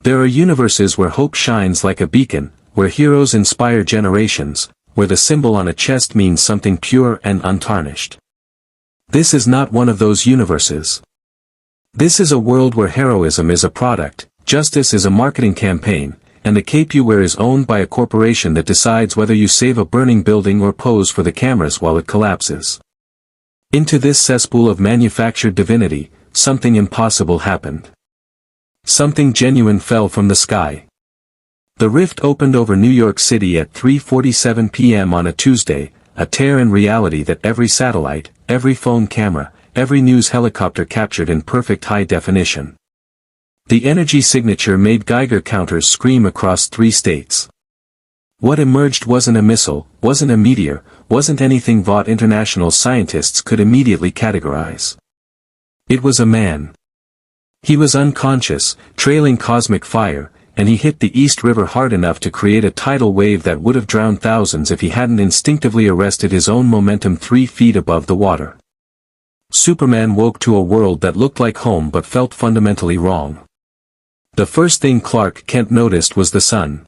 There are universes where hope shines like a beacon, where heroes inspire generations, where the symbol on a chest means something pure and untarnished. This is not one of those universes. This is a world where heroism is a product, justice is a marketing campaign, and the cape you wear is owned by a corporation that decides whether you save a burning building or pose for the cameras while it collapses. Into this cesspool of manufactured divinity, something impossible happened. Something genuine fell from the sky. The rift opened over New York City at 3:47 p.m. on a Tuesday, a tear in reality that every satellite, every phone camera, every news helicopter captured in perfect high definition. The energy signature made Geiger counters scream across 3 states. What emerged wasn't a missile, wasn't a meteor, wasn't anything Vought International scientists could immediately categorize. It was a man. He was unconscious, trailing cosmic fire, and he hit the East River hard enough to create a tidal wave that would have drowned thousands if he hadn't instinctively arrested his own momentum 3 feet above the water. Superman woke to a world that looked like home but felt fundamentally wrong. The first thing Clark Kent noticed was the sun.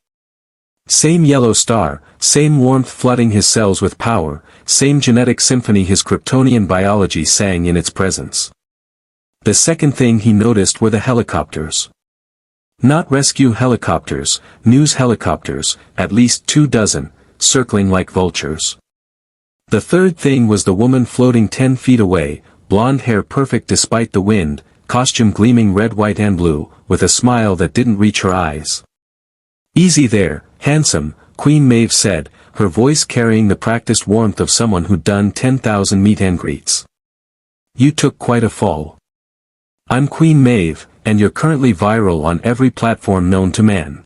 Same yellow star, same warmth flooding his cells with power, same genetic symphony his Kryptonian biology sang in its presence. The second thing he noticed were the helicopters. Not rescue helicopters, news helicopters, at least 2 dozen, circling like vultures. The third thing was the woman floating 10 feet away, blonde hair perfect despite the wind, costume gleaming red, white and blue, with a smile that didn't reach her eyes. "Easy there, handsome," Queen Maeve said, her voice carrying the practiced warmth of someone who'd done 10,000 meet and greets. "You took quite a fall. I'm Queen Maeve, and you're currently viral on every platform known to man.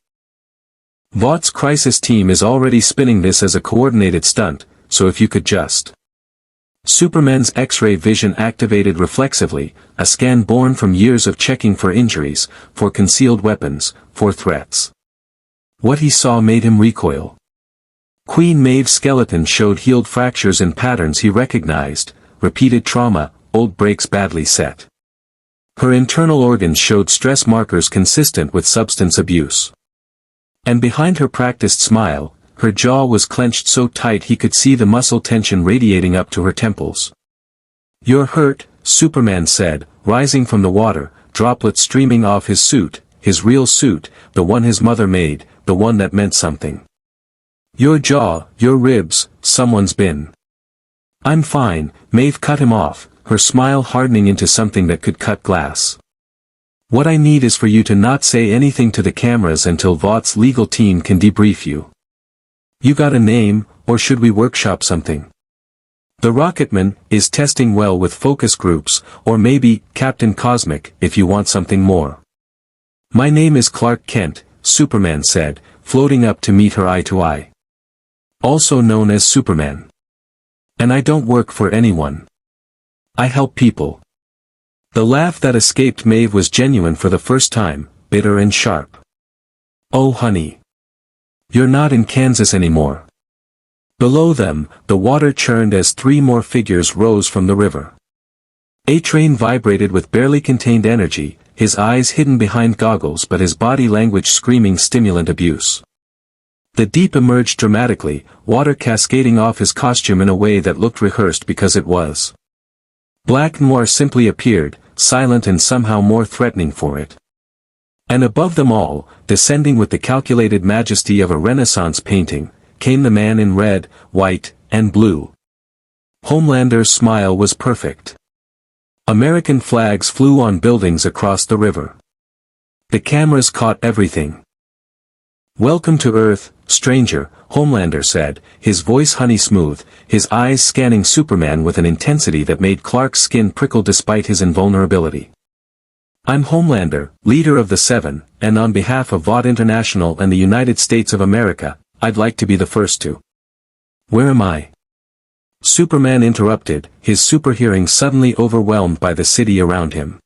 Vought's crisis team is already spinning this as a coordinated stunt, so if you could just..." Superman's X-ray vision activated reflexively, a scan born from years of checking for injuries, for concealed weapons, for threats. What he saw made him recoil. Queen Maeve's skeleton showed healed fractures in patterns he recognized, repeated trauma, old breaks badly set. Her internal organs showed stress markers consistent with substance abuse. And behind her practiced smile, her jaw was clenched so tight he could see the muscle tension radiating up to her temples. "You're hurt," Superman said, rising from the water, droplets streaming off his suit, his real suit, the one his mother made, the one that meant something. "Your jaw, your ribs, someone's been..." "I'm fine," Maeve cut him off, her smile hardening into something that could cut glass. "What I need is for you to not say anything to the cameras until Vought's legal team can debrief you. You got a name, or should we workshop something? The Rocketman is testing well with focus groups, or maybe Captain Cosmic if you want something more." "My name is Clark Kent," Superman said, floating up to meet her eye to eye. "Also known as Superman. And I don't work for anyone. I help people." The laugh that escaped Maeve was genuine for the first time, bitter and sharp. "Oh honey. You're not in Kansas anymore." Below them, the water churned as 3 more figures rose from the river. A-Train vibrated with barely contained energy, his eyes hidden behind goggles but his body language screaming stimulant abuse. The Deep emerged dramatically, water cascading off his costume in a way that looked rehearsed because it was. Black Noir simply appeared, silent and somehow more threatening for it. And above them all, descending with the calculated majesty of a Renaissance painting, came the man in red, white, and blue. Homelander's smile was perfect. American flags flew on buildings across the river. The cameras caught everything. "Welcome to Earth, stranger," Homelander said, his voice honey smooth, his eyes scanning Superman with an intensity that made Clark's skin prickle despite his invulnerability. "I'm Homelander, leader of the Seven, and on behalf of Vought International and the United States of America, I'd like to be the first to..." "Where am I?" Superman interrupted, his superhearing suddenly overwhelmed by the city around him.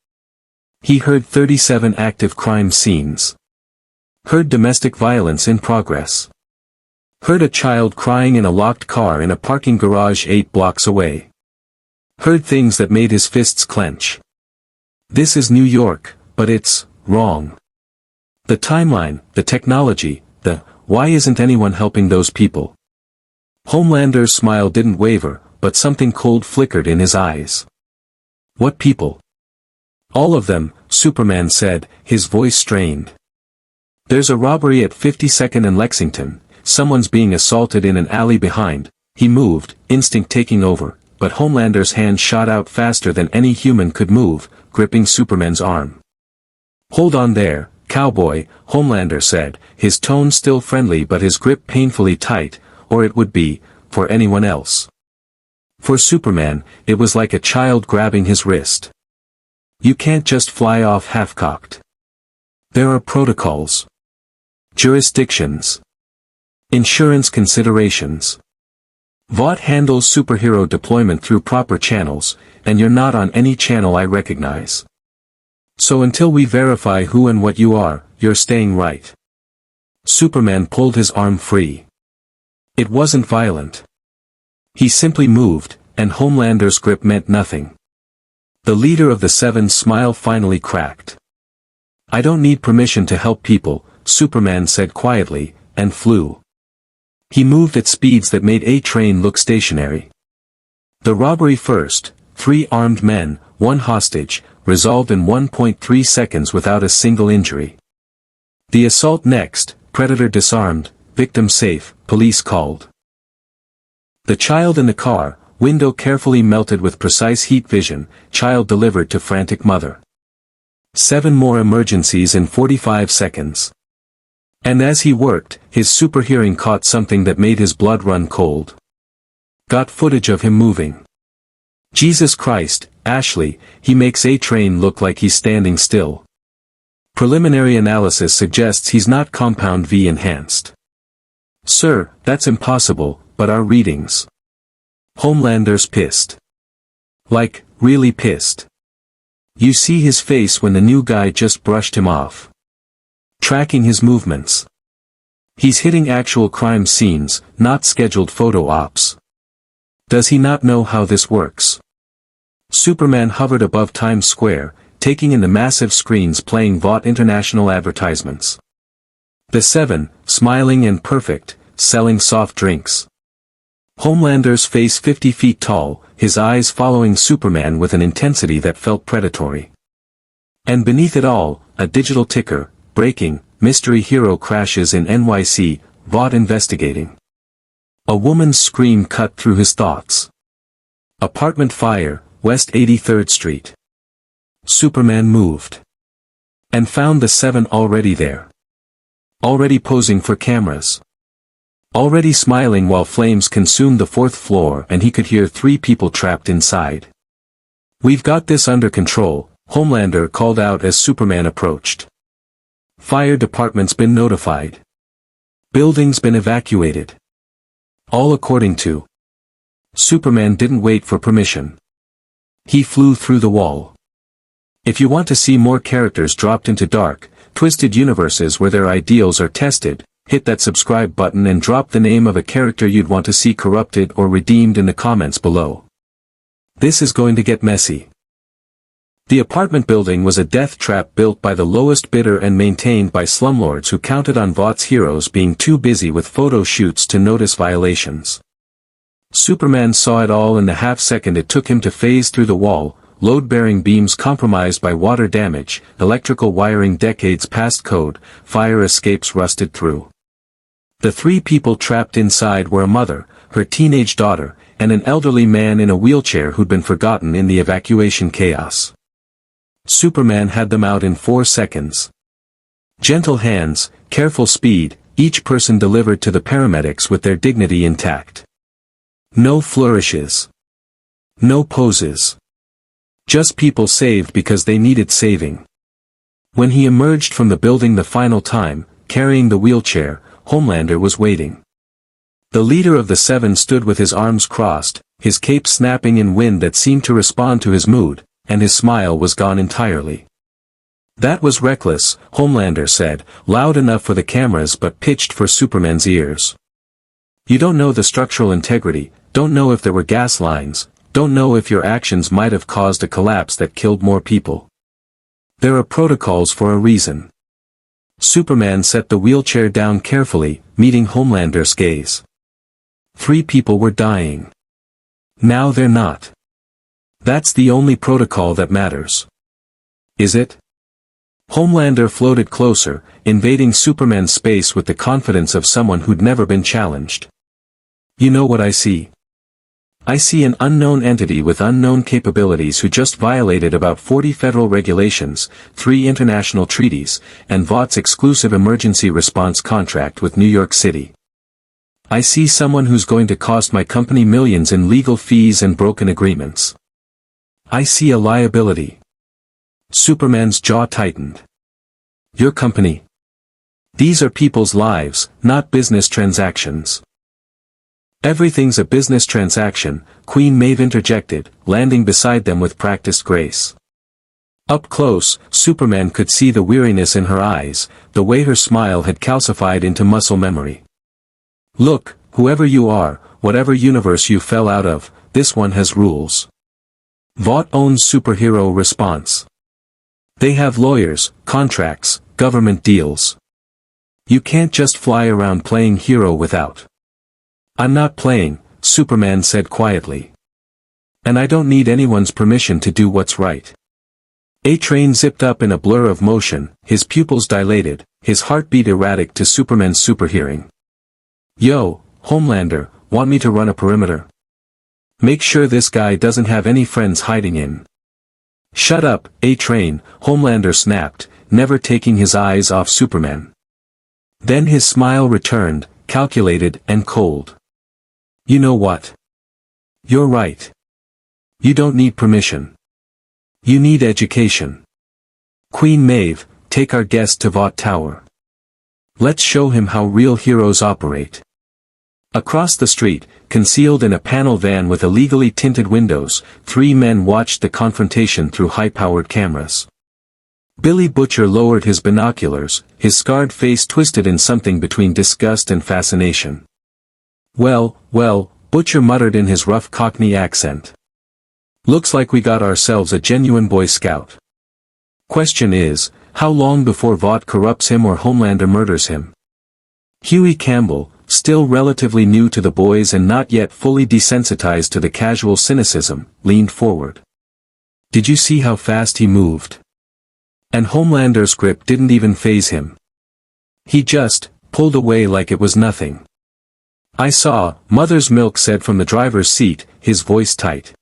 He heard 37 active crime scenes. Heard domestic violence in progress. Heard a child crying in a locked car in a parking garage 8 blocks away. Heard things that made his fists clench. This is New York, but it's wrong. The timeline, the technology, why isn't anyone helping those people? Homelander's smile didn't waver, but something cold flickered in his eyes. What people? All of them, Superman said, his voice strained. There's a robbery at 52nd and Lexington, someone's being assaulted in an alley behind. He moved, instinct taking over, but Homelander's hand shot out faster than any human could move, gripping Superman's arm. Hold on there, cowboy, Homelander said, his tone still friendly but his grip painfully tight, or it would be, for anyone else. For Superman, it was like a child grabbing his wrist. You can't just fly off half-cocked. There are protocols. Jurisdictions. Insurance considerations. Vought handles superhero deployment through proper channels, and you're not on any channel I recognize. So until we verify who and what you are, you're staying right. Superman pulled his arm free. It wasn't violent. He simply moved, and Homelander's grip meant nothing. The leader of the Seven's smile finally cracked. I don't need permission to help people, Superman said quietly, and flew. He moved at speeds that made a train look stationary. The robbery first, 3 armed men, 1 hostage, resolved in 1.3 seconds without a single injury. The assault next, predator disarmed, victim safe, police called. The child in the car, window carefully melted with precise heat vision, child delivered to frantic mother. 7 more emergencies in 45 seconds. And as he worked, his super hearing caught something that made his blood run cold. Got footage of him moving. Jesus Christ, Ashley, he makes a train look like he's standing still. Preliminary analysis suggests he's not compound V enhanced. Sir, that's impossible, but our readings. Homelander's pissed. Like, really pissed. You see his face when the new guy just brushed him off. Tracking his movements. He's hitting actual crime scenes, not scheduled photo ops. Does he not know how this works? Superman hovered above Times Square, taking in the massive screens playing Vought International advertisements. The Seven, smiling and perfect, selling soft drinks. Homelander's face 50 feet tall, his eyes following Superman with an intensity that felt predatory. And beneath it all, a digital ticker, breaking, mystery hero crashes in NYC, Vought investigating. A woman's scream cut through his thoughts. Apartment fire, West 83rd Street. Superman moved. And found the Seven already there. Already posing for cameras. Already smiling while flames consumed the 4th floor and he could hear 3 people trapped inside. We've got this under control, Homelander called out as Superman approached. Fire department's been notified. Building's been evacuated. All according to. Superman didn't wait for permission. He flew through the wall. If you want to see more characters dropped into dark, twisted universes where their ideals are tested, hit that subscribe button and drop the name of a character you'd want to see corrupted or redeemed in the comments below. This is going to get messy. The apartment building was a death trap built by the lowest bidder and maintained by slumlords who counted on Vaught's heroes being too busy with photo shoots to notice violations. Superman saw it all in the half-second it took him to phase through the wall, load-bearing beams compromised by water damage, electrical wiring decades past code, fire escapes rusted through. The 3 people trapped inside were a mother, her teenage daughter, and an elderly man in a wheelchair who'd been forgotten in the evacuation chaos. Superman had them out in 4 seconds. Gentle hands, careful speed, each person delivered to the paramedics with their dignity intact. No flourishes. No poses. Just people saved because they needed saving. When he emerged from the building the final time, carrying the wheelchair, Homelander was waiting. The leader of the Seven stood with his arms crossed, his cape snapping in wind that seemed to respond to his mood, and his smile was gone entirely. That was reckless, Homelander said, loud enough for the cameras but pitched for Superman's ears. You don't know the structural integrity, don't know if there were gas lines, don't know if your actions might have caused a collapse that killed more people. There are protocols for a reason. Superman set the wheelchair down carefully, meeting Homelander's gaze. 3 people were dying. Now they're not. That's the only protocol that matters. Is it? Homelander floated closer, invading Superman's space with the confidence of someone who'd never been challenged. You know what I see? I see an unknown entity with unknown capabilities who just violated about 40 federal regulations, 3 international treaties, and Vought's exclusive emergency response contract with New York City. I see someone who's going to cost my company millions in legal fees and broken agreements. I see a liability. Superman's jaw tightened. Your company? These are people's lives, not business transactions. Everything's a business transaction, Queen Maeve interjected, landing beside them with practiced grace. Up close, Superman could see the weariness in her eyes, the way her smile had calcified into muscle memory. Look, whoever you are, whatever universe you fell out of, this one has rules. Vought owns superhero response. They have lawyers, contracts, government deals. You can't just fly around playing hero without. I'm not playing, Superman said quietly. And I don't need anyone's permission to do what's right. A-Train zipped up in a blur of motion, his pupils dilated, his heartbeat erratic to Superman's superhearing. Yo, Homelander, want me to run a perimeter? Make sure this guy doesn't have any friends hiding in. Shut up, A-Train, Homelander snapped, never taking his eyes off Superman. Then his smile returned, calculated and cold. You know what? You're right. You don't need permission. You need education. Queen Maeve, take our guest to Vought Tower. Let's show him how real heroes operate. Across the street, concealed in a panel van with illegally tinted windows, 3 men watched the confrontation through high-powered cameras. Billy Butcher lowered his binoculars, his scarred face twisted in something between disgust and fascination. Well, Butcher muttered in his rough Cockney accent. Looks like we got ourselves a genuine Boy Scout. Question is, how long before Vought corrupts him or Homelander murders him? Huey Campbell, still relatively new to the boys and not yet fully desensitized to the casual cynicism, leaned forward. Did you see how fast he moved? And Homelander's grip didn't even faze him. He just pulled away like it was nothing. I saw, Mother's Milk said from the driver's seat, his voice tight.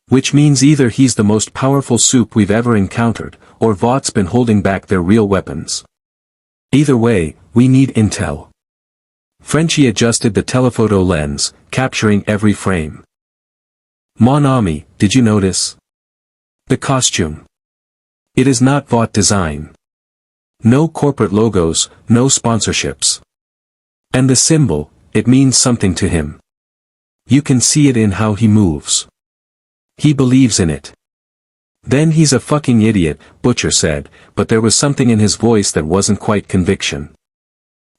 Which means either he's the most powerful soup we've ever encountered, or Vought's been holding back their real weapons. Either way, we need intel. Frenchie adjusted the telephoto lens, capturing every frame. Mon ami, did you notice? The costume. It is not Vought design. No corporate logos, no sponsorships. And the symbol, it means something to him. You can see it in how he moves. He believes in it. Then he's a fucking idiot, Butcher said, but there was something in his voice that wasn't quite conviction.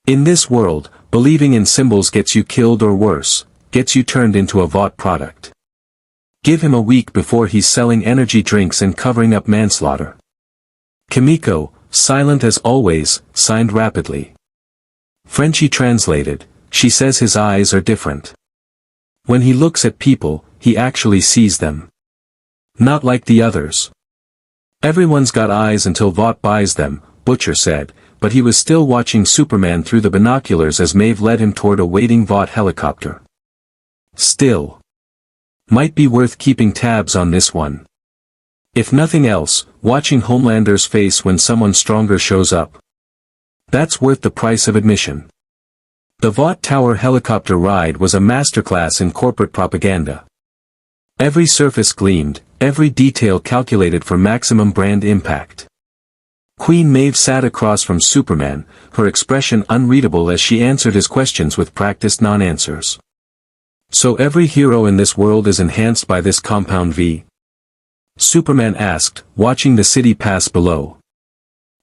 In this world, believing in symbols gets you killed or worse, gets you turned into a Vought product. Give him a week before he's selling energy drinks and covering up manslaughter. Kimiko, silent as always, signed rapidly. Frenchie translated, she says his eyes are different. When he looks at people, he actually sees them. Not like the others. Everyone's got eyes until Vought buys them, Butcher said, but he was still watching Superman through the binoculars as Maeve led him toward a waiting Vought helicopter. Still. Might be worth keeping tabs on this one. If nothing else, watching Homelander's face when someone stronger shows up. That's worth the price of admission. The Vought Tower helicopter ride was a masterclass in corporate propaganda. Every surface gleamed, every detail calculated for maximum brand impact. Queen Maeve sat across from Superman, her expression unreadable as she answered his questions with practiced non-answers. So every hero in this world is enhanced by this compound V? Superman asked, watching the city pass below.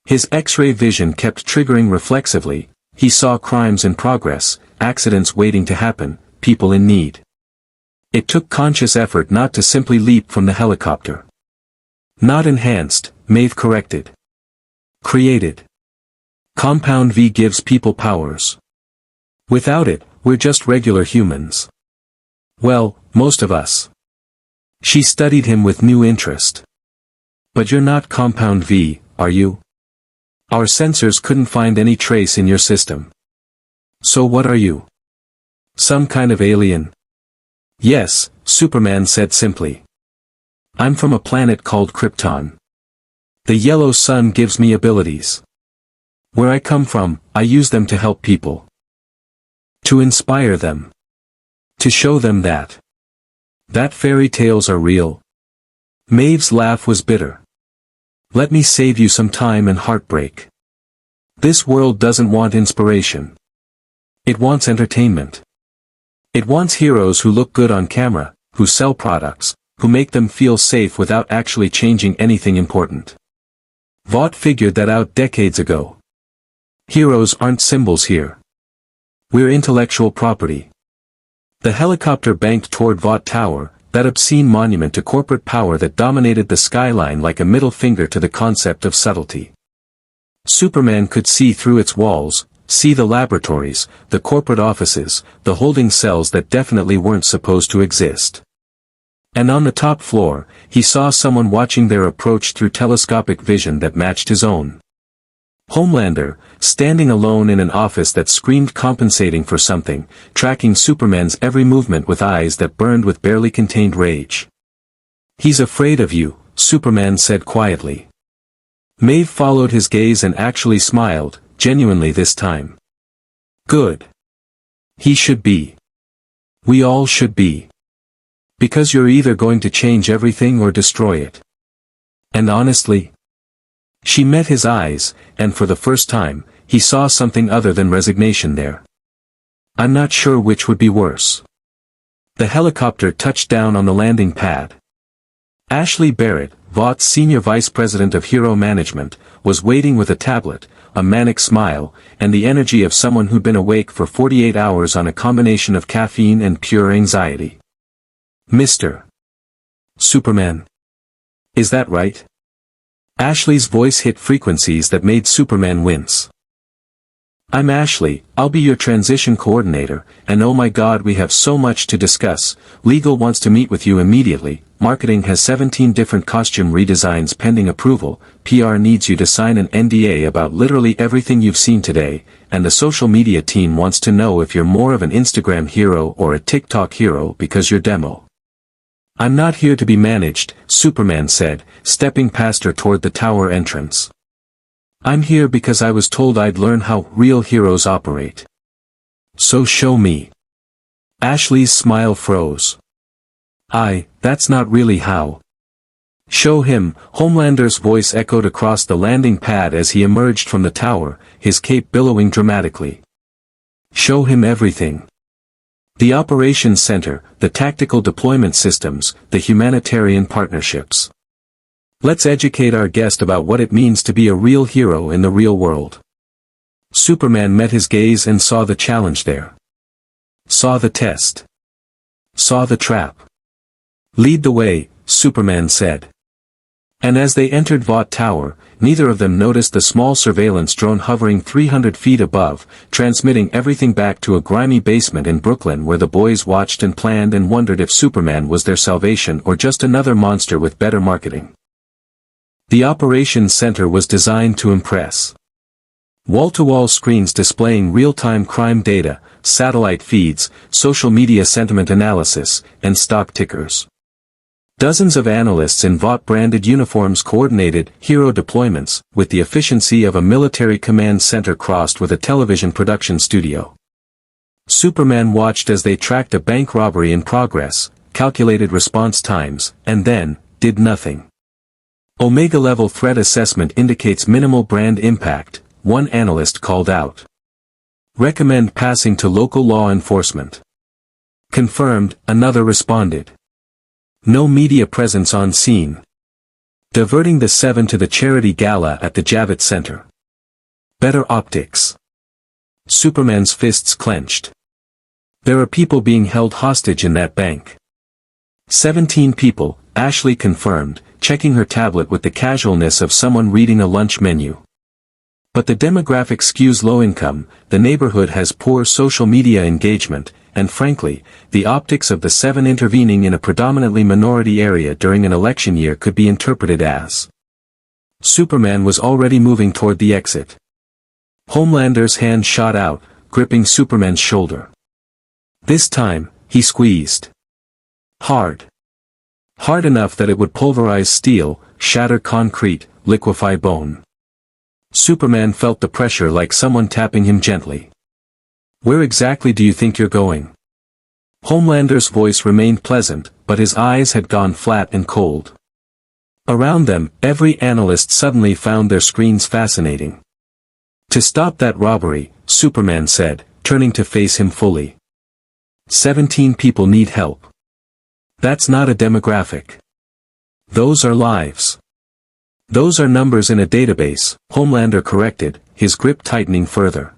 His X-ray vision kept triggering reflexively. He saw crimes in progress, accidents waiting to happen, people in need. It took conscious effort not to simply leap from the helicopter. Not enhanced, Maeve corrected. Created. Compound V gives people powers. Without it, we're just regular humans. Well, most of us. She studied him with new interest. But you're not Compound V, are you? Our sensors couldn't find any trace in your system. So what are you? Some kind of alien? Yes, Superman said simply. I'm from a planet called Krypton. The yellow sun gives me abilities. Where I come from, I use them to help people. To inspire them. To show them that fairy tales are real. Maeve's laugh was bitter. Let me save you some time and heartbreak. This world doesn't want inspiration. It wants entertainment. It wants heroes who look good on camera, who sell products, who make them feel safe without actually changing anything important. Vought figured that out decades ago. Heroes aren't symbols here. We're intellectual property. The helicopter banked toward Vought Tower, that obscene monument to corporate power that dominated the skyline like a middle finger to the concept of subtlety. Superman could see through its walls, see the laboratories, the corporate offices, the holding cells that definitely weren't supposed to exist. And on the top floor, he saw someone watching their approach through telescopic vision that matched his own. Homelander, standing alone in an office that screamed compensating for something, tracking Superman's every movement with eyes that burned with barely contained rage. He's afraid of you, Superman said quietly. Maeve followed his gaze and actually smiled, genuinely this time. Good. He should be. We all should be. Because you're either going to change everything or destroy it. And honestly, she met his eyes, and for the first time, he saw something other than resignation there. I'm not sure which would be worse. The helicopter touched down on the landing pad. Ashley Barrett, Vaught's senior vice president of hero management, was waiting with a tablet, a manic smile, and the energy of someone who'd been awake for 48 hours on a combination of caffeine and pure anxiety. Mr. Superman. Is that right? Ashley's voice hit frequencies that made Superman wince. I'm Ashley, I'll be your transition coordinator, and oh my god we have so much to discuss. Legal wants to meet with you immediately, marketing has 17 different costume redesigns pending approval, PR needs you to sign an NDA about literally everything you've seen today, and the social media team wants to know if you're more of an Instagram hero or a TikTok hero because your demo. I'm not here to be managed, Superman said, stepping past her toward the tower entrance. I'm here because I was told I'd learn how real heroes operate. So show me. Ashley's smile froze. That's not really how. Show him, Homelander's voice echoed across the landing pad as he emerged from the tower, his cape billowing dramatically. Show him everything. The operations center, the tactical deployment systems, the humanitarian partnerships. Let's educate our guest about what it means to be a real hero in the real world. Superman met his gaze and saw the challenge there. Saw the test. Saw the trap. Lead the way, Superman said. And as they entered Vought Tower, neither of them noticed the small surveillance drone hovering 300 feet above, transmitting everything back to a grimy basement in Brooklyn where the boys watched and planned and wondered if Superman was their salvation or just another monster with better marketing. The operations center was designed to impress. Wall-to-wall screens displaying real-time crime data, satellite feeds, social media sentiment analysis, and stock tickers. Dozens of analysts in Vought-branded uniforms coordinated hero deployments, with the efficiency of a military command center crossed with a television production studio. Superman watched as they tracked a bank robbery in progress, calculated response times, and then, did nothing. Omega-level threat assessment indicates minimal brand impact, one analyst called out. Recommend passing to local law enforcement. Confirmed, another responded. No media presence on scene. Diverting the 7 to the charity gala at the Javits Center. Better optics. Superman's fists clenched. There are people being held hostage in that bank. 17 people, Ashley confirmed, checking her tablet with the casualness of someone reading a lunch menu. But the demographic skews low income, the neighborhood has poor social media engagement, and frankly, the optics of the 7 intervening in a predominantly minority area during an election year could be interpreted as. Superman was already moving toward the exit. Homelander's hand shot out, gripping Superman's shoulder. This time, he squeezed. Hard. Hard enough that it would pulverize steel, shatter concrete, liquefy bone. Superman felt the pressure like someone tapping him gently. Where exactly do you think you're going? Homelander's voice remained pleasant, but his eyes had gone flat and cold. Around them, every analyst suddenly found their screens fascinating. To stop that robbery, Superman said, turning to face him fully. 17 people need help. That's not a demographic. Those are lives. Those are numbers in a database, Homelander corrected, his grip tightening further.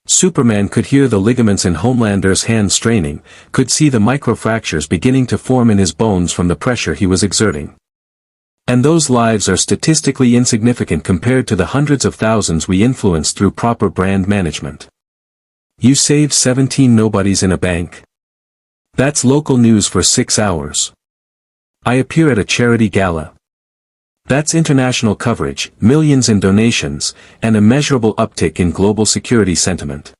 Superman could hear the ligaments in Homelander's hand straining, could see the microfractures beginning to form in his bones from the pressure he was exerting. And those lives are statistically insignificant compared to the hundreds of thousands we influence through proper brand management. You save 17 nobodies in a bank. That's local news for 6 hours. I appear at a charity gala. That's international coverage, millions in donations, and a measurable uptick in global security sentiment.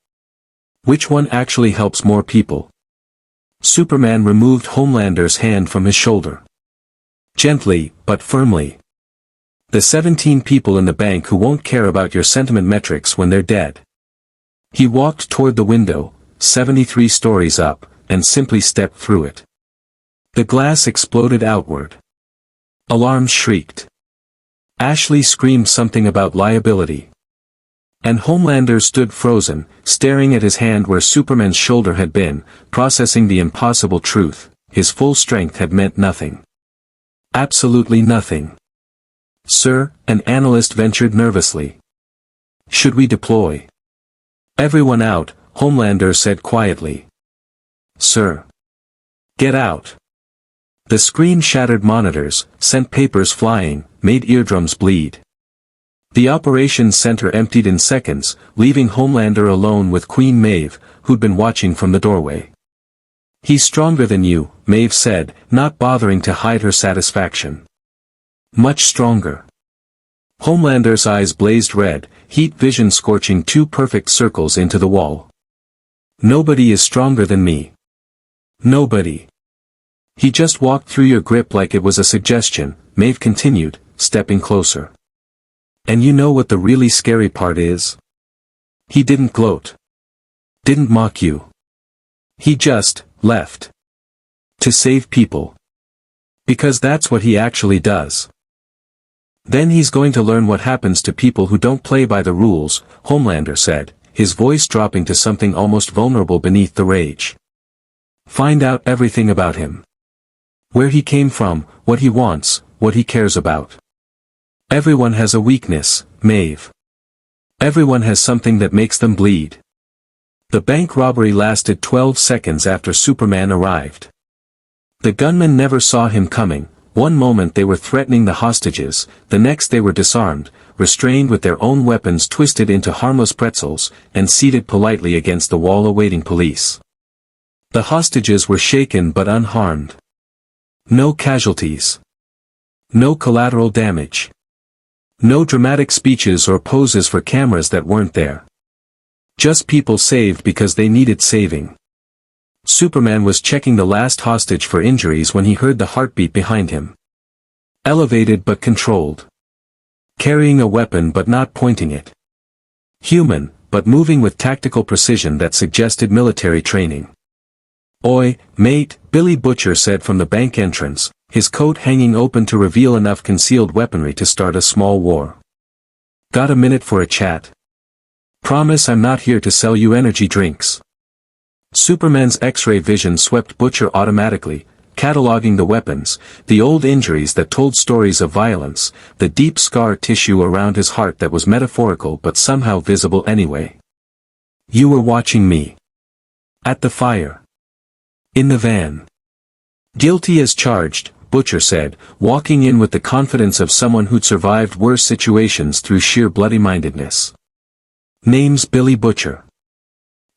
Which one actually helps more people? Superman removed Homelander's hand from his shoulder. Gently, but firmly. The 17 people in the bank who won't care about your sentiment metrics when they're dead. He walked toward the window, 73 stories up, and simply stepped through it. The glass exploded outward. Alarms shrieked. Ashley screamed something about liability. And Homelander stood frozen, staring at his hand where Superman's shoulder had been, processing the impossible truth. His full strength had meant nothing. Absolutely nothing. Sir, an analyst ventured nervously. Should we deploy? Everyone out, Homelander said quietly. Sir. Get out. The screen shattered monitors, sent papers flying, made eardrums bleed. The operations center emptied in seconds, leaving Homelander alone with Queen Maeve, who'd been watching from the doorway. He's stronger than you, Maeve said, not bothering to hide her satisfaction. Much stronger. Homelander's eyes blazed red, heat vision scorching 2 perfect circles into the wall. Nobody is stronger than me. Nobody. He just walked through your grip like it was a suggestion, Maeve continued, stepping closer. And you know what the really scary part is? He didn't gloat. Didn't mock you. He just left. To save people. Because that's what he actually does. Then he's going to learn what happens to people who don't play by the rules, Homelander said, his voice dropping to something almost vulnerable beneath the rage. Find out everything about him. Where he came from, what he wants, what he cares about. Everyone has a weakness, Maeve. Everyone has something that makes them bleed. The bank robbery lasted 12 seconds after Superman arrived. The gunmen never saw him coming. One moment they were threatening the hostages, the next they were disarmed, restrained with their own weapons twisted into harmless pretzels, and seated politely against the wall awaiting police. The hostages were shaken but unharmed. No casualties. No collateral damage. No dramatic speeches or poses for cameras that weren't there. Just people saved because they needed saving. Superman was checking the last hostage for injuries when he heard the heartbeat behind him. Elevated but controlled. Carrying a weapon but not pointing it. Human, but moving with tactical precision that suggested military training. Oi, mate, Billy Butcher said from the bank entrance, his coat hanging open to reveal enough concealed weaponry to start a small war. Got a minute for a chat? Promise I'm not here to sell you energy drinks. Superman's X-ray vision swept Butcher automatically, cataloging the weapons, the old injuries that told stories of violence, the deep scar tissue around his heart that was metaphorical but somehow visible anyway. You were watching me. At the fire. In the van. Guilty as charged, Butcher said, walking in with the confidence of someone who'd survived worse situations through sheer bloody-mindedness. Name's Billy Butcher.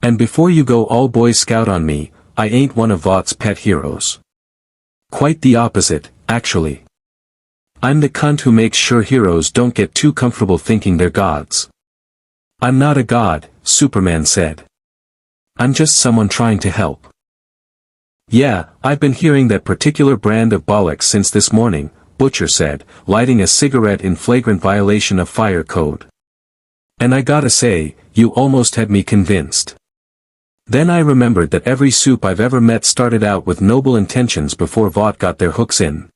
And before you go all Boy Scout on me, I ain't one of Vought's pet heroes. Quite the opposite, actually. I'm the cunt who makes sure heroes don't get too comfortable thinking they're gods. I'm not a god, Superman said. I'm just someone trying to help. Yeah, I've been hearing that particular brand of bollocks since this morning, Butcher said, lighting a cigarette in flagrant violation of fire code. And I gotta say, you almost had me convinced. Then I remembered that every soup I've ever met started out with noble intentions before Vought got their hooks in.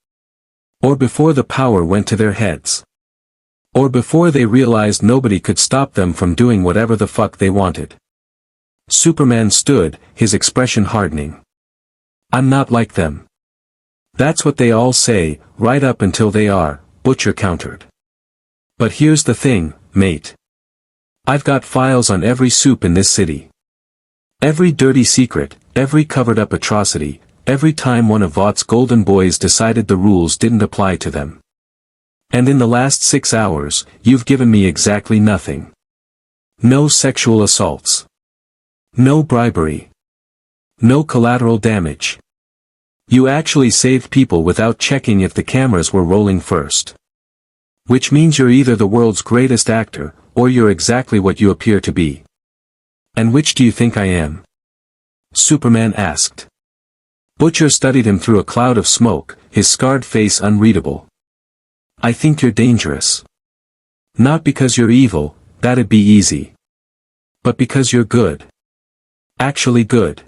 Or before the power went to their heads. Or before they realized nobody could stop them from doing whatever the fuck they wanted. Superman stood, his expression hardening. I'm not like them. That's what they all say, right up until they are, Butcher countered. But here's the thing, mate. I've got files on every soup in this city. Every dirty secret, every covered-up atrocity, every time one of Vought's golden boys decided the rules didn't apply to them. And in the last 6 hours, you've given me exactly nothing. No sexual assaults. No bribery. No collateral damage. You actually saved people without checking if the cameras were rolling first. Which means you're either the world's greatest actor, or you're exactly what you appear to be. And which do you think I am? Superman asked. Butcher studied him through a cloud of smoke, his scarred face unreadable. I think you're dangerous. Not because you're evil, that'd be easy. But because you're good. Actually good.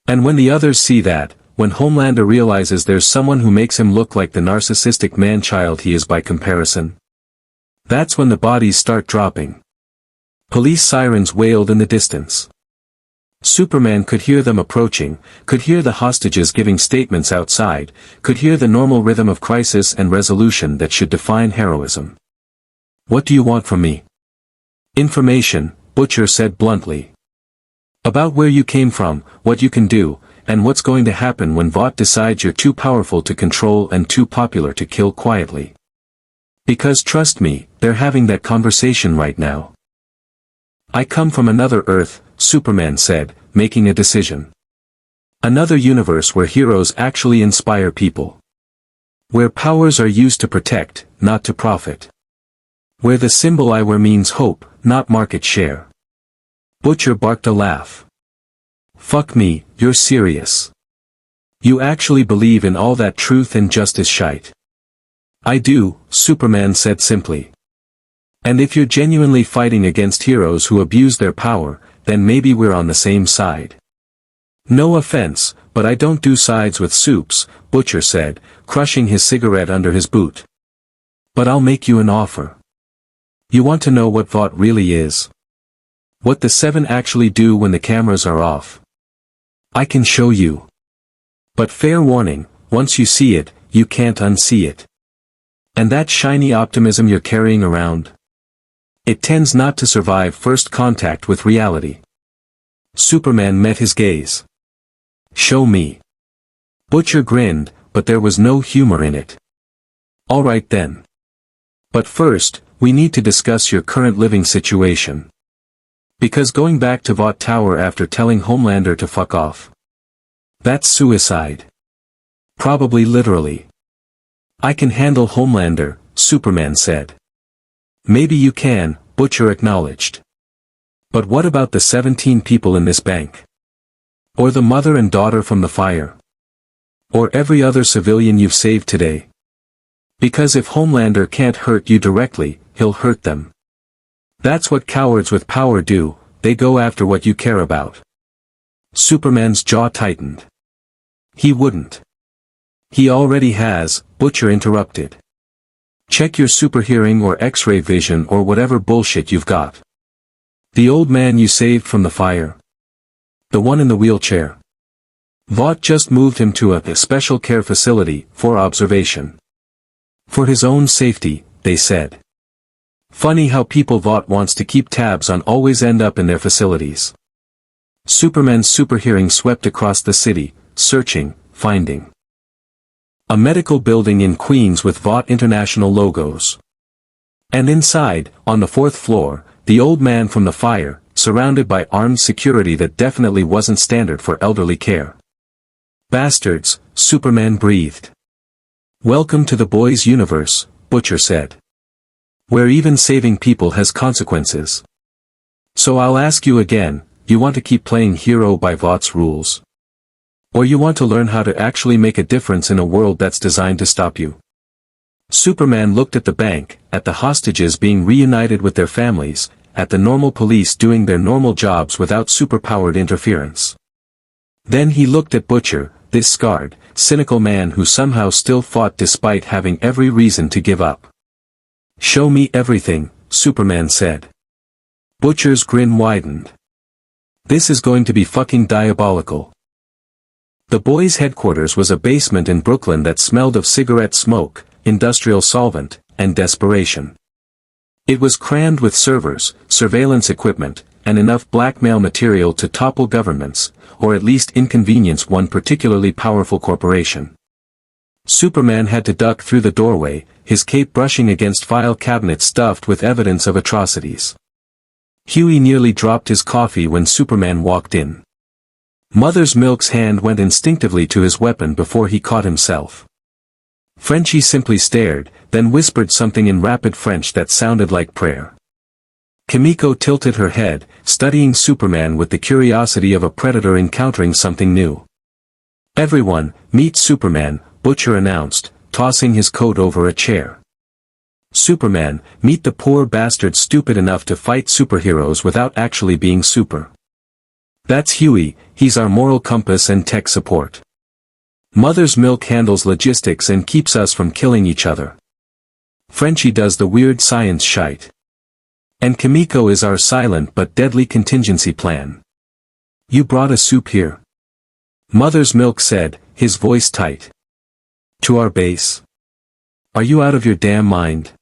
And when the others see that, when Homelander realizes there's someone who makes him look like the narcissistic man-child he is by comparison, that's when the bodies start dropping. Police sirens wailed in the distance. Superman could hear them approaching, could hear the hostages giving statements outside, could hear the normal rhythm of crisis and resolution that should define heroism. What do you want from me? Information, Butcher said bluntly. About where you came from, what you can do, and what's going to happen when Vought decides you're too powerful to control and too popular to kill quietly. Because trust me, they're having that conversation right now. I come from another Earth, Superman said, making a decision. Another universe where heroes actually inspire people. Where powers are used to protect, not to profit. Where the symbol I wear means hope, not market share. Butcher barked a laugh. Fuck me, you're serious. You actually believe in all that truth and justice shite. I do, Superman said simply. And if you're genuinely fighting against heroes who abuse their power, then maybe we're on the same side. No offense, but I don't do sides with soups, Butcher said, crushing his cigarette under his boot. But I'll make you an offer. You want to know what Vought really is? What the Seven actually do when the cameras are off? I can show you. But fair warning, once you see it, you can't unsee it. And that shiny optimism you're carrying around? It tends not to survive first contact with reality. Superman met his gaze. Show me. Butcher grinned, but there was no humor in it. All right then. But first, we need to discuss your current living situation. Because going back to Vought Tower after telling Homelander to fuck off. That's suicide. Probably literally. I can handle Homelander, Superman said. Maybe you can, Butcher acknowledged. But what about the 17 people in this bank? Or the mother and daughter from the fire? Or every other civilian you've saved today? Because if Homelander can't hurt you directly, he'll hurt them. That's what cowards with power do, they go after what you care about. Superman's jaw tightened. He wouldn't. He already has, Butcher interrupted. Check your super hearing or X-ray vision or whatever bullshit you've got. The old man you saved from the fire. The one in the wheelchair. Vought just moved him to a special care facility for observation. For his own safety, they said. Funny how people Vought wants to keep tabs on always end up in their facilities. Superman's super hearing swept across the city, searching, finding. A medical building in Queens with Vought International logos. And inside, on the 4th floor, the old man from the fire, surrounded by armed security that definitely wasn't standard for elderly care. Bastards, Superman breathed. Welcome to the boys' universe, Butcher said. Where even saving people has consequences. So I'll ask you again, you want to keep playing hero by Vought's rules? Or you want to learn how to actually make a difference in a world that's designed to stop you? Superman looked at the bank, at the hostages being reunited with their families, at the normal police doing their normal jobs without superpowered interference. Then he looked at Butcher, this scarred, cynical man who somehow still fought despite having every reason to give up. Show me everything, Superman said. Butcher's grin widened. This is going to be fucking diabolical. The boys' headquarters was a basement in Brooklyn that smelled of cigarette smoke, industrial solvent, and desperation. It was crammed with servers, surveillance equipment, and enough blackmail material to topple governments, or at least inconvenience one particularly powerful corporation. Superman had to duck through the doorway, his cape brushing against file cabinets stuffed with evidence of atrocities. Huey nearly dropped his coffee when Superman walked in. Mother's Milk's hand went instinctively to his weapon before he caught himself. Frenchie simply stared, then whispered something in rapid French that sounded like prayer. Kimiko tilted her head, studying Superman with the curiosity of a predator encountering something new. Everyone, meet Superman, Butcher announced, tossing his coat over a chair. Superman, meet the poor bastard stupid enough to fight superheroes without actually being super. That's Huey, he's our moral compass and tech support. Mother's Milk handles logistics and keeps us from killing each other. Frenchie does the weird science shite. And Kimiko is our silent but deadly contingency plan. You brought a soup here? Mother's Milk said, his voice tight. To our base? Are you out of your damn mind?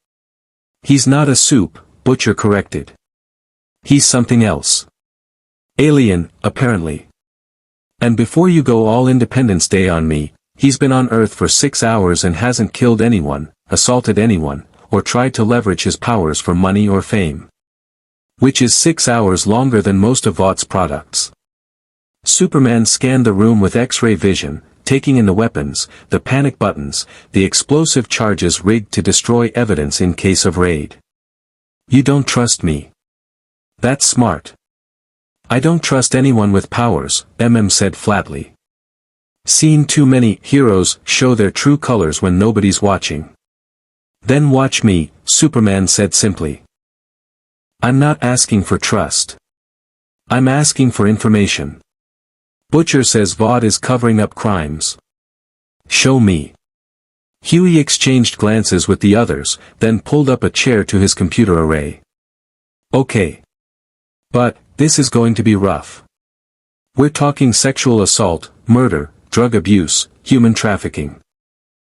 He's not a soup, Butcher corrected. He's something else. Alien, apparently. And before you go all Independence Day on me, he's been on Earth for 6 hours and hasn't killed anyone, assaulted anyone, or tried to leverage his powers for money or fame. Which is 6 hours longer than most of Vought's products. Superman scanned the room with X-ray vision, taking in the weapons, the panic buttons, the explosive charges rigged to destroy evidence in case of raid. You don't trust me. That's smart. I don't trust anyone with powers, said flatly. Seen too many heroes show their true colors when nobody's watching. Then watch me, Superman said simply. I'm not asking for trust. I'm asking for information. Butcher says Vought is covering up crimes. Show me. Huey exchanged glances with the others, then pulled up a chair to his computer array. Okay. But, this is going to be rough. We're talking sexual assault, murder, drug abuse, human trafficking.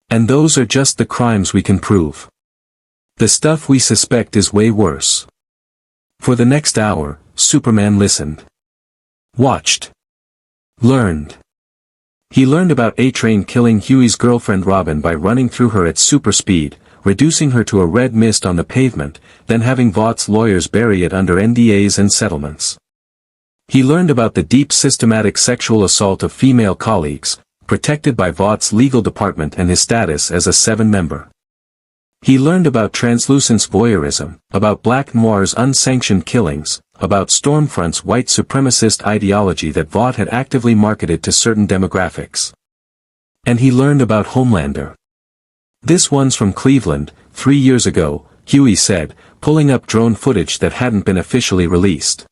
And those are just the crimes we can prove. The stuff we suspect is way worse. For the next hour, Superman listened. Watched. Learned. He learned about A-Train killing Huey's girlfriend Robin by running through her at super speed, reducing her to a red mist on the pavement, then having Vought's lawyers bury it under NDAs and settlements. He learned about the deep systematic sexual assault of female colleagues, protected by Vought's legal department and his status as a 7-member. He learned about translucent's voyeurism, about Black Noir's unsanctioned killings, about Stormfront's white supremacist ideology that Vought had actively marketed to certain demographics. And he learned about Homelander. This one's from Cleveland, 3 years ago, Huey said, pulling up drone footage that hadn't been officially released.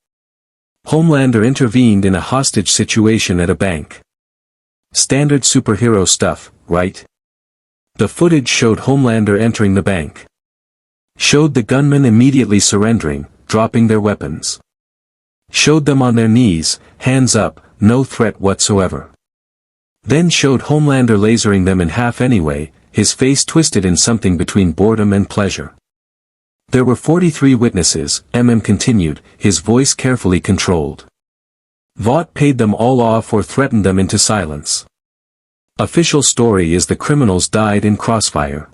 Homelander intervened in a hostage situation at a bank. Standard superhero stuff, right? The footage showed Homelander entering the bank. Showed the gunmen immediately surrendering, dropping their weapons. Showed them on their knees, hands up, no threat whatsoever. Then showed Homelander lasering them in half anyway, his face twisted in something between boredom and pleasure. There were 43 witnesses, continued, his voice carefully controlled. Vought paid them all off or threatened them into silence. Official story is the criminals died in crossfire.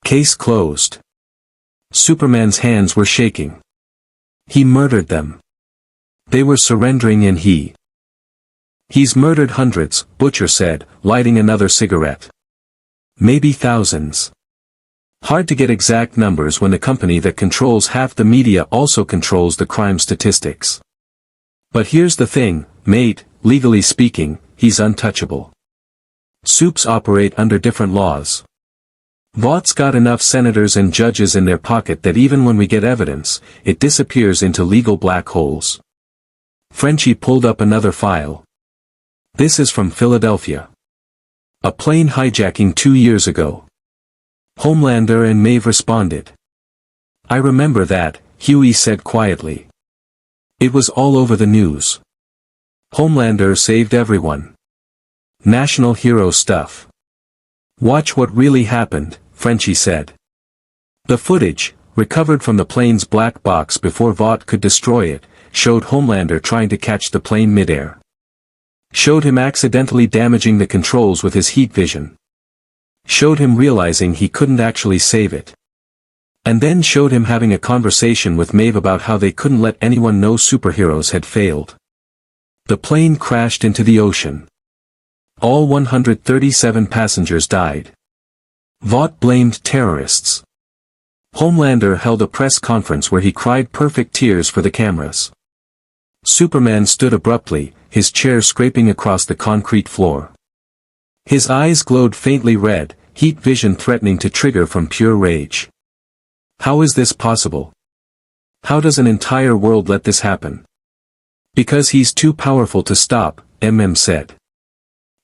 Case closed. Superman's hands were shaking. He murdered them. They were surrendering and he's murdered hundreds, Butcher said, lighting another cigarette. Maybe thousands. Hard to get exact numbers when the company that controls half the media also controls the crime statistics. But here's the thing, mate, legally speaking, he's untouchable. Supes operate under different laws. Vought's got enough senators and judges in their pocket that even when we get evidence, it disappears into legal black holes. Frenchie pulled up another file. This is from Philadelphia. A plane hijacking 2 years ago. Homelander and Maeve responded. I remember that, Huey said quietly. It was all over the news. Homelander saved everyone. National hero stuff. Watch what really happened, Frenchie said. The footage, recovered from the plane's black box before Vought could destroy it, showed Homelander trying to catch the plane midair. Showed him accidentally damaging the controls with his heat vision. Showed him realizing he couldn't actually save it. And then showed him having a conversation with Maeve about how they couldn't let anyone know superheroes had failed. The plane crashed into the ocean. All 137 passengers died. Vought blamed terrorists. Homelander held a press conference where he cried perfect tears for the cameras. Superman stood abruptly, his chair scraping across the concrete floor. His eyes glowed faintly red, heat vision threatening to trigger from pure rage. How is this possible? How does an entire world let this happen? Because he's too powerful to stop, said.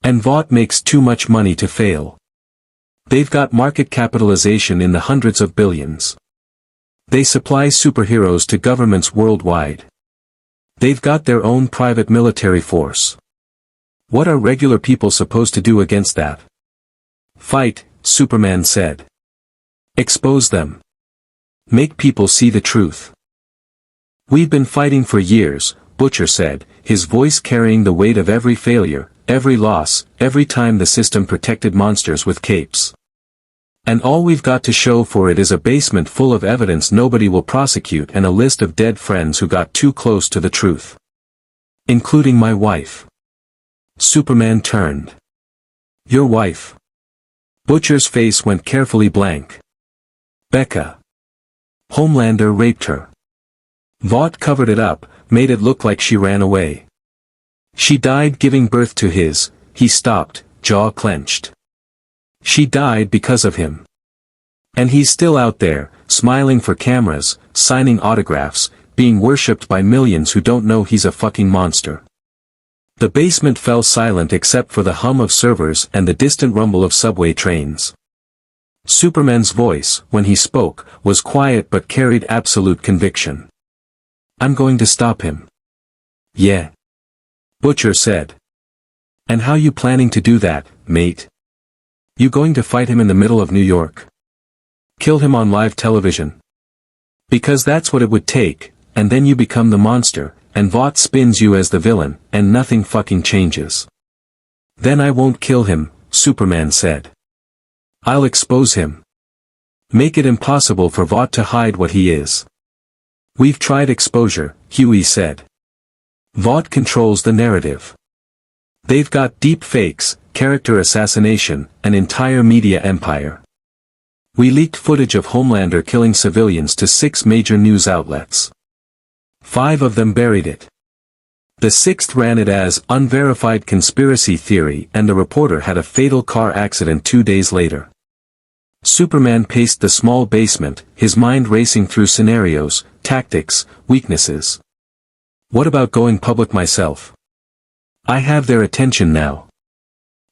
And Vought makes too much money to fail. They've got market capitalization in the hundreds of billions. They supply superheroes to governments worldwide. They've got their own private military force. What are regular people supposed to do against that? Fight, Superman said. Expose them. Make people see the truth. We've been fighting for years, Butcher said, his voice carrying the weight of every failure, every loss, every time the system protected monsters with capes. And all we've got to show for it is a basement full of evidence nobody will prosecute and a list of dead friends who got too close to the truth. Including my wife. Superman turned. Your wife. Butcher's face went carefully blank. Becca. Homelander raped her. Vought covered it up, made it look like she ran away. She died giving birth to he stopped, jaw clenched. She died because of him. And he's still out there, smiling for cameras, signing autographs, being worshipped by millions who don't know he's a fucking monster. The basement fell silent except for the hum of servers and the distant rumble of subway trains. Superman's voice, when he spoke, was quiet but carried absolute conviction. I'm going to stop him. Yeah. Butcher said. And how you planning to do that, mate? You going to fight him in the middle of New York? Kill him on live television? Because that's what it would take, and then you become the monster, and Vought spins you as the villain, and nothing fucking changes. Then I won't kill him, Superman said. I'll expose him. Make it impossible for Vought to hide what he is. We've tried exposure, Huey said. Vought controls the narrative. They've got deep fakes, character assassination, an entire media empire. We leaked footage of Homelander killing civilians to 6 major news outlets. 5 of them buried it. The 6th ran it as unverified conspiracy theory and the reporter had a fatal car accident 2 days later. Superman paced the small basement, his mind racing through scenarios, tactics, weaknesses. What about going public myself? I have their attention now.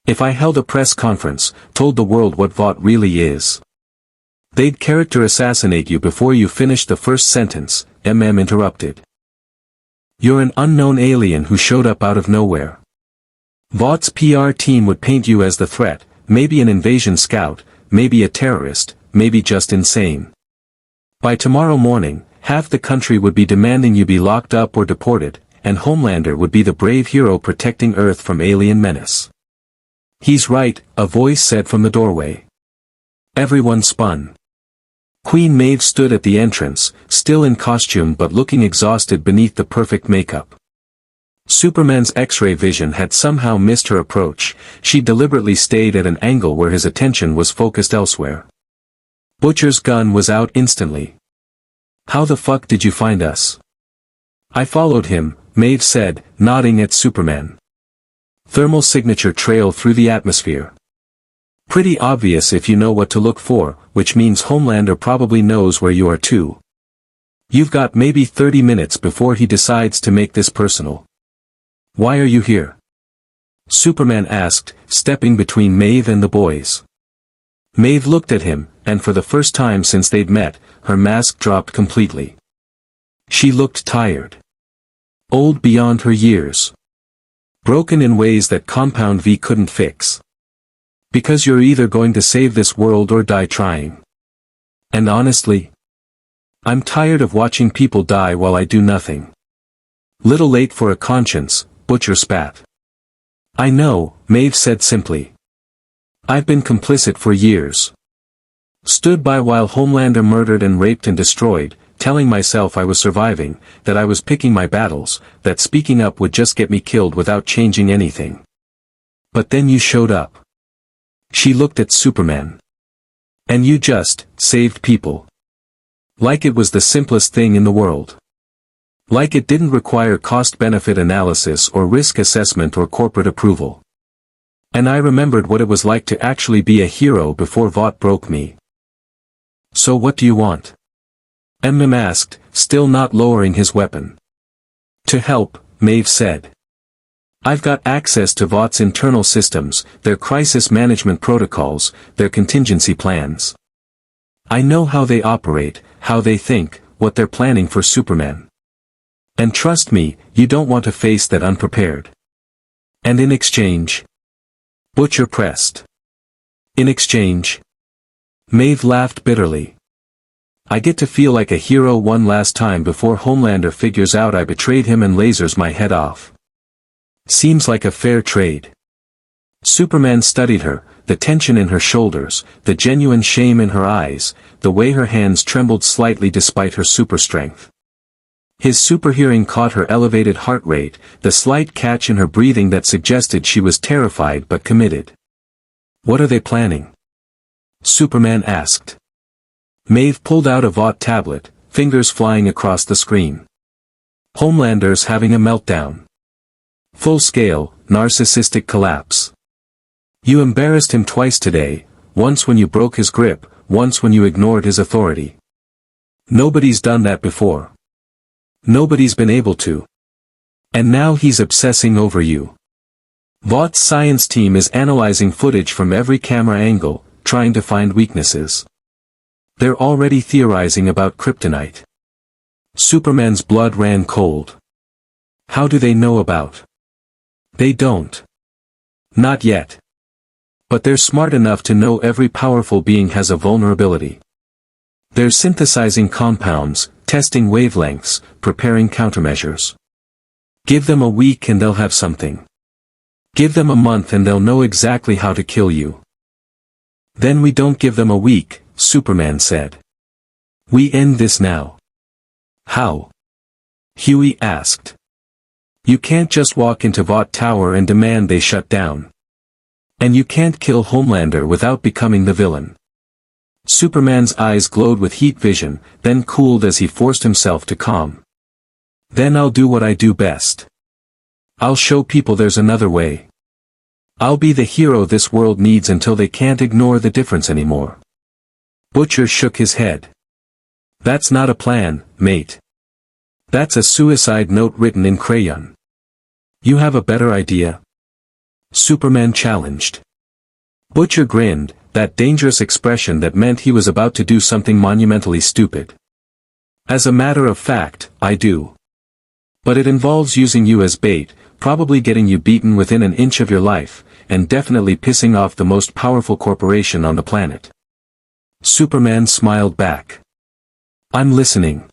If I held a press conference, told the world what Vought really is. They'd character assassinate you before you finished the first sentence, interrupted. You're an unknown alien who showed up out of nowhere. Vaught's PR team would paint you as the threat, maybe an invasion scout, maybe a terrorist, maybe just insane. By tomorrow morning, half the country would be demanding you be locked up or deported, and Homelander would be the brave hero protecting Earth from alien menace. He's right, a voice said from the doorway. Everyone spun. Queen Maeve stood at the entrance, still in costume but looking exhausted beneath the perfect makeup. Superman's X-ray vision had somehow missed her approach. She deliberately stayed at an angle where his attention was focused elsewhere. Butcher's gun was out instantly. How the fuck did you find us? I followed him, Maeve said, nodding at Superman. Thermal signature trail through the atmosphere. Pretty obvious if you know what to look for, which means Homelander probably knows where you are too. You've got maybe 30 minutes before he decides to make this personal. Why are you here? Superman asked, stepping between Maeve and the boys. Maeve looked at him, and for the first time since they'd met, her mask dropped completely. She looked tired. Old beyond her years. Broken in ways that Compound V couldn't fix. Because you're either going to save this world or die trying. And honestly, I'm tired of watching people die while I do nothing. Little late for a conscience, Butcher spat. I know, Maeve said simply. I've been complicit for years. Stood by while Homelander murdered and raped and destroyed, telling myself I was surviving, that I was picking my battles, that speaking up would just get me killed without changing anything. But then you showed up. She looked at Superman. And you just saved people. Like it was the simplest thing in the world. Like it didn't require cost-benefit analysis or risk assessment or corporate approval. And I remembered what it was like to actually be a hero before Vought broke me. So what do you want? Eminem asked, still not lowering his weapon. To help, Maeve said. I've got access to Vought's internal systems, their crisis management protocols, their contingency plans. I know how they operate, how they think, what they're planning for Superman. And trust me, you don't want to face that unprepared. And in exchange? Butcher pressed. In exchange? Maeve laughed bitterly. I get to feel like a hero one last time before Homelander figures out I betrayed him and lasers my head off. Seems like a fair trade. Superman studied her, the tension in her shoulders, the genuine shame in her eyes, the way her hands trembled slightly despite her super strength. His superhearing caught her elevated heart rate, the slight catch in her breathing that suggested she was terrified but committed. What are they planning? Superman asked. Maeve pulled out a Vought tablet, fingers flying across the screen. Homelander's having a meltdown. Full-scale, narcissistic collapse. You embarrassed him twice today, once when you broke his grip, once when you ignored his authority. Nobody's done that before. Nobody's been able to. And now he's obsessing over you. Vought's science team is analyzing footage from every camera angle, trying to find weaknesses. They're already theorizing about kryptonite. Superman's blood ran cold. How do they know about? They don't. Not yet. But they're smart enough to know every powerful being has a vulnerability. They're synthesizing compounds, testing wavelengths, preparing countermeasures. Give them a week and they'll have something. Give them a month and they'll know exactly how to kill you. Then we don't give them a week, Superman said. We end this now. How? Huey asked. You can't just walk into Vought Tower and demand they shut down. And you can't kill Homelander without becoming the villain. Superman's eyes glowed with heat vision, then cooled as he forced himself to calm. Then I'll do what I do best. I'll show people there's another way. I'll be the hero this world needs until they can't ignore the difference anymore. Butcher shook his head. That's not a plan, mate. That's a suicide note written in crayon. You have a better idea? Superman challenged. Butcher grinned, that dangerous expression that meant he was about to do something monumentally stupid. As a matter of fact, I do. But it involves using you as bait, probably getting you beaten within an inch of your life, and definitely pissing off the most powerful corporation on the planet. Superman smiled back. I'm listening.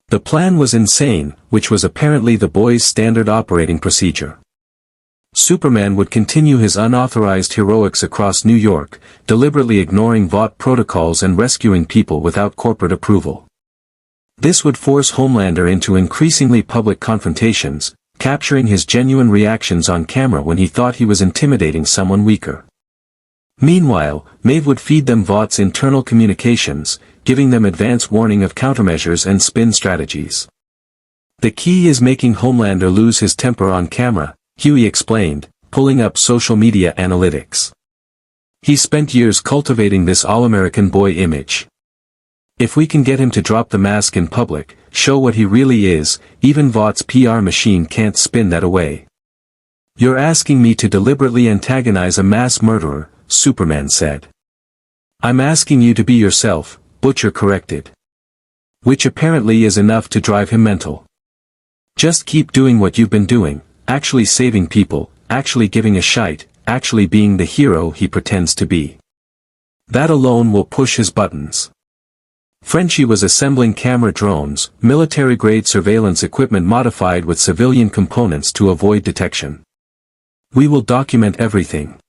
The plan was insane, which was apparently the boys' standard operating procedure. Superman would continue his unauthorized heroics across New York, deliberately ignoring Vought protocols and rescuing people without corporate approval. This would force Homelander into increasingly public confrontations, capturing his genuine reactions on camera when he thought he was intimidating someone weaker. Meanwhile, Maeve would feed them Vaught's internal communications, giving them advance warning of countermeasures and spin strategies. The key is making Homelander lose his temper on camera, Huey explained, pulling up social media analytics. He spent years cultivating this all-American boy image. If we can get him to drop the mask in public, show what he really is, even Vaught's PR machine can't spin that away. You're asking me to deliberately antagonize a mass murderer, Superman said. I'm asking you to be yourself, Butcher corrected. Which apparently is enough to drive him mental. Just keep doing what you've been doing, actually saving people, actually giving a shite, actually being the hero he pretends to be. That alone will push his buttons. Frenchie was assembling camera drones, military-grade surveillance equipment modified with civilian components to avoid detection. We will document everything.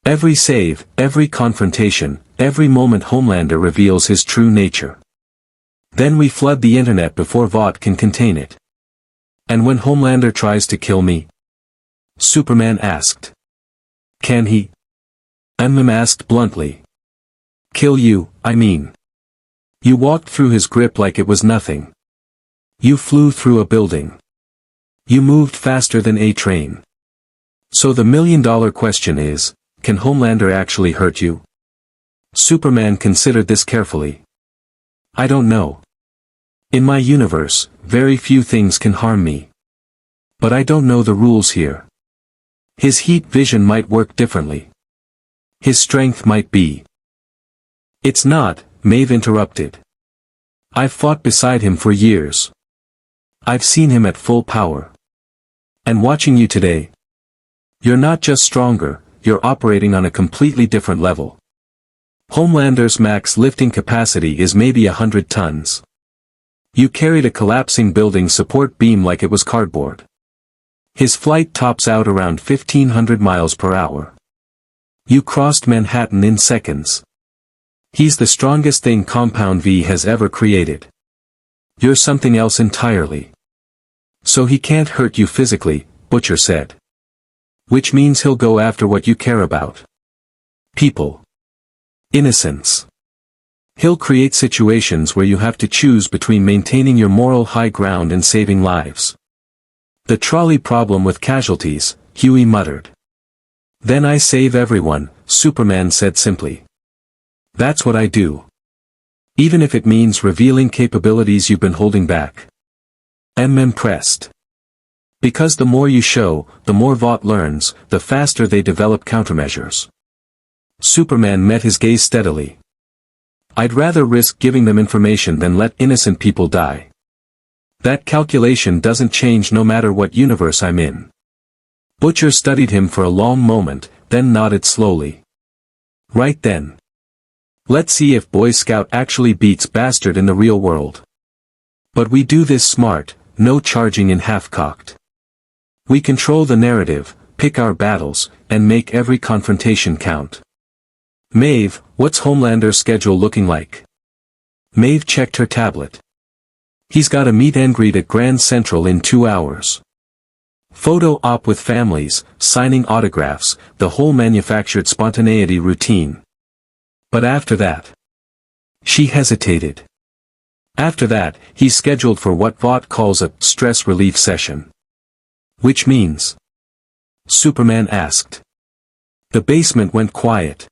Every save, every confrontation, every moment Homelander reveals his true nature. Then we flood the internet before Vought can contain it. And when Homelander tries to kill me? Superman asked. Can he? MM asked bluntly. Kill you, I mean. You walked through his grip like it was nothing. You flew through a building. You moved faster than a train. So the million-dollar question is, can Homelander actually hurt you? Superman considered this carefully. I don't know. In my universe, very few things can harm me. But I don't know the rules here. His heat vision might work differently. His strength might be. It's not, Maeve interrupted. I've fought beside him for years. I've seen him at full power. And watching you today. You're not just stronger, you're operating on a completely different level. Homelander's max lifting capacity is maybe 100 tons. You carried a collapsing building support beam like it was cardboard. His flight tops out around 1,500 miles per hour. You crossed Manhattan in seconds. He's the strongest thing Compound V has ever created. You're something else entirely. So he can't hurt you physically, Butcher said. Which means he'll go after what you care about. People. Innocence. He'll create situations where you have to choose between maintaining your moral high ground and saving lives. The trolley problem with casualties, Huey muttered. Then I save everyone, Superman said simply. That's what I do. Even if it means revealing capabilities you've been holding back. MM pressed. Because the more you show, the more Vought learns, the faster they develop countermeasures. Superman met his gaze steadily. I'd rather risk giving them information than let innocent people die. That calculation doesn't change no matter what universe I'm in. Butcher studied him for a long moment, then nodded slowly. Right then. Let's see if Boy Scout actually beats Bastard in the real world. But we do this smart, no charging in half-cocked. We control the narrative, pick our battles, and make every confrontation count. Maeve, what's Homelander's schedule looking like? Maeve checked her tablet. He's got a meet and greet at Grand Central in 2 hours. Photo op with families, signing autographs, the whole manufactured spontaneity routine. But after that. She hesitated. After that, he's scheduled for what Vought calls a stress relief session. Which means? Superman asked. The basement went quiet.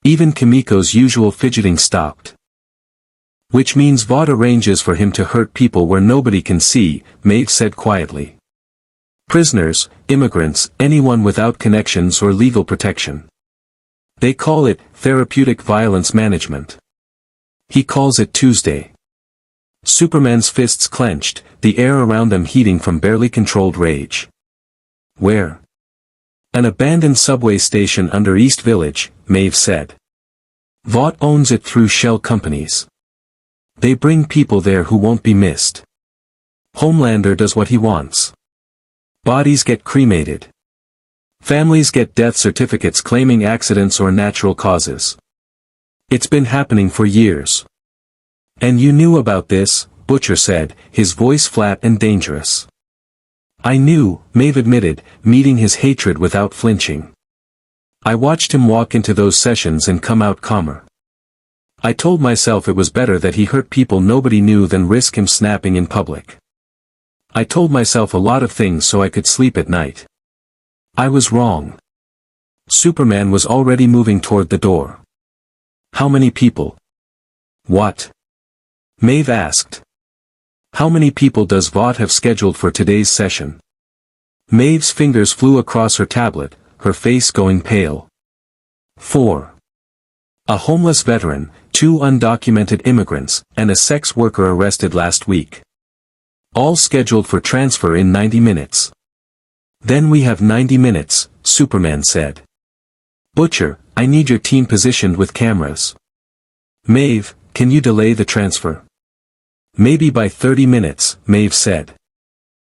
Even Kimiko's usual fidgeting stopped. Which means Vought arranges for him to hurt people where nobody can see, Maeve said quietly. Prisoners, immigrants, anyone without connections or legal protection. They call it therapeutic violence management. He calls it Tuesday. Superman's fists clenched, the air around them heating from barely controlled rage. Where? An abandoned subway station under East Village, Maeve said. Vought owns it through shell companies. They bring people there who won't be missed. Homelander does what he wants. Bodies get cremated. Families get death certificates claiming accidents or natural causes. It's been happening for years. And you knew about this, Butcher said, his voice flat and dangerous. I knew, Maeve admitted, meeting his hatred without flinching. I watched him walk into those sessions and come out calmer. I told myself it was better that he hurt people nobody knew than risk him snapping in public. I told myself a lot of things so I could sleep at night. I was wrong. Superman was already moving toward the door. How many people? What? Maeve asked. How many people does Vought have scheduled for today's session? Maeve's fingers flew across her tablet, her face going pale. 4. A homeless veteran, 2 undocumented immigrants, and a sex worker arrested last week. All scheduled for transfer in 90 minutes. Then we have 90 minutes, Superman said. Butcher, I need your team positioned with cameras. Maeve, can you delay the transfer? Maybe by 30 minutes, Maeve said.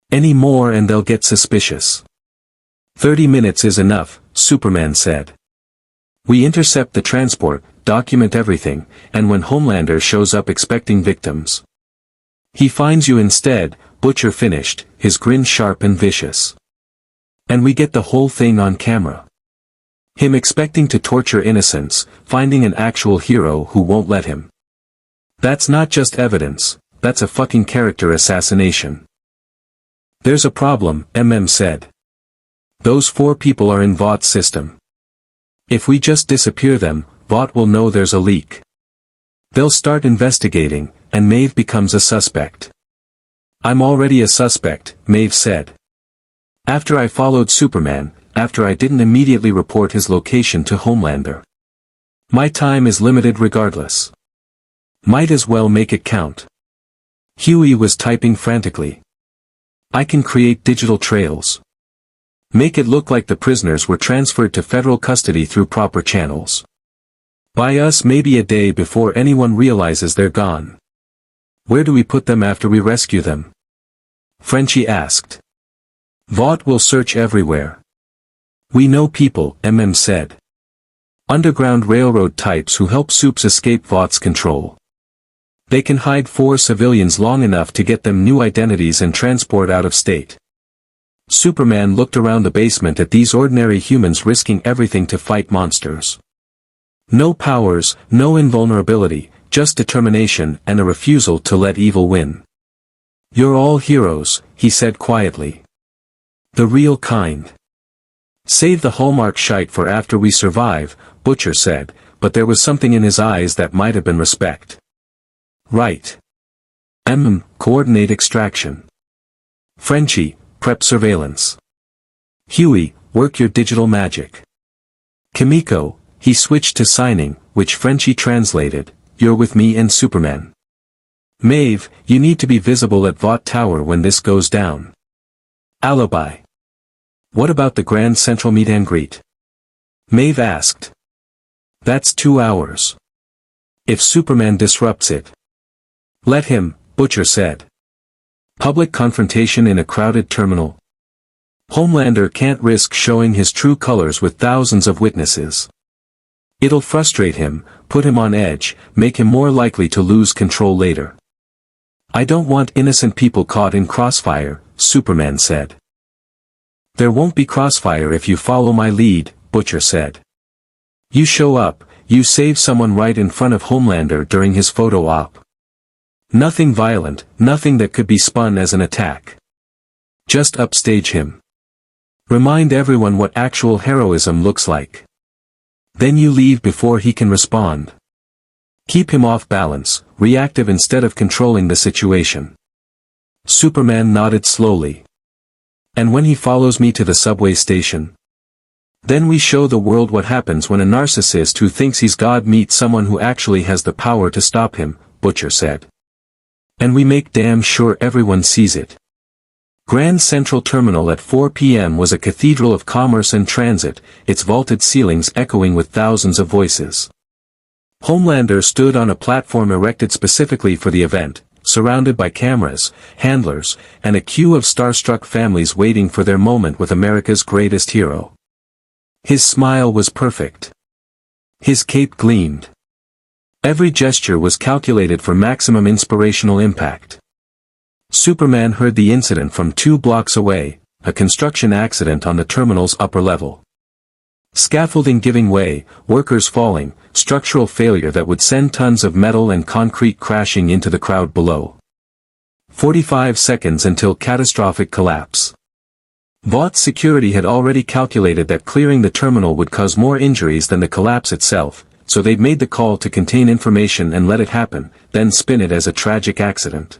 Any more and they'll get suspicious. 30 minutes is enough, Superman said. We intercept the transport, document everything, and when Homelander shows up expecting victims. He finds you instead, Butcher finished, his grin sharp and vicious. And we get the whole thing on camera. Him expecting to torture innocents, finding an actual hero who won't let him. That's not just evidence, that's a fucking character assassination. There's a problem, said. Those 4 people are in Vaught's system. If we just disappear them, Vought will know there's a leak. They'll start investigating, and Maeve becomes a suspect. I'm already a suspect, Maeve said. After I followed Superman, after I didn't immediately report his location to Homelander. My time is limited regardless. Might as well make it count. Huey was typing frantically. I can create digital trails. Make it look like the prisoners were transferred to federal custody through proper channels. By us maybe a day before anyone realizes they're gone. Where do we put them after we rescue them? Frenchie asked. Vought will search everywhere. We know people, said. Underground railroad types who help Soups escape Vaught's control. They can hide 4 civilians long enough to get them new identities and transport out of state. Superman looked around the basement at these ordinary humans risking everything to fight monsters. No powers, no invulnerability, just determination and a refusal to let evil win. You're all heroes, he said quietly. The real kind. Save the Hallmark shite for after we survive, Butcher said, but there was something in his eyes that might have been respect. Right. Coordinate extraction. Frenchie, prep surveillance. Huey, work your digital magic. Kimiko, he switched to signing, which Frenchie translated, you're with me and Superman. Maeve, you need to be visible at Vought Tower when this goes down. Alibi. What about the Grand Central meet and greet? Maeve asked. That's 2 hours. If Superman disrupts it. Let him, Butcher said. Public confrontation in a crowded terminal. Homelander can't risk showing his true colors with thousands of witnesses. It'll frustrate him, put him on edge, make him more likely to lose control later. I don't want innocent people caught in crossfire, Superman said. There won't be crossfire if you follow my lead, Butcher said. You show up, you save someone right in front of Homelander during his photo op. Nothing violent, nothing that could be spun as an attack. Just upstage him. Remind everyone what actual heroism looks like. Then you leave before he can respond. Keep him off balance, reactive instead of controlling the situation. Superman nodded slowly. And when he follows me to the subway station? Then we show the world what happens when a narcissist who thinks he's God meets someone who actually has the power to stop him, Butcher said. And we make damn sure everyone sees it. Grand Central Terminal at 4 p.m. was a cathedral of commerce and transit, its vaulted ceilings echoing with thousands of voices. Homelander stood on a platform erected specifically for the event, surrounded by cameras, handlers, and a queue of starstruck families waiting for their moment with America's greatest hero. His smile was perfect. His cape gleamed. Every gesture was calculated for maximum inspirational impact. Superman heard the incident from 2 blocks away, a construction accident on the terminal's upper level. Scaffolding giving way, workers falling, structural failure that would send tons of metal and concrete crashing into the crowd below. 45 seconds until catastrophic collapse. Vought's security had already calculated that clearing the terminal would cause more injuries than the collapse itself, so they'd made the call to contain information and let it happen, then spin it as a tragic accident.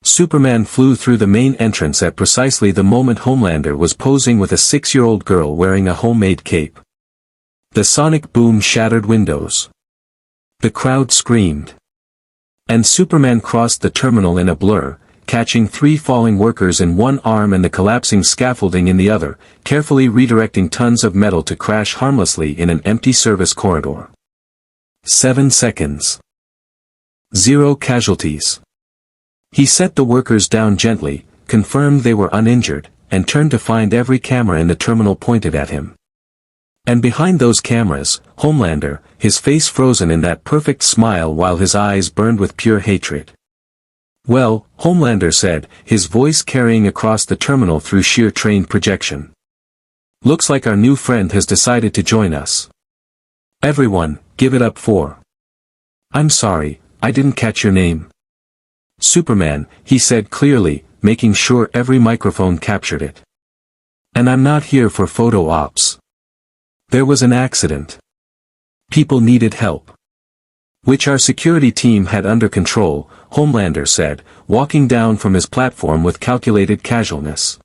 Superman flew through the main entrance at precisely the moment Homelander was posing with a 6-year-old girl wearing a homemade cape. The sonic boom shattered windows. The crowd screamed. And Superman crossed the terminal in a blur, catching 3 falling workers in one arm and the collapsing scaffolding in the other, carefully redirecting tons of metal to crash harmlessly in an empty service corridor. 7 seconds. 0 casualties. He set the workers down gently, confirmed they were uninjured, and turned to find every camera in the terminal pointed at him. And behind those cameras, Homelander, his face frozen in that perfect smile while his eyes burned with pure hatred. "Well," Homelander said, his voice carrying across the terminal through sheer trained projection. "Looks like our new friend has decided to join us. Everyone, give it up for..." "I'm sorry, I didn't catch your name." "Superman," he said clearly, making sure every microphone captured it. "And I'm not here for photo ops. There was an accident. People needed help. Which our security team had under control," Homelander said, walking down from his platform with calculated casualness.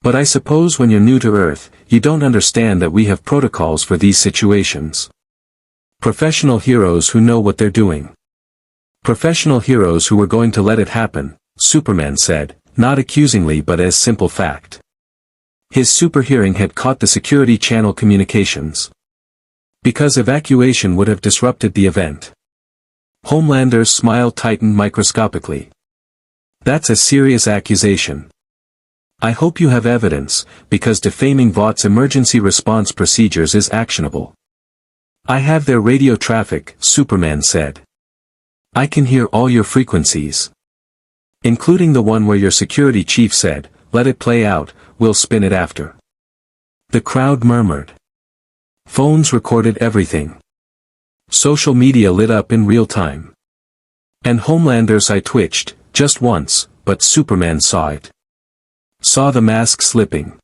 "But I suppose when you're new to Earth, you don't understand that we have protocols for these situations. Professional heroes who know what they're doing. Professional heroes who were going to let it happen," Superman said, not accusingly but as simple fact. His super hearing had caught the security channel communications. Because evacuation would have disrupted the event. Homelander's smile tightened microscopically. "That's a serious accusation. I hope you have evidence, because defaming Vought's emergency response procedures is actionable." "I have their radio traffic," Superman said. "I can hear all your frequencies. Including the one where your security chief said, 'Let it play out, we'll spin it after.'" The crowd murmured. Phones recorded everything. Social media lit up in real time. And Homelander's eye twitched, just once, but Superman saw it. Saw the mask slipping.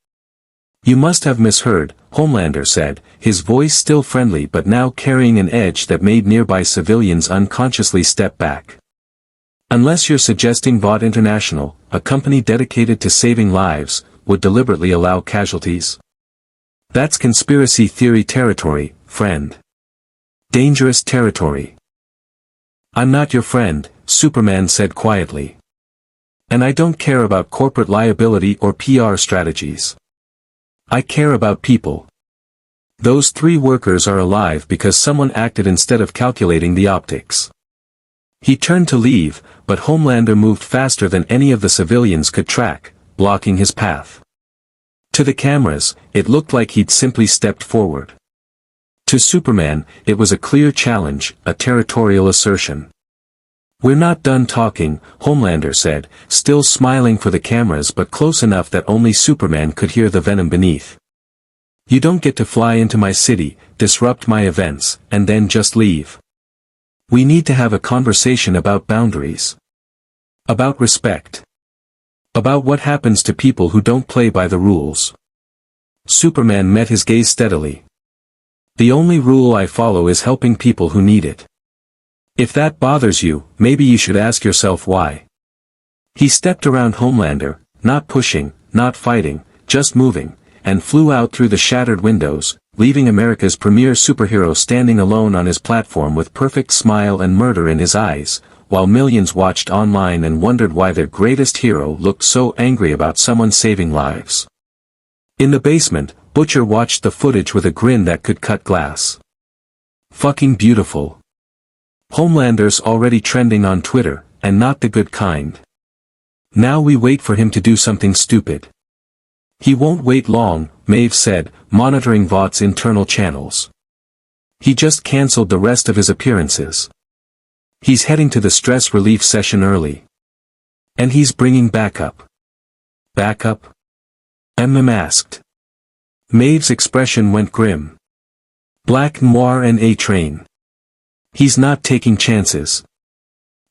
"You must have misheard," Homelander said, his voice still friendly but now carrying an edge that made nearby civilians unconsciously step back. "Unless you're suggesting Vought International, a company dedicated to saving lives, would deliberately allow casualties? That's conspiracy theory territory, friend. Dangerous territory." "I'm not your friend," Superman said quietly. "And I don't care about corporate liability or PR strategies. I care about people. Those 3 workers are alive because someone acted instead of calculating the optics." He turned to leave, but Homelander moved faster than any of the civilians could track, blocking his path. To the cameras, it looked like he'd simply stepped forward. To Superman, it was a clear challenge, a territorial assertion. "We're not done talking," Homelander said, still smiling for the cameras but close enough that only Superman could hear the venom beneath. "You don't get to fly into my city, disrupt my events, and then just leave. We need to have a conversation about boundaries. About respect. About what happens to people who don't play by the rules." Superman met his gaze steadily. "The only rule I follow is helping people who need it. If that bothers you, maybe you should ask yourself why." He stepped around Homelander, not pushing, not fighting, just moving, and flew out through the shattered windows, leaving America's premier superhero standing alone on his platform with perfect smile and murder in his eyes, while millions watched online and wondered why their greatest hero looked so angry about someone saving lives. In the basement, Butcher watched the footage with a grin that could cut glass. "Fucking beautiful. Homelander's already trending on Twitter, and not the good kind. Now we wait for him to do something stupid." "He won't wait long," Maeve said, monitoring Vought's internal channels. He just cancelled the rest of his appearances. He's heading to the stress relief session early. And he's bringing backup. Backup? Asked. Maeve's expression went grim. Black Noir and A-Train. He's not taking chances.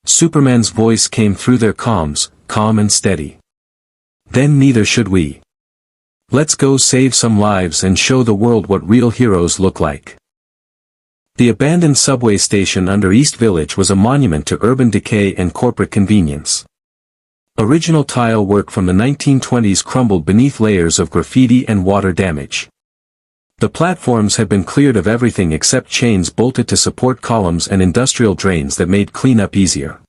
Superman's voice came through their comms, calm and steady. Then neither should we. Let's go save some lives and show the world what real heroes look like. The abandoned subway station under East Village was a monument to urban decay and corporate convenience. Original tile work from the 1920s crumbled beneath layers of graffiti and water damage. The platforms had been cleared of everything except chains bolted to support columns and industrial drains that made cleanup easier.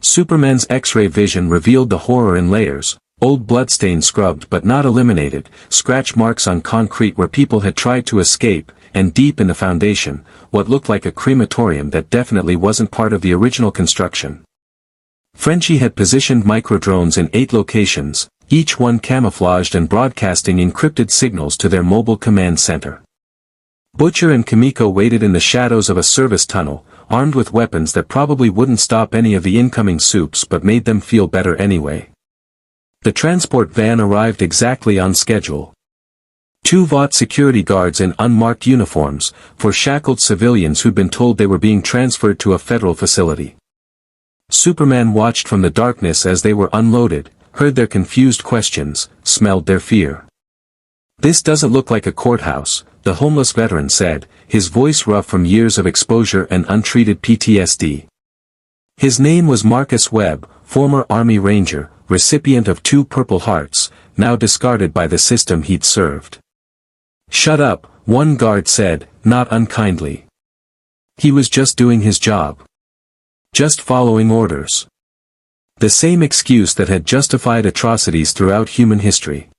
Superman's X-ray vision revealed the horror in layers, old bloodstains scrubbed but not eliminated, scratch marks on concrete where people had tried to escape, and deep in the foundation, what looked like a crematorium that definitely wasn't part of the original construction. Frenchie had positioned microdrones in 8 locations, each one camouflaged and broadcasting encrypted signals to their mobile command center. Butcher and Kimiko waited in the shadows of a service tunnel, armed with weapons that probably wouldn't stop any of the incoming soups but made them feel better anyway. The transport van arrived exactly on schedule. 2 Vought security guards in unmarked uniforms, for shackled civilians who'd been told they were being transferred to a federal facility. Superman watched from the darkness as they were unloaded, heard their confused questions, smelled their fear. "This doesn't look like a courthouse," the homeless veteran said, his voice rough from years of exposure and untreated PTSD. His name was Marcus Webb, former Army Ranger, recipient of 2 Purple Hearts, now discarded by the system he'd served. "Shut up," one guard said, not unkindly. He was just doing his job. Just following orders. The same excuse that had justified atrocities throughout human history.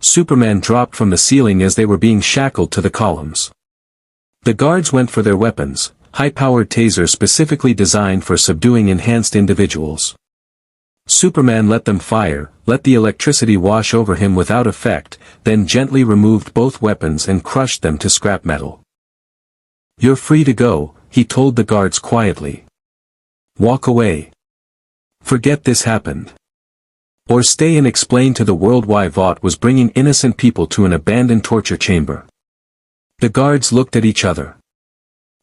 Superman dropped from the ceiling as they were being shackled to the columns. The guards went for their weapons, high-powered tasers specifically designed for subduing enhanced individuals. Superman let them fire, let the electricity wash over him without effect, then gently removed both weapons and crushed them to scrap metal. "You're free to go," he told the guards quietly. "Walk away. Forget this happened. Or stay and explain to the world why Vought was bringing innocent people to an abandoned torture chamber." The guards looked at each other.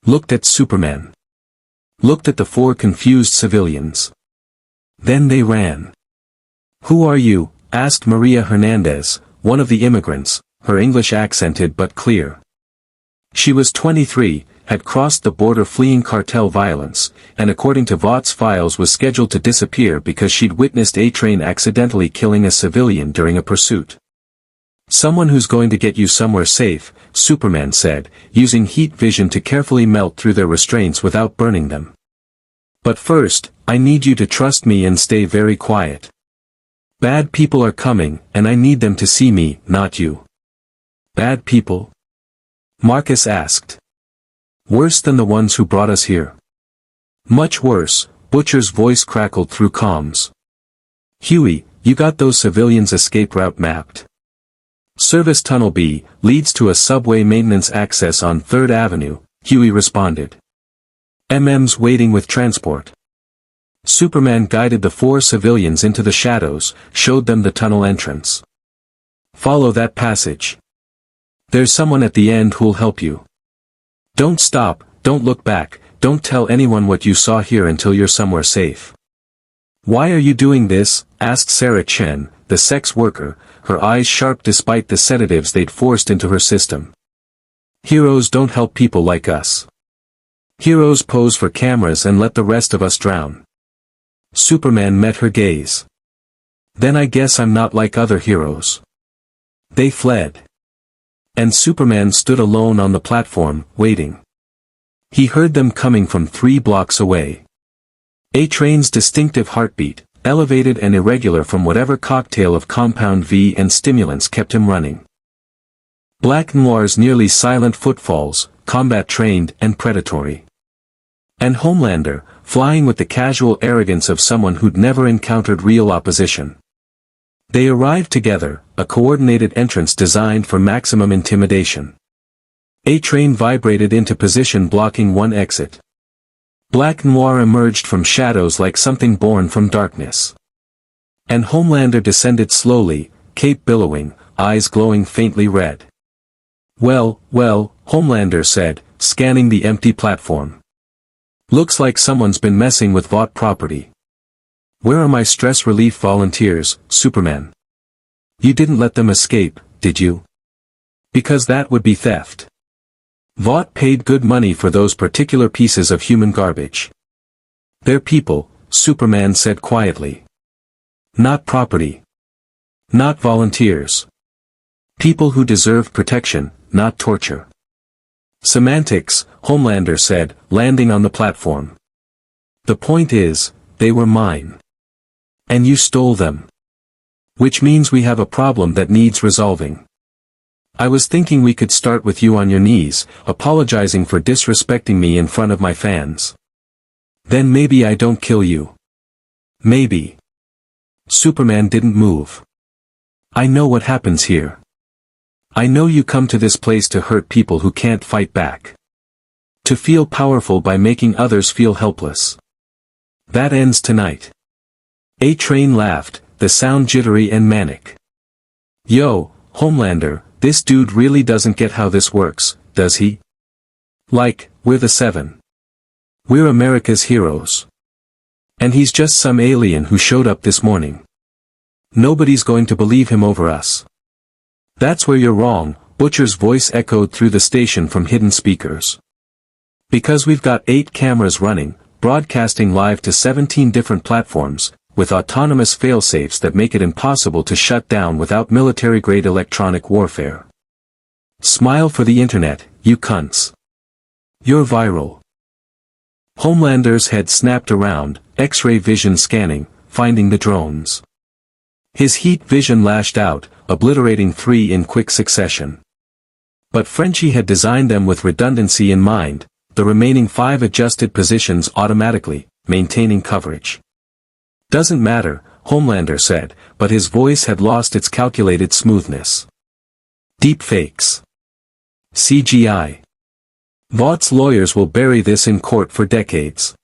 Looked at Superman. Looked at the 4 confused civilians. Then they ran. "Who are you?" asked Maria Hernandez, one of the immigrants, her English accented but clear. She was 23, had crossed the border fleeing cartel violence, and according to Vought's files was scheduled to disappear because she'd witnessed A-Train accidentally killing a civilian during a pursuit. "Someone who's going to get you somewhere safe," Superman said, using heat vision to carefully melt through their restraints without burning them. "But first, I need you to trust me and stay very quiet. Bad people are coming, and I need them to see me, not you." "Bad people?" Marcus asked. "Worse than the ones who brought us here." "Much worse," Butcher's voice crackled through comms. "Huey, you got those civilians' escape route mapped?" "Service Tunnel B, leads to a subway maintenance access on 3rd Avenue, Huey responded. "MM's waiting with transport." Superman guided the 4 civilians into the shadows, showed them the tunnel entrance. "Follow that passage. There's someone at the end who'll help you. Don't stop, don't look back, don't tell anyone what you saw here until you're somewhere safe." "Why are you doing this?" asked Sarah Chen, the sex worker, her eyes sharp despite the sedatives they'd forced into her system. "Heroes don't help people like us. Heroes pose for cameras and let the rest of us drown." Superman met her gaze. "Then I guess I'm not like other heroes." They fled. And Superman stood alone on the platform, waiting. He heard them coming from 3 blocks away. A-Train's distinctive heartbeat, elevated and irregular from whatever cocktail of Compound V and stimulants kept him running. Black Noir's nearly silent footfalls, combat-trained and predatory. And Homelander, flying with the casual arrogance of someone who'd never encountered real opposition. They arrived together, a coordinated entrance designed for maximum intimidation. A train vibrated into position blocking one exit. Black Noir emerged from shadows like something born from darkness. And Homelander descended slowly, cape billowing, eyes glowing faintly red. Well, Homelander said, scanning the empty platform. Looks like someone's been messing with Vought property. Where are my stress relief volunteers, Superman? You didn't let them escape, did you? Because that would be theft. Vought paid good money for those particular pieces of human garbage. They're people, Superman said quietly. Not property. Not volunteers. People who deserve protection, not torture. Semantics, Homelander said, landing on the platform. The point is, they were mine. And you stole them. Which means we have a problem that needs resolving. I was thinking we could start with you on your knees, apologizing for disrespecting me in front of my fans. Then maybe I don't kill you. Maybe. Superman didn't move. I know what happens here. I know you come to this place to hurt people who can't fight back. To feel powerful by making others feel helpless. That ends tonight. A Train laughed, the sound jittery and manic. Yo, Homelander, this dude really doesn't get how this works, does he? Like, we're the Seven. We're America's heroes. And he's just some alien who showed up this morning. Nobody's going to believe him over us. That's where you're wrong, Butcher's voice echoed through the station from hidden speakers. Because we've got 8 cameras running, broadcasting live to 17 different platforms, with autonomous failsafes that make it impossible to shut down without military-grade electronic warfare. Smile for the internet, you cunts. You're viral. Homelander's head snapped around, X-ray vision scanning, finding the drones. His heat vision lashed out, obliterating 3 in quick succession. But Frenchie had designed them with redundancy in mind, the remaining 5 adjusted positions automatically, maintaining coverage. Doesn't matter, Homelander said, but his voice had lost its calculated smoothness. Deepfakes. CGI. Vaught's lawyers will bury this in court for decades.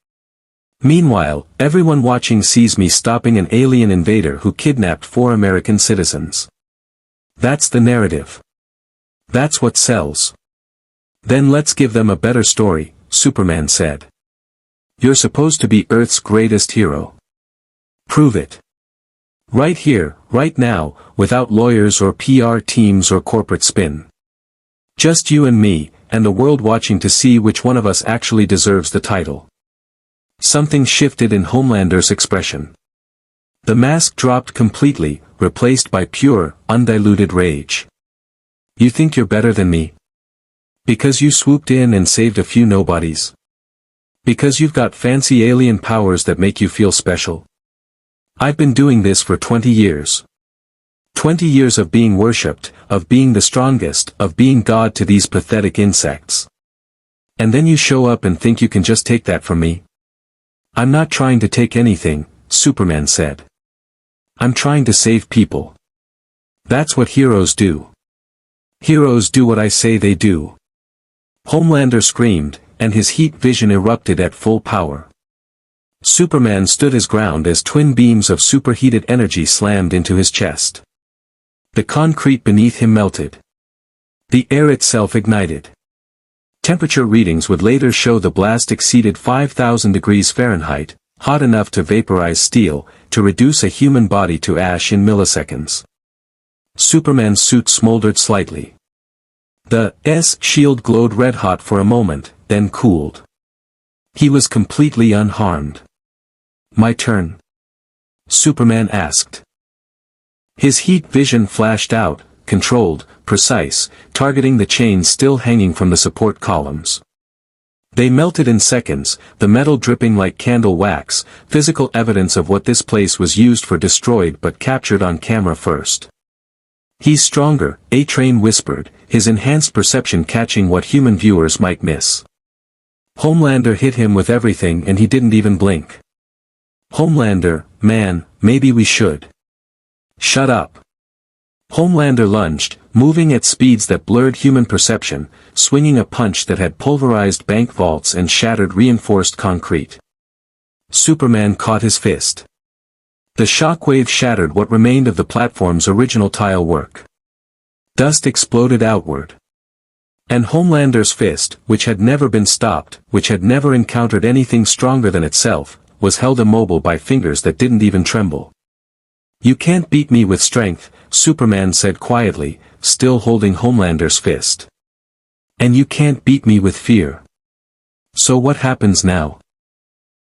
Meanwhile, everyone watching sees me stopping an alien invader who kidnapped 4 American citizens. That's the narrative. That's what sells. Then let's give them a better story, Superman said. You're supposed to be Earth's greatest hero. Prove it. Right here, right now, without lawyers or PR teams or corporate spin. Just you and me, and the world watching to see which one of us actually deserves the title. Something shifted in Homelander's expression. The mask dropped completely, replaced by pure, undiluted rage. You think you're better than me? Because you swooped in and saved a few nobodies? Because you've got fancy alien powers that make you feel special? I've been doing this for 20 years. 20 years of being worshipped, of being the strongest, of being God to these pathetic insects. And then you show up and think you can just take that from me? I'm not trying to take anything, Superman said. I'm trying to save people. That's what heroes do. Heroes do what I say they do. Homelander screamed, and his heat vision erupted at full power. Superman stood his ground as twin beams of superheated energy slammed into his chest. The concrete beneath him melted. The air itself ignited. Temperature readings would later show the blast exceeded 5,000 degrees Fahrenheit, hot enough to vaporize steel, to reduce a human body to ash in milliseconds. Superman's suit smoldered slightly. The shield glowed red-hot for a moment, then cooled. He was completely unharmed. My turn? Superman asked. His heat vision flashed out, controlled, precise, targeting the chains still hanging from the support columns. They melted in seconds, the metal dripping like candle wax, physical evidence of what this place was used for destroyed but captured on camera first. He's stronger, A-Train whispered, his enhanced perception catching what human viewers might miss. Homelander hit him with everything and he didn't even blink. Homelander, man, maybe we should. Shut up. Homelander lunged, moving at speeds that blurred human perception, swinging a punch that had pulverized bank vaults and shattered reinforced concrete. Superman caught his fist. The shockwave shattered what remained of the platform's original tile work. Dust exploded outward. And Homelander's fist, which had never been stopped, which had never encountered anything stronger than itself, was held immobile by fingers that didn't even tremble. "You can't beat me with strength," Superman said quietly, still holding Homelander's fist. "And you can't beat me with fear. So what happens now?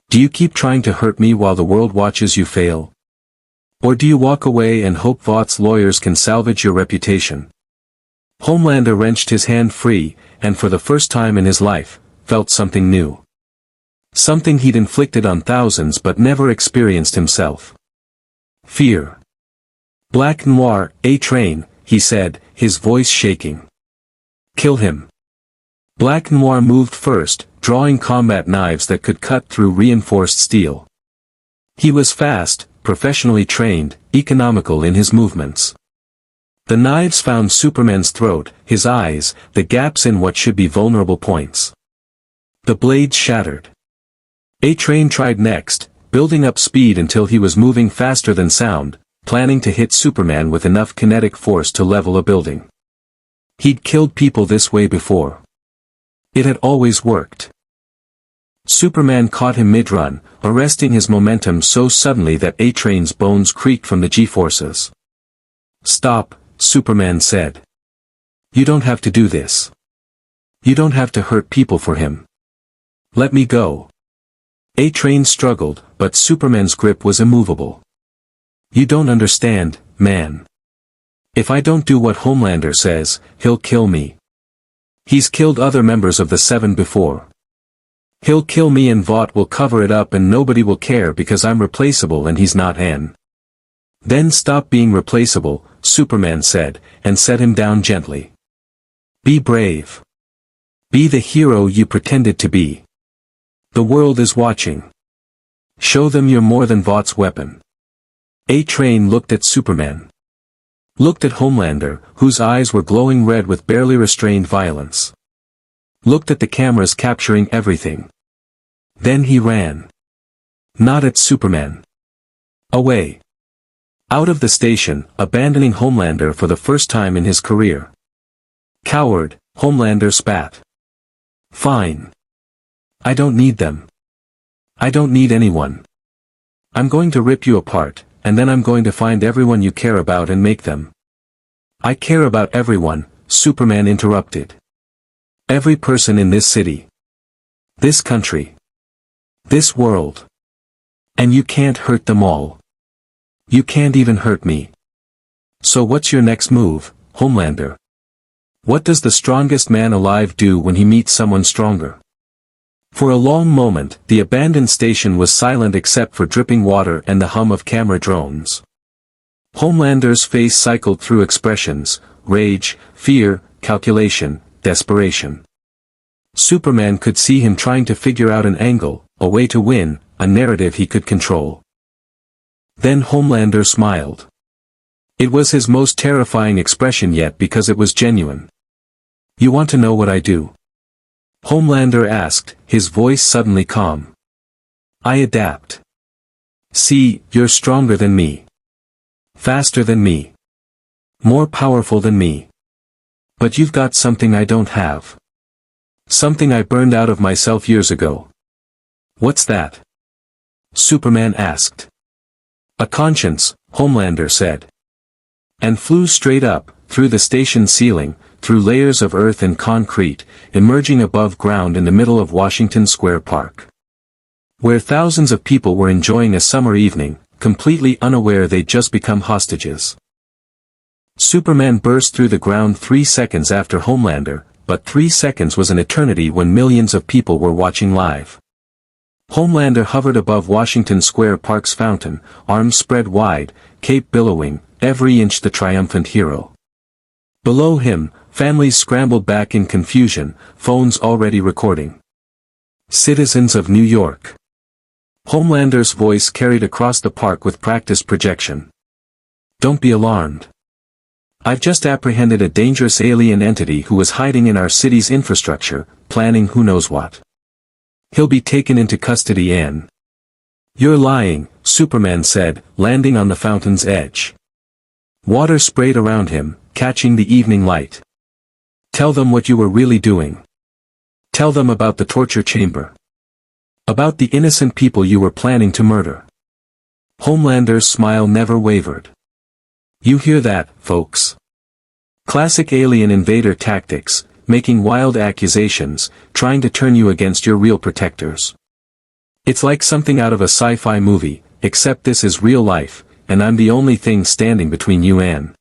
Do you keep trying to hurt me while the world watches you fail? Or do you walk away and hope Vought's lawyers can salvage your reputation?" Homelander wrenched his hand free, and for the first time in his life, felt something new. Something he'd inflicted on thousands but never experienced himself. Fear. "Black Noir, A-Train," he said, his voice shaking. "Kill him." Black Noir moved first, drawing combat knives that could cut through reinforced steel. He was fast, professionally trained, economical in his movements. The knives found Superman's throat, his eyes, the gaps in what should be vulnerable points. The blades shattered. A-Train tried next, building up speed until he was moving faster than sound, planning to hit Superman with enough kinetic force to level a building. He'd killed people this way before. It had always worked. Superman caught him mid-run, arresting his momentum so suddenly that A-Train's bones creaked from the G-forces. "Stop," Superman said. "You don't have to do this. You don't have to hurt people for him. Let me go." A-Train struggled, but Superman's grip was immovable. "You don't understand, man. If I don't do what Homelander says, he'll kill me. He's killed other members of the Seven before. He'll kill me and Vought will cover it up and nobody will care because I'm replaceable and he's not." "Then stop being replaceable," Superman said, and set him down gently. "Be brave. Be the hero you pretended to be. The world is watching. Show them you're more than Vought's weapon." A-Train looked at Superman. Looked at Homelander, whose eyes were glowing red with barely restrained violence. Looked at the cameras capturing everything. Then he ran. Not at Superman. Away. Out of the station, abandoning Homelander for the first time in his career. "Coward," Homelander spat. "Fine. I don't need them. I don't need anyone. I'm going to rip you apart, and then I'm going to find everyone you care about and make them." "I care about everyone," Superman interrupted. "Every person in this city. This country. This world. And you can't hurt them all. You can't even hurt me. So what's your next move, Homelander? What does the strongest man alive do when he meets someone stronger?" For a long moment, the abandoned station was silent except for dripping water and the hum of camera drones. Homelander's face cycled through expressions: rage, fear, calculation, desperation. Superman could see him trying to figure out an angle, a way to win, a narrative he could control. Then Homelander smiled. It was his most terrifying expression yet because it was genuine. "You want to know what I do?" Homelander asked, his voice suddenly calm. "I adapt. See, you're stronger than me. Faster than me. More powerful than me. But you've got something I don't have. Something I burned out of myself years ago." "What's that?" Superman asked. "A conscience," Homelander said. And flew straight up, through the station ceiling, through layers of earth and concrete, emerging above ground in the middle of Washington Square Park. Where thousands of people were enjoying a summer evening, completely unaware they'd just become hostages. Superman burst through the ground 3 seconds after Homelander, but 3 seconds was an eternity when millions of people were watching live. Homelander hovered above Washington Square Park's fountain, arms spread wide, cape billowing, every inch the triumphant hero. Below him, families scrambled back in confusion, phones already recording. "Citizens of New York." Homelander's voice carried across the park with practiced projection. Don't be alarmed. I've just apprehended a dangerous alien entity who was hiding in our city's infrastructure, planning who knows what. He'll be taken into custody and... You're lying, Superman said, landing on the fountain's edge. Water sprayed around him, catching the evening light. Tell them what you were really doing. Tell them about the torture chamber. About the innocent people you were planning to murder. Homelander's smile never wavered. You hear that, folks? Classic alien invader tactics, making wild accusations, trying to turn you against your real protectors. It's like something out of a sci-fi movie, except this is real life, and I'm the only thing standing between you and...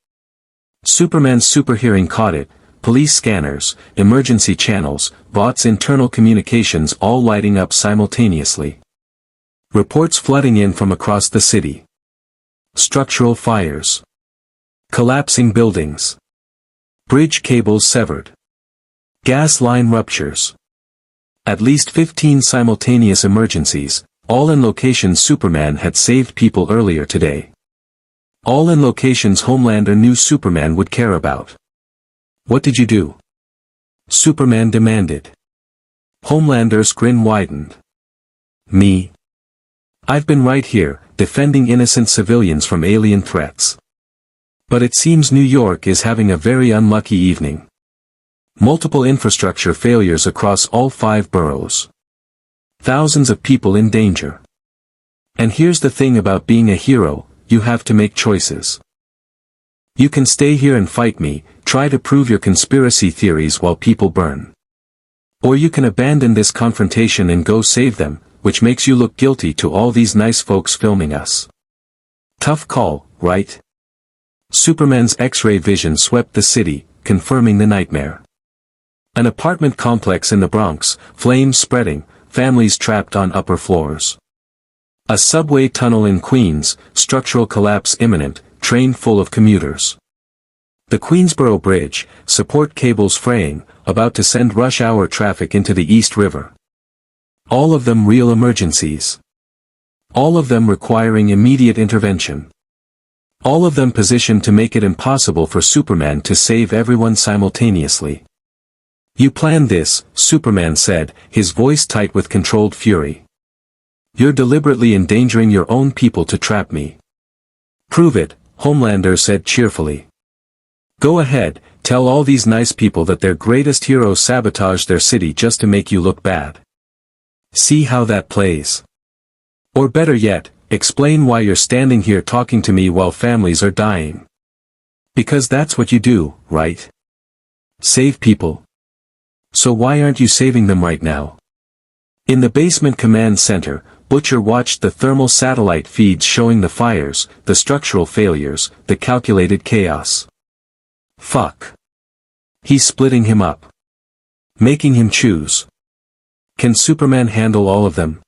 Superman's superhearing caught it, police scanners, emergency channels, Vought's internal communications all lighting up simultaneously. Reports flooding in from across the city. Structural fires. Collapsing buildings. Bridge cables severed. Gas line ruptures. At least 15 simultaneous emergencies, all in locations Superman had saved people earlier today. All in locations Homelander knew Superman would care about. What did you do? Superman demanded. Homelander's grin widened. Me? I've been right here, defending innocent civilians from alien threats. But it seems New York is having a very unlucky evening. Multiple infrastructure failures across all 5 boroughs. Thousands of people in danger. And here's the thing about being a hero, you have to make choices. You can stay here and fight me, try to prove your conspiracy theories while people burn. Or you can abandon this confrontation and go save them, which makes you look guilty to all these nice folks filming us. Tough call, right? Superman's X-ray vision swept the city, confirming the nightmare. An apartment complex in the Bronx, flames spreading, families trapped on upper floors. A subway tunnel in Queens, structural collapse imminent, train full of commuters. The Queensboro Bridge, support cables fraying, about to send rush-hour traffic into the East River. All of them real emergencies. All of them requiring immediate intervention. All of them positioned to make it impossible for Superman to save everyone simultaneously. You planned this, Superman said, his voice tight with controlled fury. You're deliberately endangering your own people to trap me. Prove it, Homelander said cheerfully. Go ahead, tell all these nice people that their greatest hero sabotaged their city just to make you look bad. See how that plays. Or better yet, explain why you're standing here talking to me while families are dying. Because that's what you do, right? Save people. So why aren't you saving them right now? In the basement command center, Butcher watched the thermal satellite feeds showing the fires, the structural failures, the calculated chaos. Fuck. He's splitting him up. Making him choose. Can Superman handle all of them?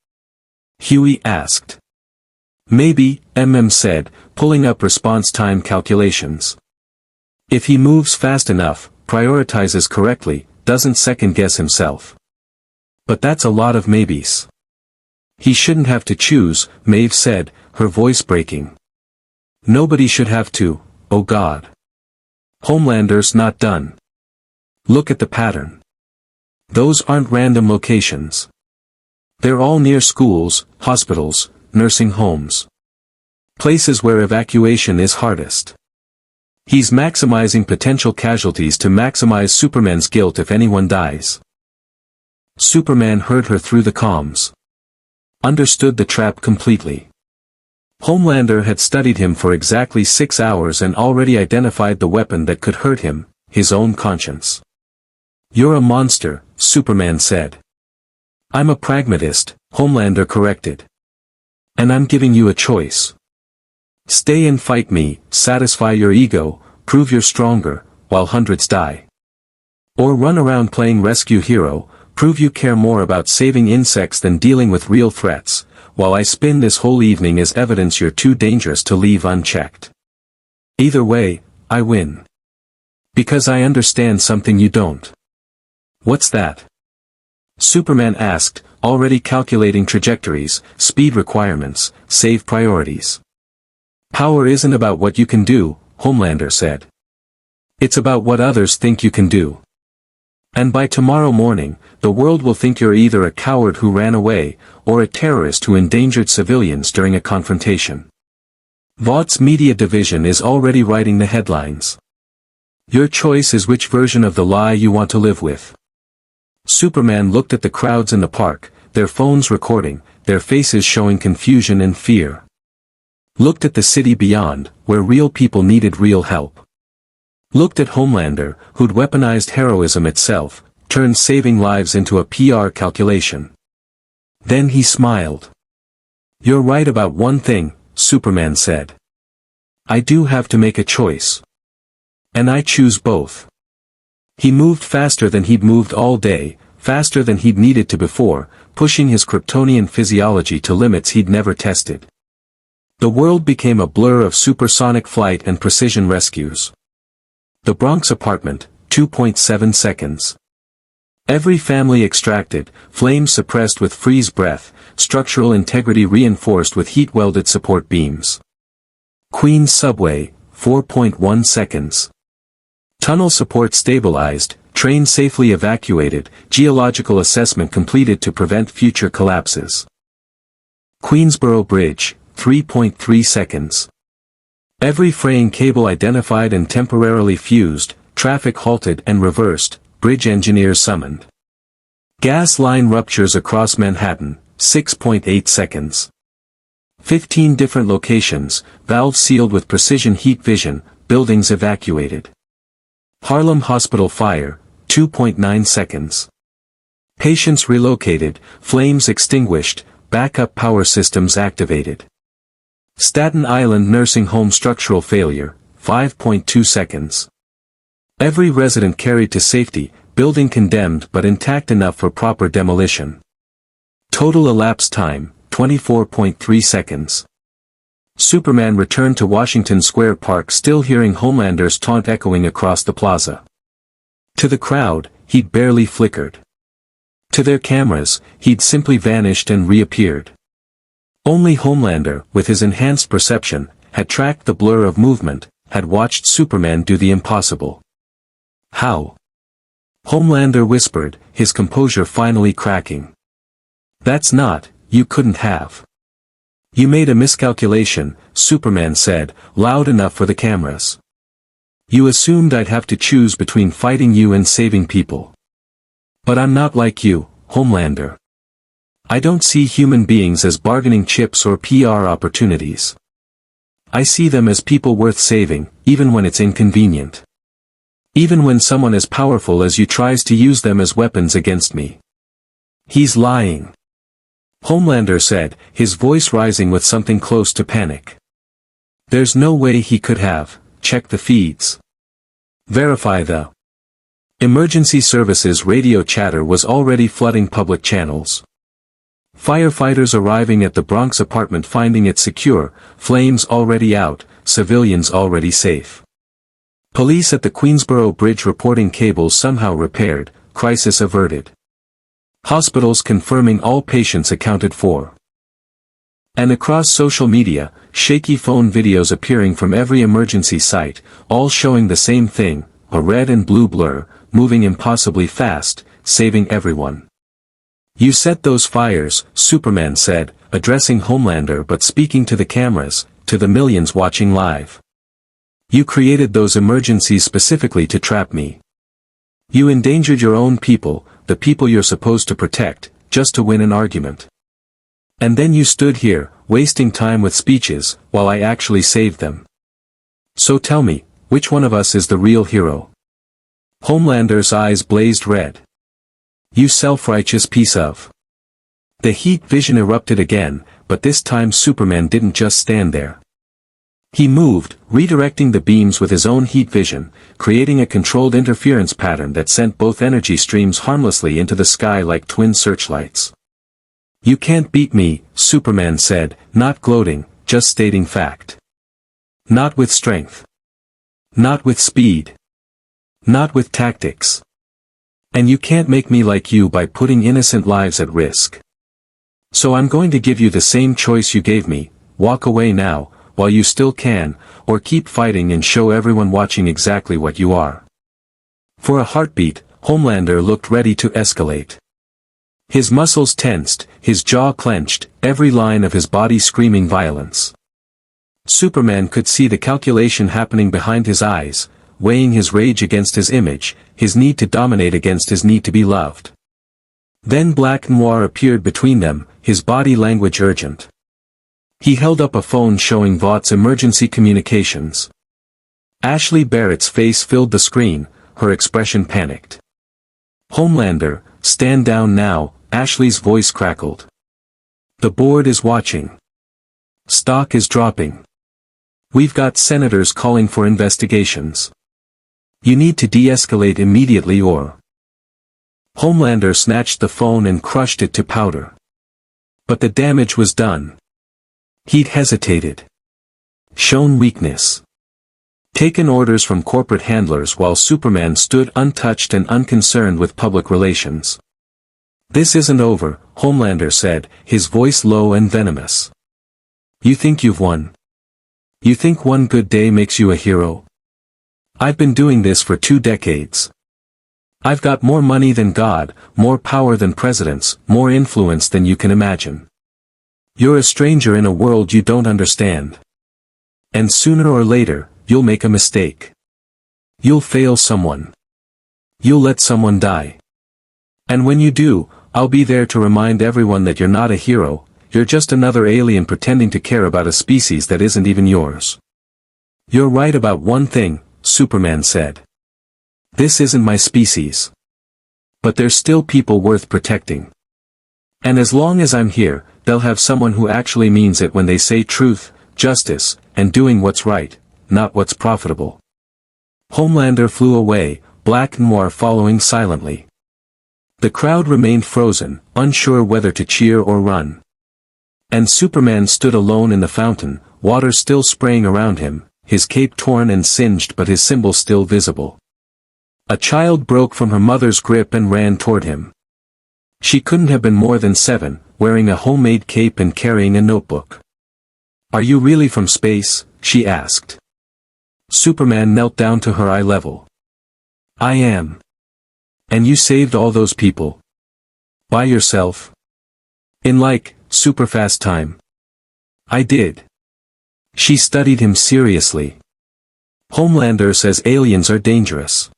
Huey asked. Maybe, said, pulling up response time calculations. If he moves fast enough, prioritizes correctly, doesn't second-guess himself. But that's a lot of maybes. He shouldn't have to choose, Maeve said, her voice breaking. Nobody should have to, oh God. Homelander's not done. Look at the pattern. Those aren't random locations. They're all near schools, hospitals, nursing homes. Places where evacuation is hardest. He's maximizing potential casualties to maximize Superman's guilt if anyone dies. Superman heard her through the comms. Understood the trap completely. Homelander had studied him for exactly 6 hours and already identified the weapon that could hurt him, his own conscience. You're a monster, Superman said. I'm a pragmatist, Homelander corrected. And I'm giving you a choice. Stay and fight me, satisfy your ego, prove you're stronger, while hundreds die. Or run around playing rescue hero, prove you care more about saving insects than dealing with real threats, while I spin this whole evening as evidence you're too dangerous to leave unchecked. Either way, I win. Because I understand something you don't. What's that? Superman asked, already calculating trajectories, speed requirements, save priorities. Power isn't about what you can do, Homelander said. It's about what others think you can do. And by tomorrow morning, the world will think you're either a coward who ran away, or a terrorist who endangered civilians during a confrontation. Vought's media division is already writing the headlines. Your choice is which version of the lie you want to live with. Superman looked at the crowds in the park, their phones recording, their faces showing confusion and fear. Looked at the city beyond, where real people needed real help. Looked at Homelander, who'd weaponized heroism itself, turned saving lives into a PR calculation. Then he smiled. You're right about one thing, Superman said. I do have to make a choice. And I choose both. He moved faster than he'd moved all day, faster than he'd needed to before, pushing his Kryptonian physiology to limits he'd never tested. The world became a blur of supersonic flight and precision rescues. The Bronx apartment, 2.7 seconds. Every family extracted, flames suppressed with freeze breath, structural integrity reinforced with heat-welded support beams. Queens subway, 4.1 seconds. Tunnel support stabilized, train safely evacuated, geological assessment completed to prevent future collapses. Queensboro Bridge, 3.3 seconds. Every fraying cable identified and temporarily fused, traffic halted and reversed, bridge engineers summoned. Gas line ruptures across Manhattan, 6.8 seconds. 15 different locations, valves sealed with precision heat vision, buildings evacuated. Harlem Hospital fire, 2.9 seconds. Patients relocated, flames extinguished, backup power systems activated. Staten Island nursing home structural failure, 5.2 seconds. Every resident carried to safety, building condemned but intact enough for proper demolition. Total elapsed time, 24.3 seconds. Superman returned to Washington Square Park still hearing Homelander's taunt echoing across the plaza. To the crowd, he'd barely flickered. To their cameras, he'd simply vanished and reappeared. Only Homelander, with his enhanced perception, had tracked the blur of movement, had watched Superman do the impossible. How? Homelander whispered, his composure finally cracking. That's not, you couldn't have. You made a miscalculation, Superman said, loud enough for the cameras. You assumed I'd have to choose between fighting you and saving people. But I'm not like you, Homelander. I don't see human beings as bargaining chips or PR opportunities. I see them as people worth saving, even when it's inconvenient. Even when someone as powerful as you tries to use them as weapons against me. He's lying. Homelander said, his voice rising with something close to panic. There's no way he could have. Check the feeds. Verify the emergency services radio chatter was already flooding public channels. Firefighters arriving at the Bronx apartment finding it secure, flames already out, civilians already safe. Police at the Queensboro Bridge reporting cables somehow repaired, crisis averted. Hospitals confirming all patients accounted for. And across social media, shaky phone videos appearing from every emergency site, all showing the same thing, a red and blue blur, moving impossibly fast, saving everyone. You set those fires, Superman said, addressing Homelander but speaking to the cameras, to the millions watching live. You created those emergencies specifically to trap me. You endangered your own people, the people you're supposed to protect, just to win an argument. And then you stood here, wasting time with speeches, while I actually saved them. So tell me, which one of us is the real hero? Homelander's eyes blazed red. You self-righteous piece of. The heat vision erupted again, but this time Superman didn't just stand there. He moved, redirecting the beams with his own heat vision, creating a controlled interference pattern that sent both energy streams harmlessly into the sky like twin searchlights. You can't beat me, Superman said, not gloating, just stating fact. Not with strength. Not with speed. Not with tactics. And you can't make me like you by putting innocent lives at risk. So I'm going to give you the same choice you gave me, walk away now, while you still can, or keep fighting and show everyone watching exactly what you are. For a heartbeat, Homelander looked ready to escalate. His muscles tensed, his jaw clenched, every line of his body screaming violence. Superman could see the calculation happening behind his eyes, weighing his rage against his image, his need to dominate against his need to be loved. Then Black Noir appeared between them, his body language urgent. He held up a phone showing Vought's emergency communications. Ashley Barrett's face filled the screen, her expression panicked. "Homelander, stand down now," Ashley's voice crackled. "The board is watching. Stock is dropping. We've got senators calling for investigations. You need to de-escalate immediately or—" Homelander snatched the phone and crushed it to powder. But the damage was done. He'd hesitated. Shown weakness. Taken orders from corporate handlers while Superman stood untouched and unconcerned with public relations. "This isn't over," Homelander said, his voice low and venomous. "You think you've won? You think one good day makes you a hero? I've been doing this for 2 decades. I've got more money than God, more power than presidents, more influence than you can imagine. You're a stranger in a world you don't understand. And sooner or later, you'll make a mistake. You'll fail someone. You'll let someone die. And when you do, I'll be there to remind everyone that you're not a hero, you're just another alien pretending to care about a species that isn't even yours." "You're right about one thing," Superman said. "This isn't my species. But there's still people worth protecting. And as long as I'm here, they'll have someone who actually means it when they say truth, justice, and doing what's right, not what's profitable." Homelander flew away, Black Noir following silently. The crowd remained frozen, unsure whether to cheer or run. And Superman stood alone in the fountain, water still spraying around him, his cape torn and singed but his symbol still visible. A child broke from her mother's grip and ran toward him. She couldn't have been more than 7, wearing a homemade cape and carrying a notebook. "Are you really from space?" she asked. Superman knelt down to her eye level. "I am. And you saved all those people? By yourself? In like, superfast time?" "I did." She studied him seriously. "Homelander says aliens are dangerous."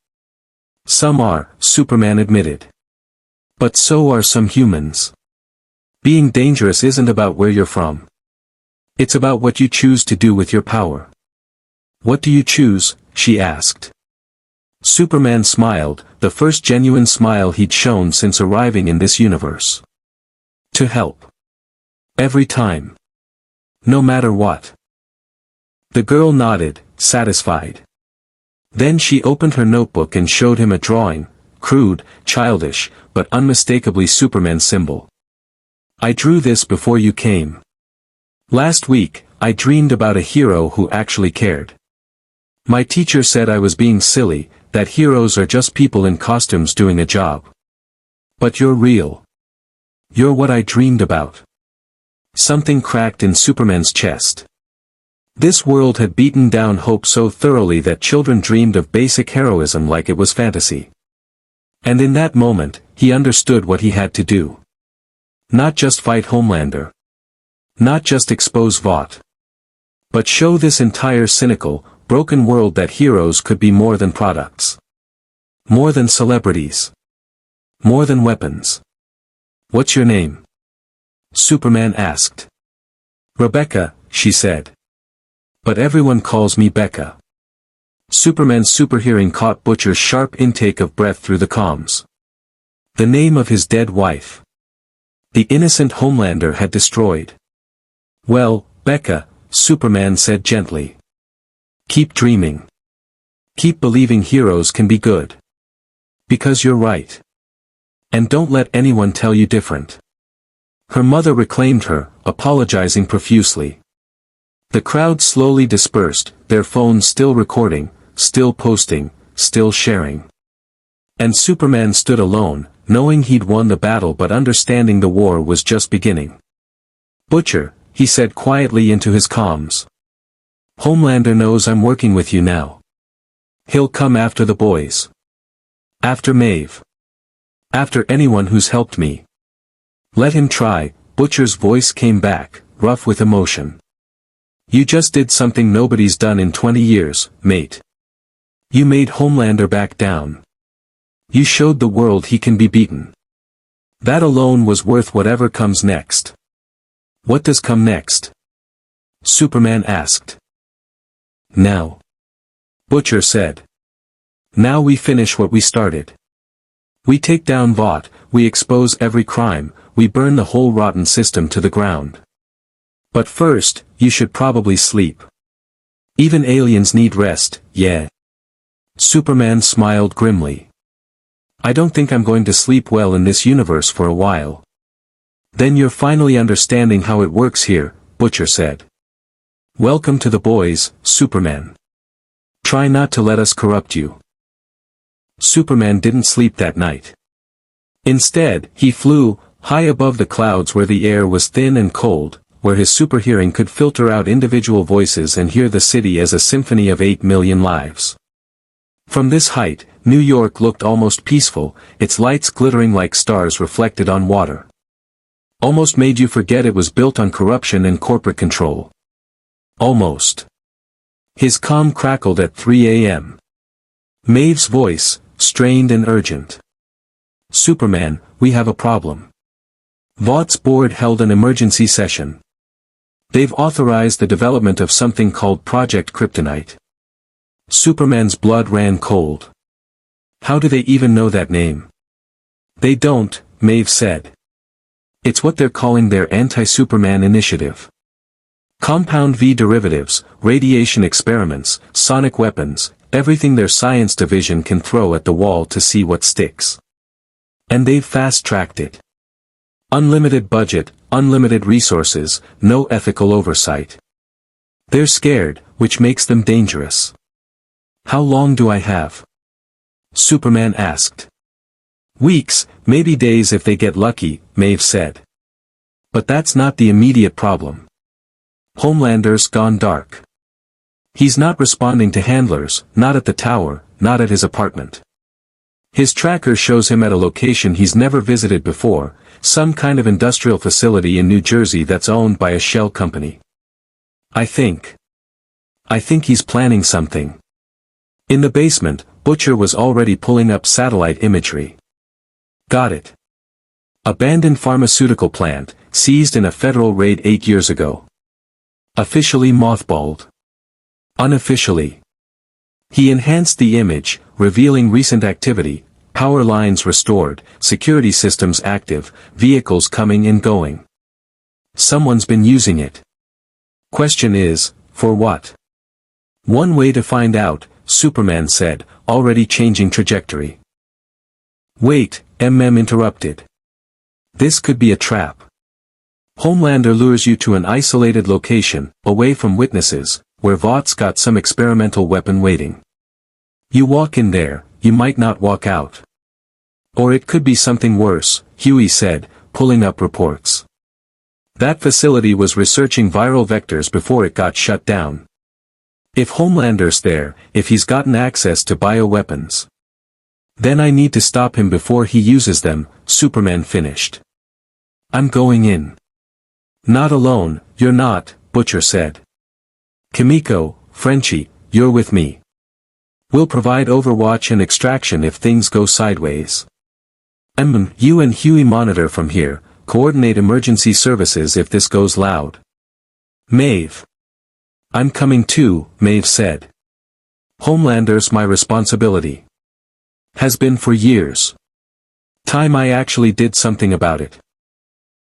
"Some are," Superman admitted. "But so are some humans. Being dangerous isn't about where you're from. It's about what you choose to do with your power." "What do you choose?" she asked. Superman smiled, the first genuine smile he'd shown since arriving in this universe. "To help. Every time. No matter what." The girl nodded, satisfied. Then she opened her notebook and showed him a drawing, crude, childish, but unmistakably Superman symbol. "I drew this before you came. Last week, I dreamed about a hero who actually cared. My teacher said I was being silly, that heroes are just people in costumes doing a job. But you're real. You're what I dreamed about." Something cracked in Superman's chest. This world had beaten down hope so thoroughly that children dreamed of basic heroism like it was fantasy. And in that moment, he understood what he had to do. Not just fight Homelander. Not just expose Vought. But show this entire cynical, broken world that heroes could be more than products. More than celebrities. More than weapons. "What's your name?" Superman asked. "Rebecca," she said. "But everyone calls me Becca." Superman's superhearing caught Butcher's sharp intake of breath through the comms. The name of his dead wife. The innocent Homelander had destroyed. "Well, Becca," Superman said gently. "Keep dreaming. Keep believing heroes can be good. Because you're right. And don't let anyone tell you different." Her mother reclaimed her, apologizing profusely. The crowd slowly dispersed, their phones still recording, still posting, still sharing. And Superman stood alone, knowing he'd won the battle but understanding the war was just beginning. "Butcher," he said quietly into his comms. Homelander knows I'm working with you now. He'll come after the boys. After Maeve. After anyone who's helped me. Let him try. Butcher's voice came back, rough with emotion. You just did something nobody's done in 20 years, mate. You made Homelander back down. You showed the world he can be beaten. That alone was worth whatever comes next. What does come next? Superman asked. Now. Butcher said. Now we finish what we started. We take down Vought, we expose every crime, we burn the whole rotten system to the ground. But first, you should probably sleep. Even aliens need rest, yeah. Superman smiled grimly. I don't think I'm going to sleep well in this universe for a while. Then you're finally understanding how it works here, Butcher said. Welcome to the boys, Superman. Try not to let us corrupt you. Superman didn't sleep that night. Instead, he flew, high above the clouds where the air was thin and cold, where his superhearing could filter out individual voices and hear the city as a symphony of 8 million lives. From this height, New York looked almost peaceful, its lights glittering like stars reflected on water. Almost made you forget it was built on corruption and corporate control. Almost. His comm crackled at 3 a.m. Maeve's voice, strained and urgent. Superman, we have a problem. Vaught's board held an emergency session. They've authorized the development of something called Project Kryptonite. Superman's blood ran cold. How do they even know that name? They don't, Maeve said. It's what they're calling their anti-Superman initiative. Compound V derivatives, radiation experiments, sonic weapons, everything their science division can throw at the wall to see what sticks. And they've fast-tracked it. Unlimited budget, unlimited resources, no ethical oversight. They're scared, which makes them dangerous. How long do I have? Superman asked. Weeks, maybe days if they get lucky, Maeve said. But that's not the immediate problem. Homelander's gone dark. He's not responding to handlers, not at the tower, not at his apartment. His tracker shows him at a location he's never visited before, some kind of industrial facility in New Jersey that's owned by a shell company. I think he's planning something. In the basement, Butcher was already pulling up satellite imagery. Got it. Abandoned pharmaceutical plant, seized in a federal raid 8 years ago. Officially mothballed. Unofficially. He enhanced the image, revealing recent activity, power lines restored, security systems active, vehicles coming and going. Someone's been using it. Question is, for what? One way to find out, Superman said, already changing trajectory. Wait, interrupted. This could be a trap. Homelander lures you to an isolated location, away from witnesses, where Vaught's got some experimental weapon waiting. You walk in there, you might not walk out. Or it could be something worse, Huey said, pulling up reports. That facility was researching viral vectors before it got shut down. If Homelander's there, if he's gotten access to bioweapons. Then I need to stop him before he uses them, Superman finished. I'm going in. Not alone, you're not, Butcher said. Kimiko, Frenchie, you're with me. We'll provide overwatch and extraction if things go sideways. You and Huey monitor from here, coordinate emergency services if this goes loud. Maeve. I'm coming too, Maeve said. Homelander's my responsibility. Has been for years. Time I actually did something about it.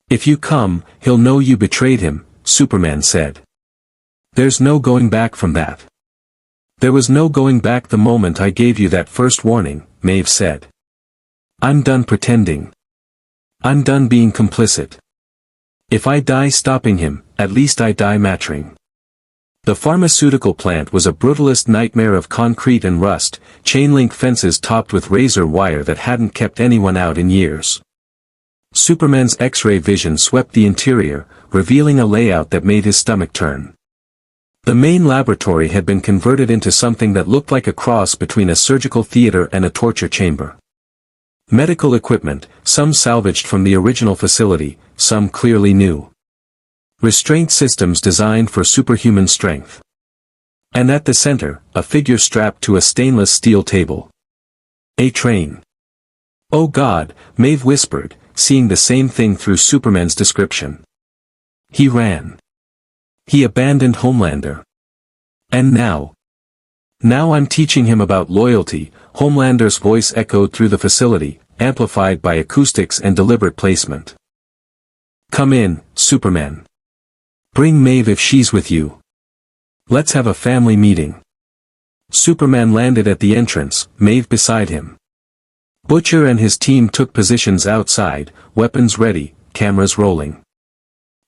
If you come, he'll know you betrayed him, Superman said. There's no going back from that. There was no going back the moment I gave you that first warning, Maeve said. I'm done pretending. I'm done being complicit. If I die stopping him, at least I die mattering. The pharmaceutical plant was a brutalist nightmare of concrete and rust, chain-link fences topped with razor wire that hadn't kept anyone out in years. Superman's X-ray vision swept the interior, revealing a layout that made his stomach turn. The main laboratory had been converted into something that looked like a cross between a surgical theater and a torture chamber. Medical equipment, some salvaged from the original facility, some clearly new. Restraint systems designed for superhuman strength. And at the center, a figure strapped to a stainless steel table. A train. "Oh God," Maeve whispered, seeing the same thing through Superman's description. He ran. He abandoned Homelander. And now? Now I'm teaching him about loyalty, Homelander's voice echoed through the facility, amplified by acoustics and deliberate placement. "Come in, Superman. Bring Maeve if she's with you. Let's have a family meeting." Superman landed at the entrance, Maeve beside him. Butcher and his team took positions outside, weapons ready, cameras rolling.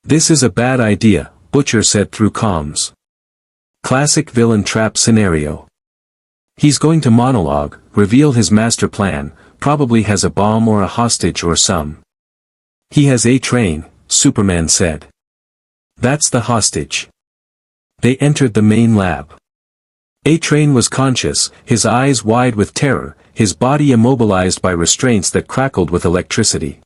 "This is a bad idea," Butcher said through comms. "Classic villain trap scenario. He's going to monologue, reveal his master plan, probably has a bomb or a hostage or some." "He has a train," Superman said. "That's the hostage." They entered the main lab. A-Train was conscious, his eyes wide with terror, his body immobilized by restraints that crackled with electricity.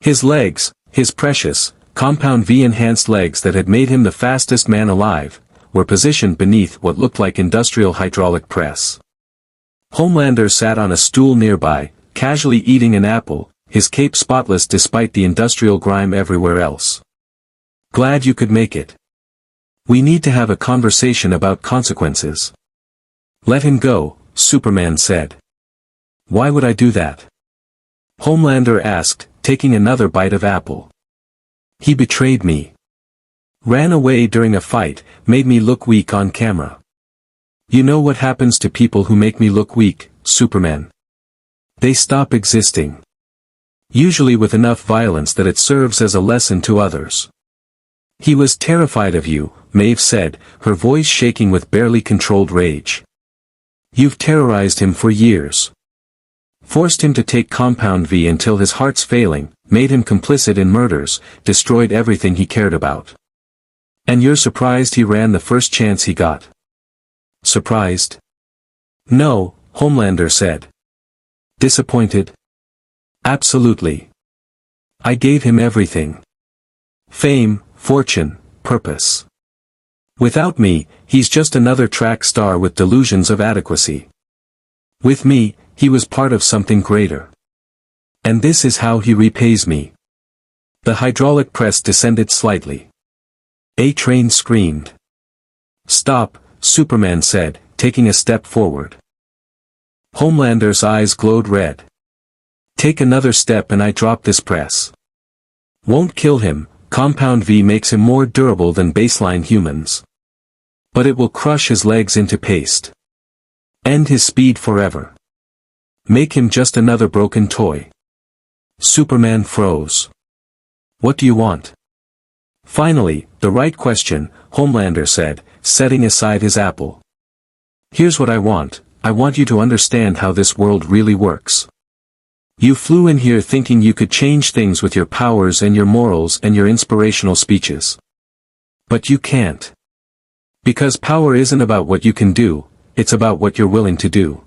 His legs, his precious, compound V-enhanced legs that had made him the fastest man alive, were positioned beneath what looked like industrial hydraulic press. Homelander sat on a stool nearby, casually eating an apple, his cape spotless despite the industrial grime everywhere else. "Glad you could make it. We need to have a conversation about consequences." "Let him go," Superman said. "Why would I do that?" Homelander asked, taking another bite of apple. "He betrayed me. Ran away during a fight, made me look weak on camera. You know what happens to people who make me look weak, Superman? They stop existing. Usually with enough violence that it serves as a lesson to others. He was terrified of you," Maeve said, her voice shaking with barely controlled rage. "You've terrorized him for years. Forced him to take Compound V until his heart's failing, made him complicit in murders, destroyed everything he cared about. And you're surprised he ran the first chance he got?" "Surprised? No," Homelander said. "Disappointed? Absolutely. I gave him everything. Fame, fortune, purpose. Without me, he's just another track star with delusions of adequacy. With me, he was part of something greater. And this is how he repays me." The hydraulic press descended slightly. A-Train screamed. "Stop," Superman said, taking a step forward. Homelander's eyes glowed red. "Take another step and I drop this press. Won't kill him, Compound V makes him more durable than baseline humans. But it will crush his legs into paste. End his speed forever. Make him just another broken toy." Superman froze. "What do you want?" "Finally, the right question," Homelander said, setting aside his apple. "Here's what I want you to understand how this world really works. You flew in here thinking you could change things with your powers and your morals and your inspirational speeches. But you can't. Because power isn't about what you can do, it's about what you're willing to do.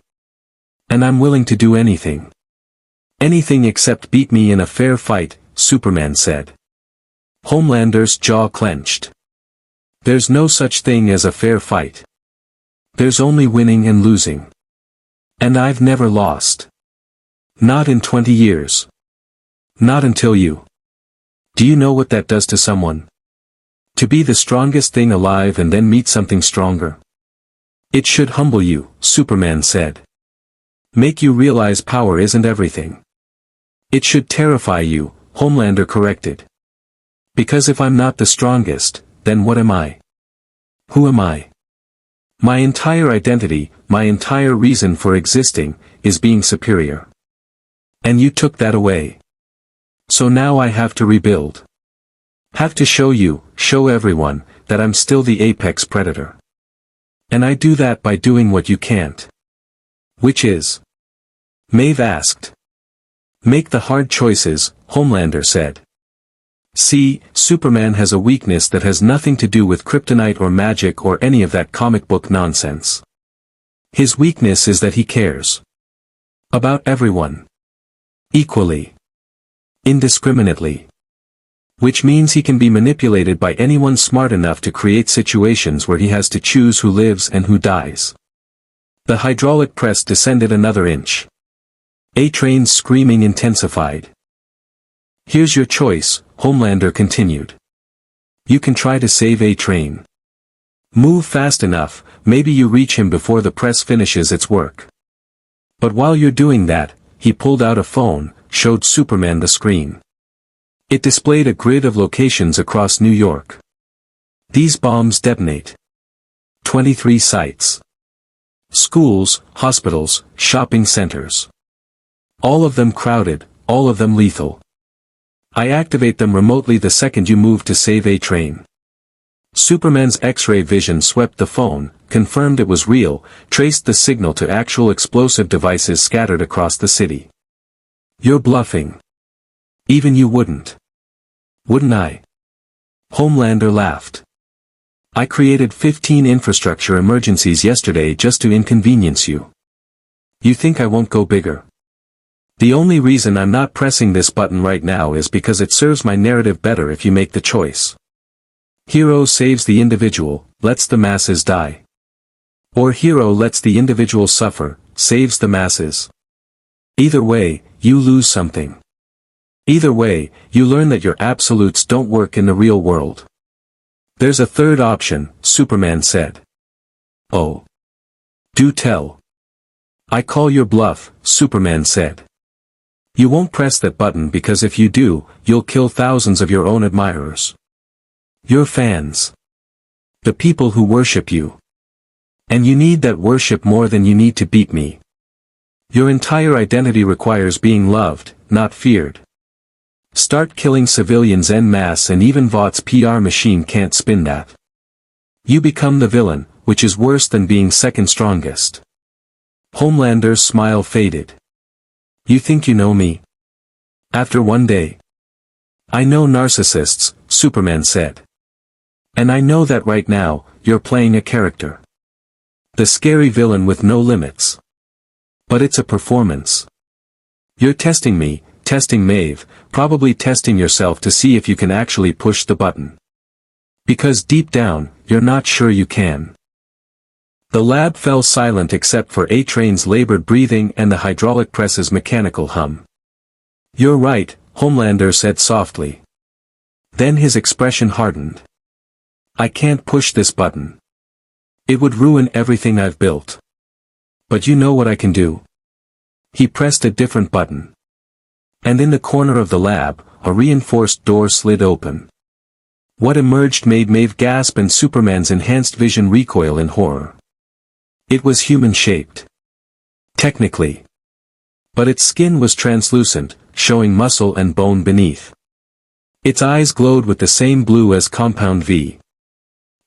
And I'm willing to do anything. Anything except beat me in a fair fight," Superman said. Homelander's jaw clenched. "There's no such thing as a fair fight. There's only winning and losing. And I've never lost. Not in 20 years. Not until you. Do you know what that does to someone? To be the strongest thing alive and then meet something stronger? It should humble you," Superman said. "Make you realize power isn't everything. It should terrify you," Homelander corrected. "Because if I'm not the strongest, then what am I? Who am I? My entire identity, my entire reason for existing, is being superior. And you took that away. So now I have to rebuild. Have to show everyone, that I'm still the apex predator. And I do that by doing what you can't." "Which is?" Maeve asked. "Make the hard choices," Homelander said. See, Superman has a weakness that has nothing to do with kryptonite or magic or any of that comic book nonsense. His weakness is that he cares about everyone equally, indiscriminately. Which means he can be manipulated by anyone smart enough to create situations where he has to choose who lives and who dies. The hydraulic press descended another inch. A-Train's screaming intensified. Here's your choice, Homelander continued. You can try to save A-Train. Move fast enough, maybe you reach him before the press finishes its work. But while you're doing that, he pulled out a phone, showed Superman the screen. It displayed a grid of locations across New York. These bombs detonate. 23 sites. Schools, hospitals, shopping centers. All of them crowded, all of them lethal. I activate them remotely the second you move to save A-Train. Superman's X-ray vision swept the phone, confirmed it was real, traced the signal to actual explosive devices scattered across the city. You're bluffing. Even you wouldn't. Wouldn't I? Homelander laughed. I created 15 infrastructure emergencies yesterday just to inconvenience you. You think I won't go bigger? The only reason I'm not pressing this button right now is because it serves my narrative better if you make the choice. Hero saves the individual, lets the masses die. Or hero lets the individual suffer, saves the masses. Either way, you lose something. Either way, you learn that your absolutes don't work in the real world. There's a third option, Superman said. Oh. Do tell. I call your bluff, Superman said. You won't press that button because if you do, you'll kill thousands of your own admirers. Your fans. The people who worship you. And you need that worship more than you need to beat me. Your entire identity requires being loved, not feared. Start killing civilians en masse and even Vought's PR machine can't spin that. You become the villain, which is worse than being second strongest. Homelander's smile faded. You think you know me? After one day. I know narcissists, Superman said. And I know that right now, you're playing a character. The scary villain with no limits. But it's a performance. You're testing me, testing Maeve, probably testing yourself to see if you can actually push the button. Because deep down, you're not sure you can. The lab fell silent except for A-Train's labored breathing and the hydraulic press's mechanical hum. You're right, Homelander said softly. Then his expression hardened. I can't push this button. It would ruin everything I've built. But you know what I can do. He pressed a different button. And in the corner of the lab, a reinforced door slid open. What emerged made Maeve gasp and Superman's enhanced vision recoil in horror. It was human-shaped. Technically. But its skin was translucent, showing muscle and bone beneath. Its eyes glowed with the same blue as Compound V.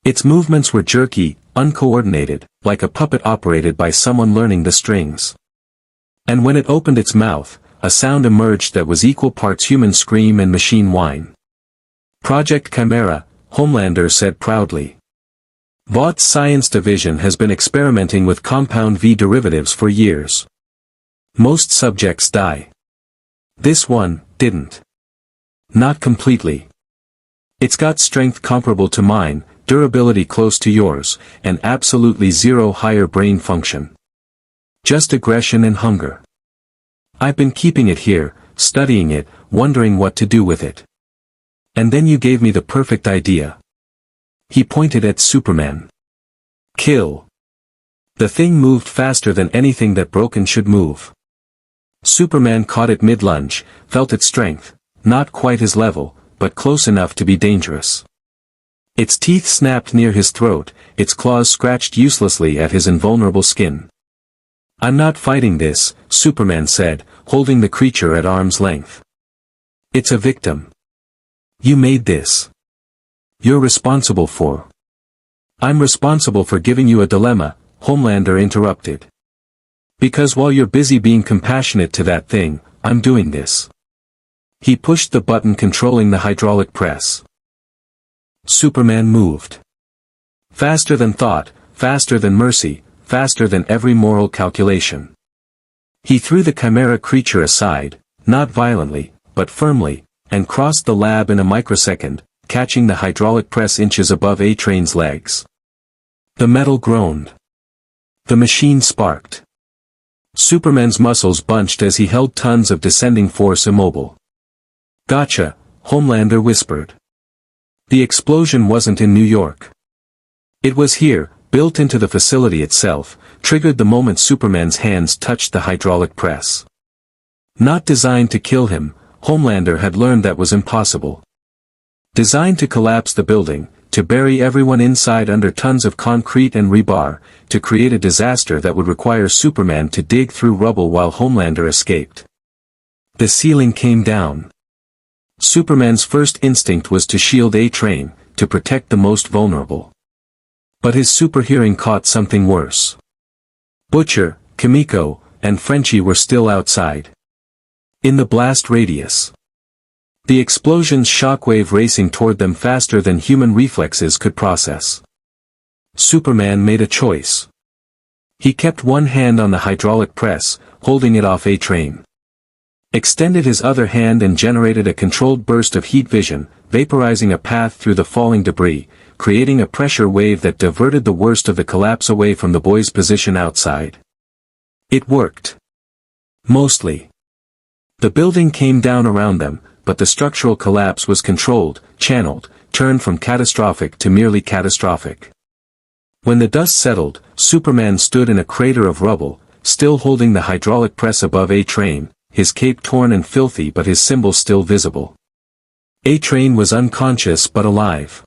Its movements were jerky, uncoordinated, like a puppet operated by someone learning the strings. And when it opened its mouth, a sound emerged that was equal parts human scream and machine whine. Project Chimera, Homelander said proudly. Vought's science division has been experimenting with Compound V derivatives for years. Most subjects die. This one didn't. Not completely. It's got strength comparable to mine, durability close to yours, and absolutely zero higher brain function. Just aggression and hunger. I've been keeping it here, studying it, wondering what to do with it. And then you gave me the perfect idea. He pointed at Superman. Kill. The thing moved faster than anything that broken should move. Superman caught it mid-lunge, felt its strength, not quite his level, but close enough to be dangerous. Its teeth snapped near his throat, its claws scratched uselessly at his invulnerable skin. I'm not fighting this, Superman said, holding the creature at arm's length. It's a victim. You made this. You're responsible for. I'm responsible for giving you a dilemma, Homelander interrupted. Because while you're busy being compassionate to that thing, I'm doing this. He pushed the button controlling the hydraulic press. Superman moved. Faster than thought, faster than mercy, faster than every moral calculation. He threw the chimera creature aside, not violently, but firmly, and crossed the lab in a microsecond, catching the hydraulic press inches above A-Train's legs. The metal groaned. The machine sparked. Superman's muscles bunched as he held tons of descending force immobile. "Gotcha," Homelander whispered. The explosion wasn't in New York. It was here, built into the facility itself, triggered the moment Superman's hands touched the hydraulic press. Not designed to kill him, Homelander had learned that was impossible. Designed to collapse the building, to bury everyone inside under tons of concrete and rebar, to create a disaster that would require Superman to dig through rubble while Homelander escaped. The ceiling came down. Superman's first instinct was to shield A-Train, to protect the most vulnerable. But his superhearing caught something worse. Butcher, Kimiko, and Frenchie were still outside. In the blast radius. The explosion's shockwave racing toward them faster than human reflexes could process. Superman made a choice. He kept one hand on the hydraulic press, holding it off A-Train. Extended his other hand and generated a controlled burst of heat vision, vaporizing a path through the falling debris, creating a pressure wave that diverted the worst of the collapse away from the boys' position outside. It worked. Mostly. The building came down around them, but the structural collapse was controlled, channeled, turned from catastrophic to merely catastrophic. When the dust settled, Superman stood in a crater of rubble, still holding the hydraulic press above A-Train, his cape torn and filthy but his symbol still visible. A-Train was unconscious but alive.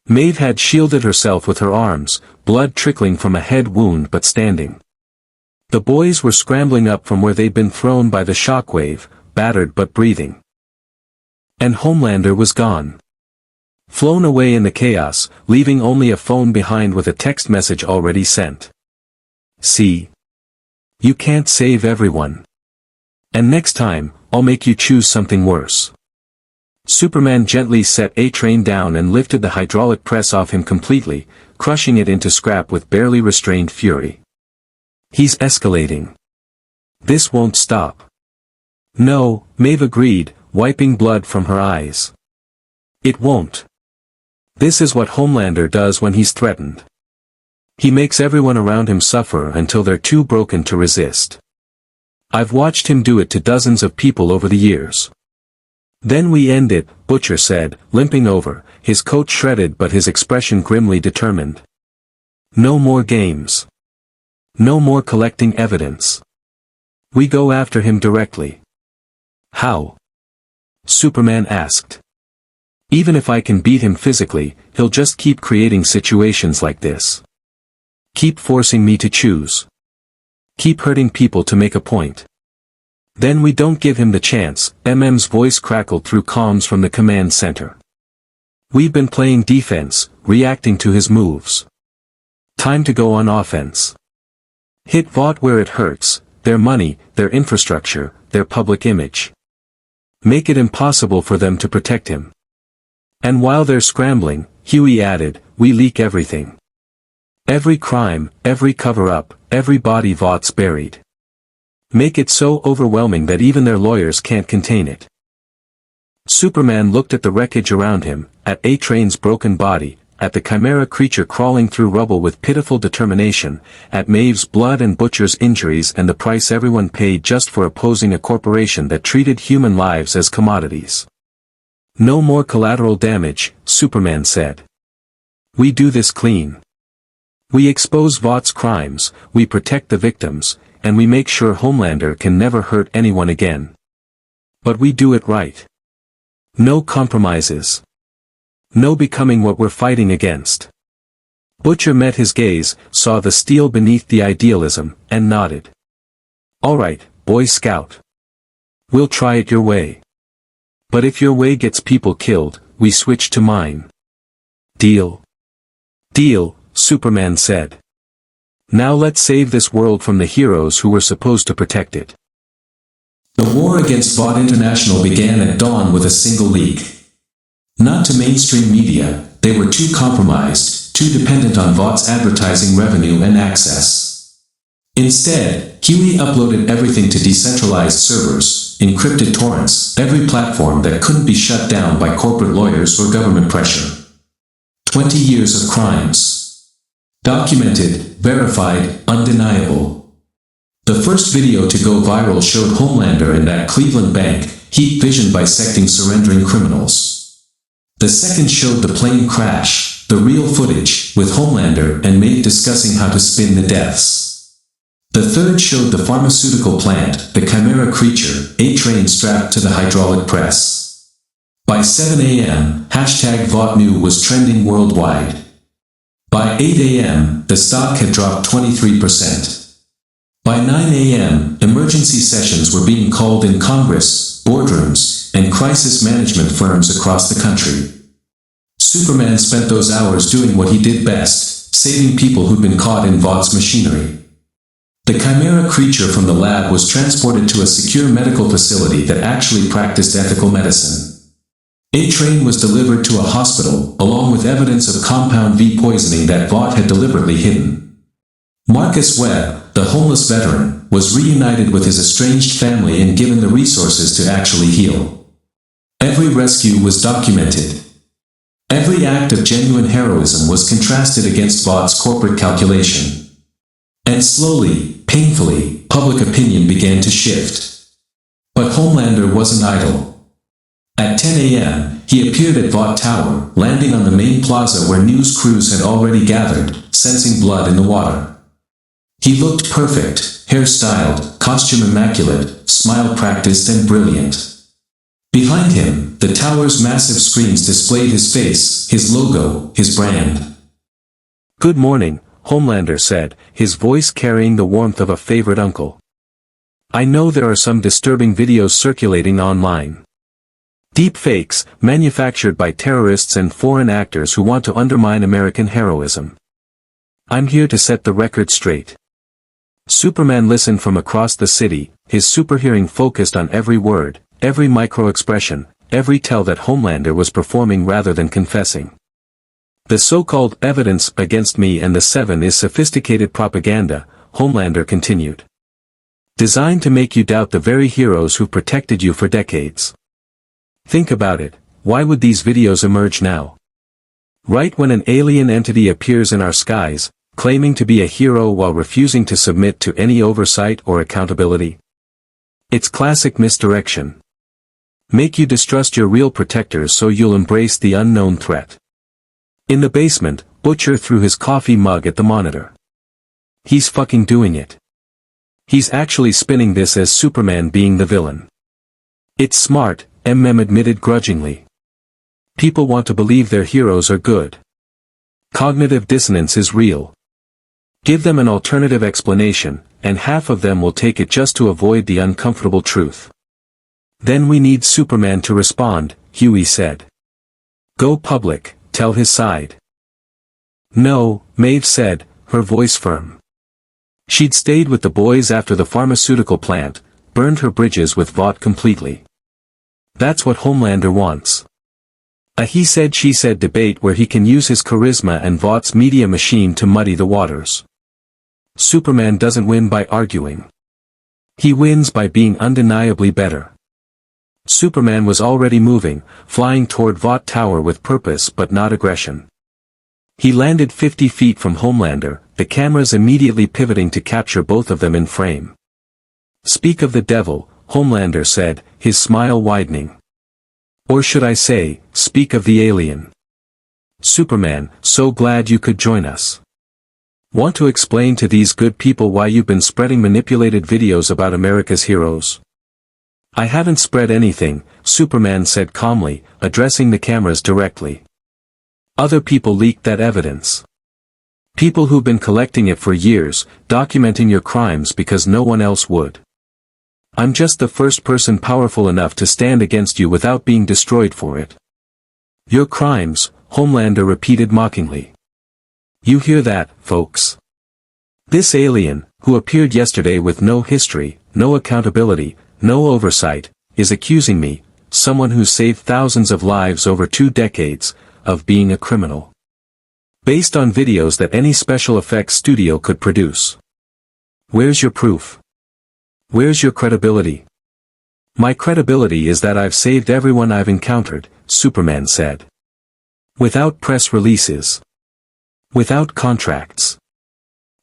Maeve had shielded herself with her arms, blood trickling from a head wound but standing. The boys were scrambling up from where they'd been thrown by the shockwave, battered but breathing. And Homelander was gone. Flown away in the chaos, leaving only a phone behind with a text message already sent. "See? You can't save everyone. And next time, I'll make you choose something worse." Superman gently set A-Train down and lifted the hydraulic press off him completely, crushing it into scrap with barely restrained fury. "He's escalating. This won't stop." "No," Maeve agreed, wiping blood from her eyes. "It won't. This is what Homelander does when he's threatened. He makes everyone around him suffer until they're too broken to resist. I've watched him do it to dozens of people over the years." "Then we end it," Butcher said, limping over, his coat shredded but his expression grimly determined. "No more games. No more collecting evidence. We go after him directly." "How?" Superman asked. "Even if I can beat him physically, he'll just keep creating situations like this. Keep forcing me to choose. Keep hurting people to make a point. Then we don't give him the chance." MM's voice crackled through comms from the command center. "We've been playing defense, reacting to his moves. Time to go on offense. Hit Vought where it hurts, their money, their infrastructure, their public image. Make it impossible for them to protect him. And while they're scrambling," Huey added, "we leak everything. Every crime, every cover-up, every body Vaught's buried. Make it so overwhelming that even their lawyers can't contain it." Superman looked at the wreckage around him, at A-Train's broken body, at the chimera creature crawling through rubble with pitiful determination, at Maeve's blood and Butcher's injuries and the price everyone paid just for opposing a corporation that treated human lives as commodities. "No more collateral damage," Superman said. "We do this clean. We expose Vaught's crimes, we protect the victims, and we make sure Homelander can never hurt anyone again. But we do it right. No compromises. No becoming what we're fighting against." Butcher met his gaze, saw the steel beneath the idealism, and nodded. "All right, Boy Scout. We'll try it your way. But if your way gets people killed, we switch to mine. Deal?" "Deal," Superman said. "Now let's save this world from the heroes who were supposed to protect it." The war against Vought International began at dawn with a single leak. Not to mainstream media, they were too compromised, too dependent on Vought's advertising revenue and access. Instead, Huey uploaded everything to decentralized servers, encrypted torrents, every platform that couldn't be shut down by corporate lawyers or government pressure. 20 years of crimes. Documented, verified, undeniable. The first video to go viral showed Homelander in that Cleveland bank, heat vision bisecting surrendering criminals. The second showed the plane crash, the real footage, with Homelander and Maeve discussing how to spin the deaths. The third showed the pharmaceutical plant, the chimera creature, a train strapped to the hydraulic press. By 7 a.m., #VoughtNew was trending worldwide. By 8 a.m., the stock had dropped 23%. By 9 a.m., emergency sessions were being called in Congress, boardrooms, and crisis management firms across the country. Superman spent those hours doing what he did best, saving people who'd been caught in Vought's machinery. The chimera creature from the lab was transported to a secure medical facility that actually practiced ethical medicine. A train was delivered to a hospital, along with evidence of compound V poisoning that Vought had deliberately hidden. Marcus Webb, the homeless veteran, was reunited with his estranged family and given the resources to actually heal. Every rescue was documented. Every act of genuine heroism was contrasted against Vought's corporate calculation. And slowly, painfully, public opinion began to shift. But Homelander wasn't idle. At 10 a.m., he appeared at Vought Tower, landing on the main plaza where news crews had already gathered, sensing blood in the water. He looked perfect, hairstyled, costume immaculate, smile practiced and brilliant. Behind him, the tower's massive screens displayed his face, his logo, his brand. "Good morning," Homelander said, his voice carrying the warmth of a favorite uncle. "I know there are some disturbing videos circulating online. Deep fakes, manufactured by terrorists and foreign actors who want to undermine American heroism. I'm here to set the record straight." Superman listened from across the city, his superhearing focused on every word, every micro-expression, every tell that Homelander was performing rather than confessing. "The so-called evidence against me and the Seven is sophisticated propaganda," Homelander continued. "Designed to make you doubt the very heroes who protected you for decades. Think about it, why would these videos emerge now? Right when an alien entity appears in our skies, claiming to be a hero while refusing to submit to any oversight or accountability? It's classic misdirection. Make you distrust your real protectors so you'll embrace the unknown threat." In the basement, Butcher threw his coffee mug at the monitor. "He's fucking doing it. He's actually spinning this as Superman being the villain. It's smart," MM admitted grudgingly. "People want to believe their heroes are good. Cognitive dissonance is real. Give them an alternative explanation, and half of them will take it just to avoid the uncomfortable truth. Then we need Superman to respond," Huey said. "Go public, tell his side." "No," Maeve said, her voice firm. She'd stayed with the boys after the pharmaceutical plant, burned her bridges with Vought completely. That's what Homelander wants. A he-said-she-said debate where he can use his charisma and Vought's media machine to muddy the waters. Superman doesn't win by arguing. He wins by being undeniably better. Superman was already moving, flying toward Vought Tower with purpose but not aggression. He landed 50 feet from Homelander, the cameras immediately pivoting to capture both of them in frame. "Speak of the devil," Homelander said, his smile widening. "Or should I say, speak of the alien. Superman, so glad you could join us. Want to explain to these good people why you've been spreading manipulated videos about America's heroes?" "I haven't spread anything," Superman said calmly, addressing the cameras directly. "Other people leaked that evidence. People who've been collecting it for years, documenting your crimes because no one else would. I'm just the first person powerful enough to stand against you without being destroyed for it." "Your crimes," Homelander repeated mockingly. "You hear that, folks? This alien, who appeared yesterday with no history, no accountability, no oversight, is accusing me, someone who saved thousands of lives over 2 decades, of being a criminal. Based on videos that any special effects studio could produce. Where's your proof? Where's your credibility? My credibility is that I've saved everyone I've encountered, Superman said. Without press releases. Without contracts.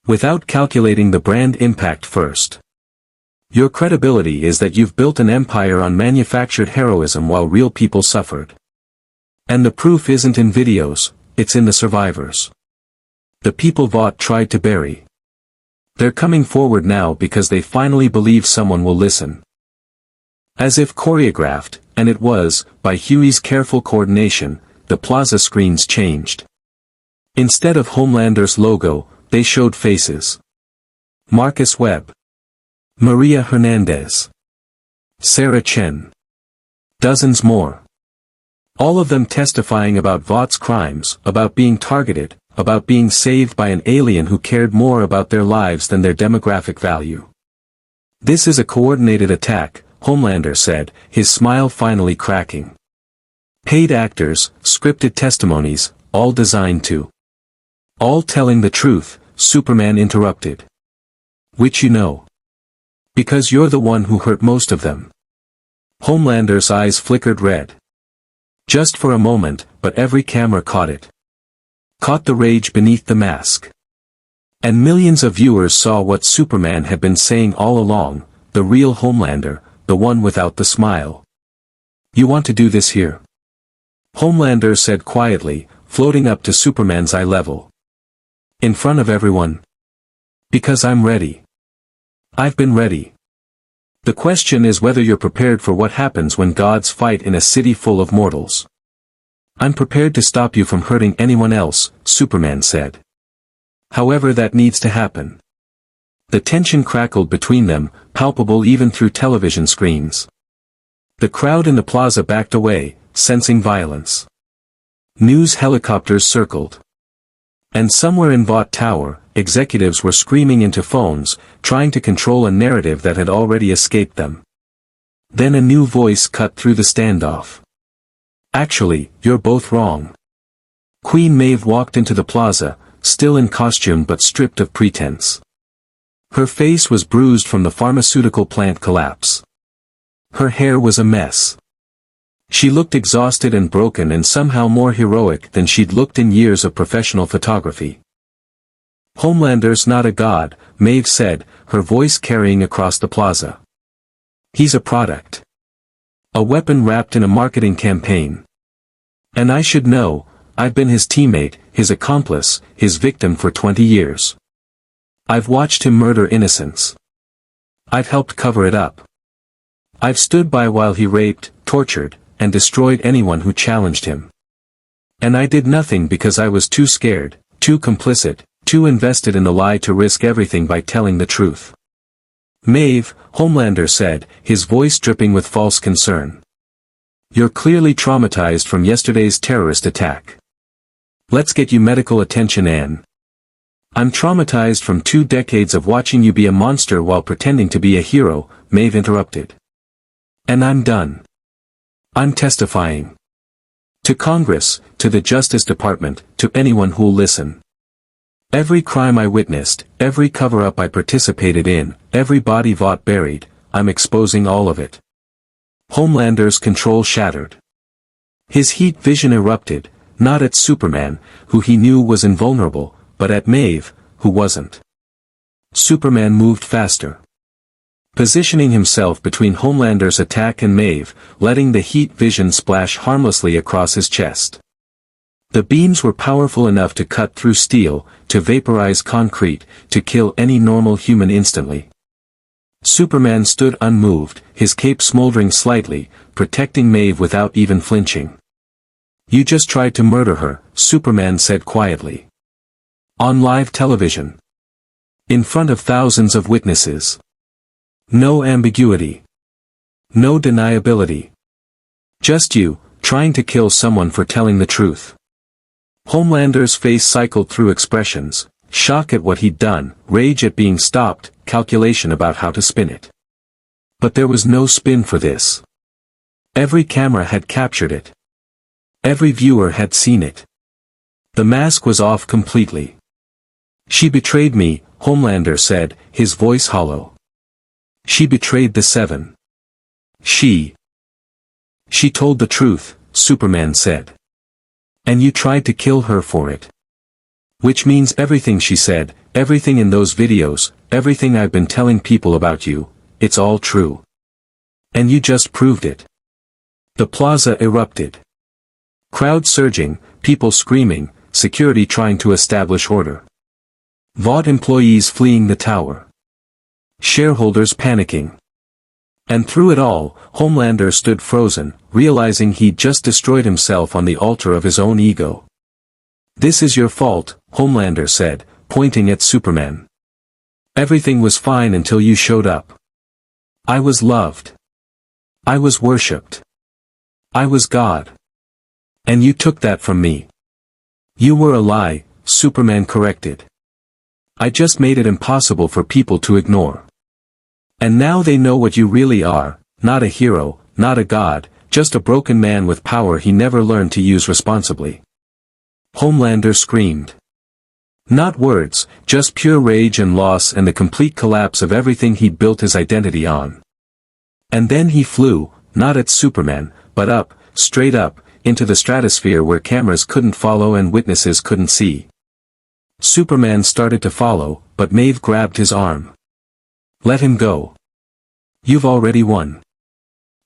Without calculating the brand impact first. Your credibility is that you've built an empire on manufactured heroism while real people suffered. And the proof isn't in videos, it's in the survivors. The people Vought tried to bury. They're coming forward now because they finally believe someone will listen. As if choreographed, and it was, by Huey's careful coordination, the plaza screens changed. Instead of Homelander's logo, they showed faces. Marcus Webb. Maria Hernandez. Sarah Chen. Dozens more. All of them testifying about Vought's crimes, about being targeted, about being saved by an alien who cared more about their lives than their demographic value. This is a coordinated attack, Homelander said, his smile finally cracking. Paid actors, scripted testimonies, all designed to. All telling the truth, Superman interrupted. Which you know. Because you're the one who hurt most of them. Homelander's eyes flickered red. Just for a moment, but every camera caught it. Caught the rage beneath the mask. And millions of viewers saw what Superman had been saying all along, the real Homelander, the one without the smile. You want to do this here? Homelander said quietly, floating up to Superman's eye level. In front of everyone. Because I'm ready. I've been ready. The question is whether you're prepared for what happens when gods fight in a city full of mortals. I'm prepared to stop you from hurting anyone else, Superman said. However that needs to happen. The tension crackled between them, palpable even through television screens. The crowd in the plaza backed away, sensing violence. News helicopters circled. And somewhere in Vought Tower, executives were screaming into phones, trying to control a narrative that had already escaped them. Then a new voice cut through the standoff. Actually, you're both wrong. Queen Maeve walked into the plaza, still in costume but stripped of pretense. Her face was bruised from the pharmaceutical plant collapse. Her hair was a mess. She looked exhausted and broken and somehow more heroic than she'd looked in years of professional photography. Homelander's not a god, Maeve said, her voice carrying across the plaza. He's a product. A weapon wrapped in a marketing campaign. And I should know, I've been his teammate, his accomplice, his victim for 20 years. I've watched him murder innocents. I've helped cover it up. I've stood by while he raped, tortured, and destroyed anyone who challenged him. And I did nothing because I was too scared, too complicit, too invested in the lie to risk everything by telling the truth. Maeve, Homelander said, his voice dripping with false concern. You're clearly traumatized from yesterday's terrorist attack. Let's get you medical attention, Anne. I'm traumatized from 2 decades of watching you be a monster while pretending to be a hero, Maeve interrupted. And I'm done. I'm testifying. To Congress, to the Justice Department, to anyone who'll listen. Every crime I witnessed, every cover-up I participated in, every body Vought buried, I'm exposing all of it. Homelander's control shattered. His heat vision erupted, not at Superman, who he knew was invulnerable, but at Maeve, who wasn't. Superman moved faster. Positioning himself between Homelander's attack and Maeve, letting the heat vision splash harmlessly across his chest. The beams were powerful enough to cut through steel, to vaporize concrete, to kill any normal human instantly. Superman stood unmoved, his cape smoldering slightly, protecting Maeve without even flinching. You just tried to murder her, Superman said quietly. On live television. In front of thousands of witnesses. No ambiguity. No deniability. Just you, trying to kill someone for telling the truth. Homelander's face cycled through expressions, shock at what he'd done, rage at being stopped, calculation about how to spin it. But there was no spin for this. Every camera had captured it. Every viewer had seen it. The mask was off completely. She betrayed me, Homelander said, his voice hollow. She betrayed the Seven. She told the truth, Superman said. And you tried to kill her for it. Which means everything she said, everything in those videos, everything I've been telling people about you, it's all true. And you just proved it. The plaza erupted. Crowd surging, people screaming, security trying to establish order. Vought employees fleeing the tower. Shareholders panicking. And through it all, Homelander stood frozen, realizing he'd just destroyed himself on the altar of his own ego. This is your fault, Homelander said, pointing at Superman. Everything was fine until you showed up. I was loved. I was worshipped. I was God. And you took that from me. You were a lie, Superman corrected. I just made it impossible for people to ignore. And now they know what you really are, not a hero, not a god, just a broken man with power he never learned to use responsibly. Homelander screamed. Not words, just pure rage and loss and the complete collapse of everything he'd built his identity on. And then he flew, not at Superman, but up, straight up, into the stratosphere where cameras couldn't follow and witnesses couldn't see. Superman started to follow, but Maeve grabbed his arm. Let him go. You've already won.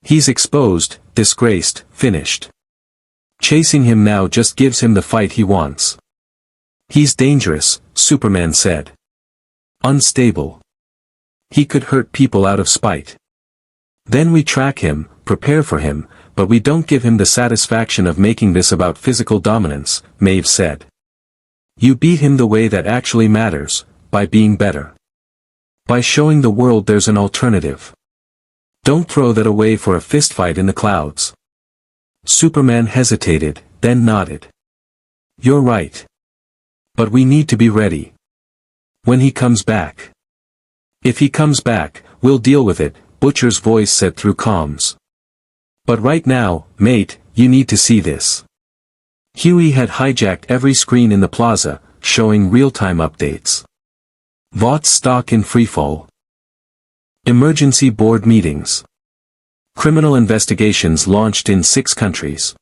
He's exposed, disgraced, finished. Chasing him now just gives him the fight he wants. He's dangerous, Superman said. Unstable. He could hurt people out of spite. Then we track him, prepare for him, but we don't give him the satisfaction of making this about physical dominance, Maeve said. You beat him the way that actually matters, by being better. By showing the world there's an alternative. Don't throw that away for a fistfight in the clouds. Superman hesitated, then nodded. You're right. But we need to be ready. When he comes back. If he comes back, we'll deal with it, Butcher's voice said through comms. But right now, mate, you need to see this. Huey had hijacked every screen in the plaza, showing real-time updates. Vought's stock in freefall. Emergency board meetings. Criminal investigations launched in 6 countries.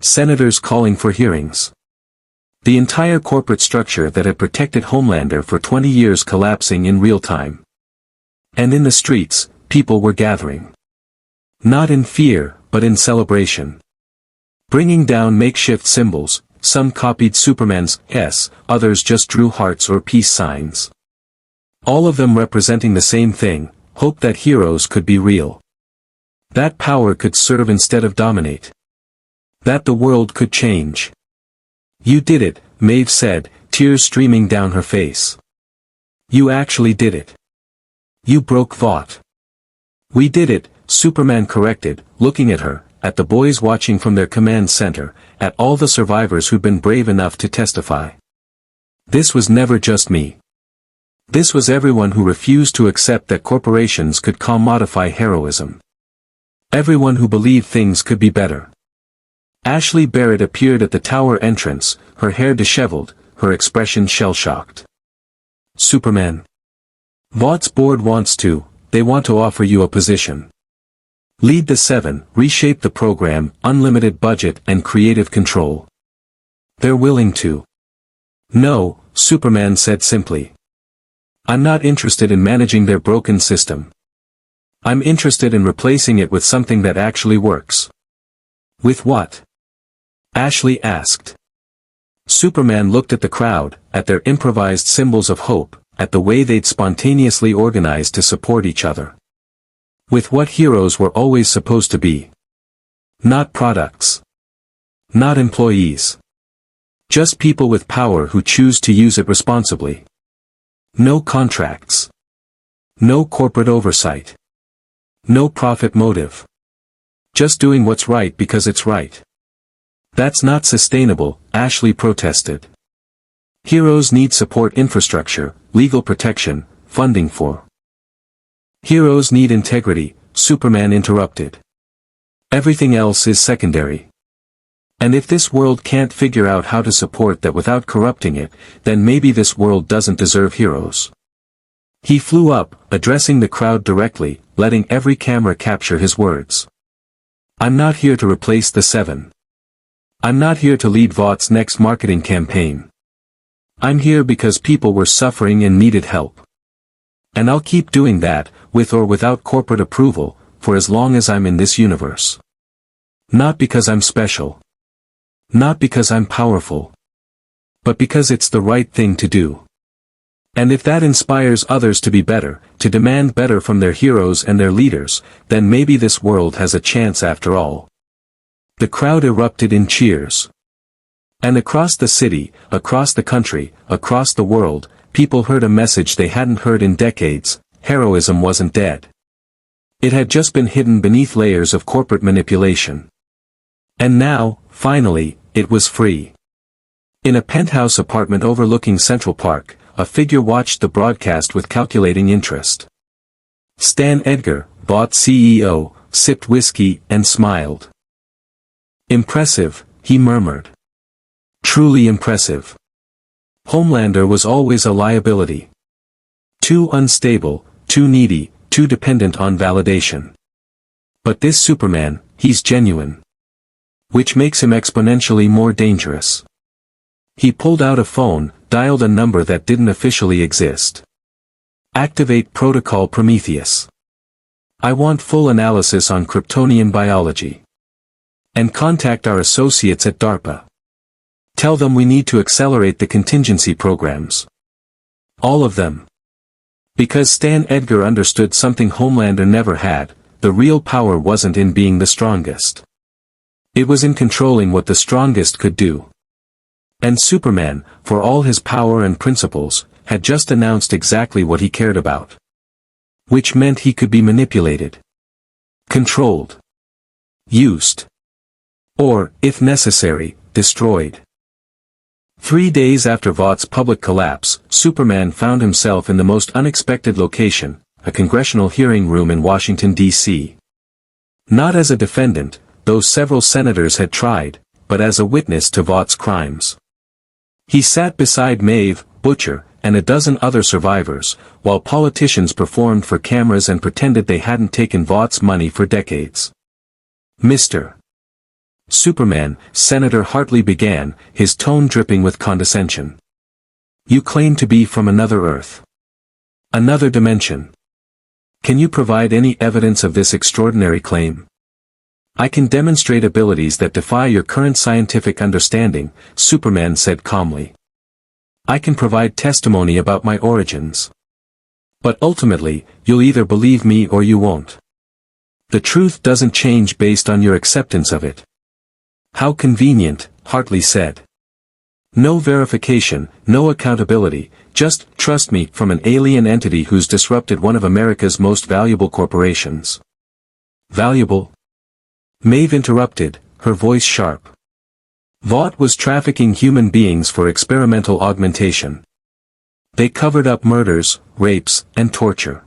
Senators calling for hearings. The entire corporate structure that had protected Homelander for 20 years collapsing in real time. And in the streets, people were gathering. Not in fear, but in celebration. Bringing down makeshift symbols, some copied Superman's S, others just drew hearts or peace signs. All of them representing the same thing, hope that heroes could be real. That power could serve instead of dominate. That the world could change. You did it, Maeve said, tears streaming down her face. You actually did it. You broke Vought. We did it, Superman corrected, looking at her, at the boys watching from their command center, at all the survivors who'd been brave enough to testify. This was never just me. This was everyone who refused to accept that corporations could commodify heroism. Everyone who believed things could be better. Ashley Barrett appeared at the tower entrance, her hair disheveled, her expression shell-shocked. Superman. Vaught's board wants to, they want to offer you a position. Lead the 7, reshape the program, unlimited budget and creative control. They're willing to. No, Superman said simply. I'm not interested in managing their broken system. I'm interested in replacing it with something that actually works. With what? Ashley asked. Superman looked at the crowd, at their improvised symbols of hope, at the way they'd spontaneously organized to support each other. With what heroes were always supposed to be. Not products. Not employees. Just people with power who choose to use it responsibly. No contracts. No corporate oversight. No profit motive. Just doing what's right because it's right. That's not sustainable, Ashley protested. Heroes need support infrastructure, legal protection, funding for. Heroes need integrity, Superman interrupted. Everything else is secondary. And if this world can't figure out how to support that without corrupting it, then maybe this world doesn't deserve heroes. He flew up, addressing the crowd directly, letting every camera capture his words. I'm not here to replace the Seven. I'm not here to lead Vought's next marketing campaign. I'm here because people were suffering and needed help. And I'll keep doing that, with or without corporate approval, for as long as I'm in this universe. Not because I'm special. Not because I'm powerful. But because it's the right thing to do. And if that inspires others to be better, to demand better from their heroes and their leaders, then maybe this world has a chance after all. The crowd erupted in cheers. And across the city, across the country, across the world, people heard a message they hadn't heard in decades: heroism wasn't dead. It had just been hidden beneath layers of corporate manipulation. And now, finally, it was free. In a penthouse apartment overlooking Central Park, a figure watched the broadcast with calculating interest. Stan Edgar, Vought CEO, sipped whiskey and smiled. Impressive, he murmured. Truly impressive. Homelander was always a liability. Too unstable, too needy, too dependent on validation. But this Superman, he's genuine. Which makes him exponentially more dangerous. He pulled out a phone, dialed a number that didn't officially exist. Activate Protocol Prometheus. I want full analysis on Kryptonian biology. And contact our associates at DARPA. Tell them we need to accelerate the contingency programs. All of them. Because Stan Edgar understood something Homelander never had: the real power wasn't in being the strongest. It was in controlling what the strongest could do. And Superman, for all his power and principles, had just announced exactly what he cared about. Which meant he could be manipulated. Controlled. Used. Or, if necessary, destroyed. 3 days after Vaught's public collapse, Superman found himself in the most unexpected location, a congressional hearing room in Washington, D.C. Not as a defendant, though several senators had tried, but as a witness to Vaught's crimes. He sat beside Maeve, Butcher, and a dozen other survivors, while politicians performed for cameras and pretended they hadn't taken Vaught's money for decades. Mr. Superman, Senator Hartley began, his tone dripping with condescension. You claim to be from another Earth. Another dimension. Can you provide any evidence of this extraordinary claim? I can demonstrate abilities that defy your current scientific understanding, Superman said calmly. I can provide testimony about my origins. But ultimately, you'll either believe me or you won't. The truth doesn't change based on your acceptance of it. How convenient, Hartley said. No verification, no accountability, just trust me from an alien entity who's disrupted one of America's most valuable corporations. Valuable? Maeve interrupted, her voice sharp. Vought was trafficking human beings for experimental augmentation. They covered up murders, rapes, and torture.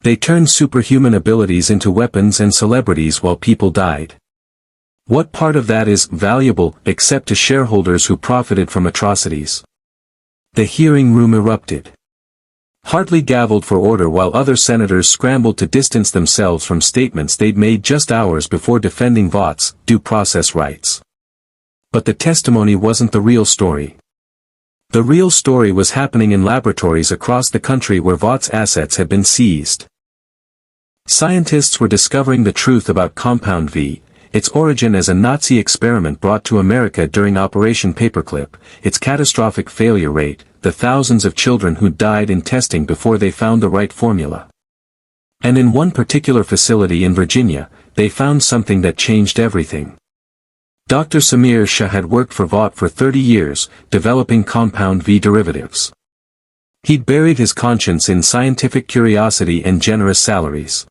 They turned superhuman abilities into weapons and celebrities while people died. What part of that is valuable, except to shareholders who profited from atrocities? The hearing room erupted. Hartley gavelled for order while other senators scrambled to distance themselves from statements they'd made just hours before defending Vaught's due process rights. But the testimony wasn't the real story. The real story was happening in laboratories across the country where Vaught's assets had been seized. Scientists were discovering the truth about Compound V, its origin as a Nazi experiment brought to America during Operation Paperclip, its catastrophic failure rate, the thousands of children who died in testing before they found the right formula. And in one particular facility in Virginia, they found something that changed everything. Dr. Samir Shah had worked for Vought for 30 years, developing Compound V derivatives. He'd buried his conscience in scientific curiosity and generous salaries.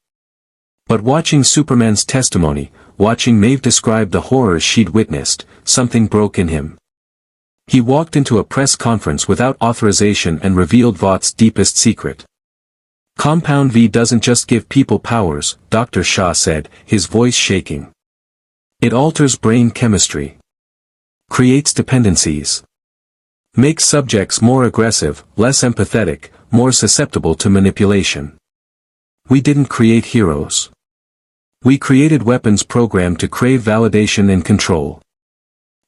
But watching Superman's testimony, watching Maeve describe the horrors she'd witnessed, something broke in him. He walked into a press conference without authorization and revealed Vaught's deepest secret. Compound V doesn't just give people powers, Dr. Shah said, his voice shaking. It alters brain chemistry. Creates dependencies. Makes subjects more aggressive, less empathetic, more susceptible to manipulation. We didn't create heroes. We created weapons programmed to crave validation and control.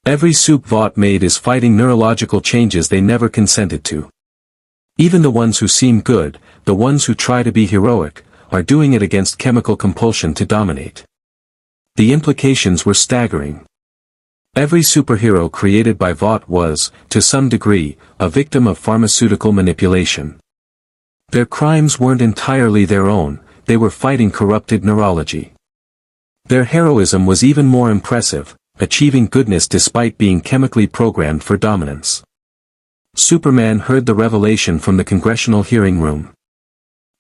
Every soup Vought made is fighting neurological changes they never consented to. Even the ones who seem good, the ones who try to be heroic, are doing it against chemical compulsion to dominate. The implications were staggering. Every superhero created by Vought was, to some degree, a victim of pharmaceutical manipulation. Their crimes weren't entirely their own, they were fighting corrupted neurology. Their heroism was even more impressive, achieving goodness despite being chemically programmed for dominance. Superman heard the revelation from the congressional hearing room.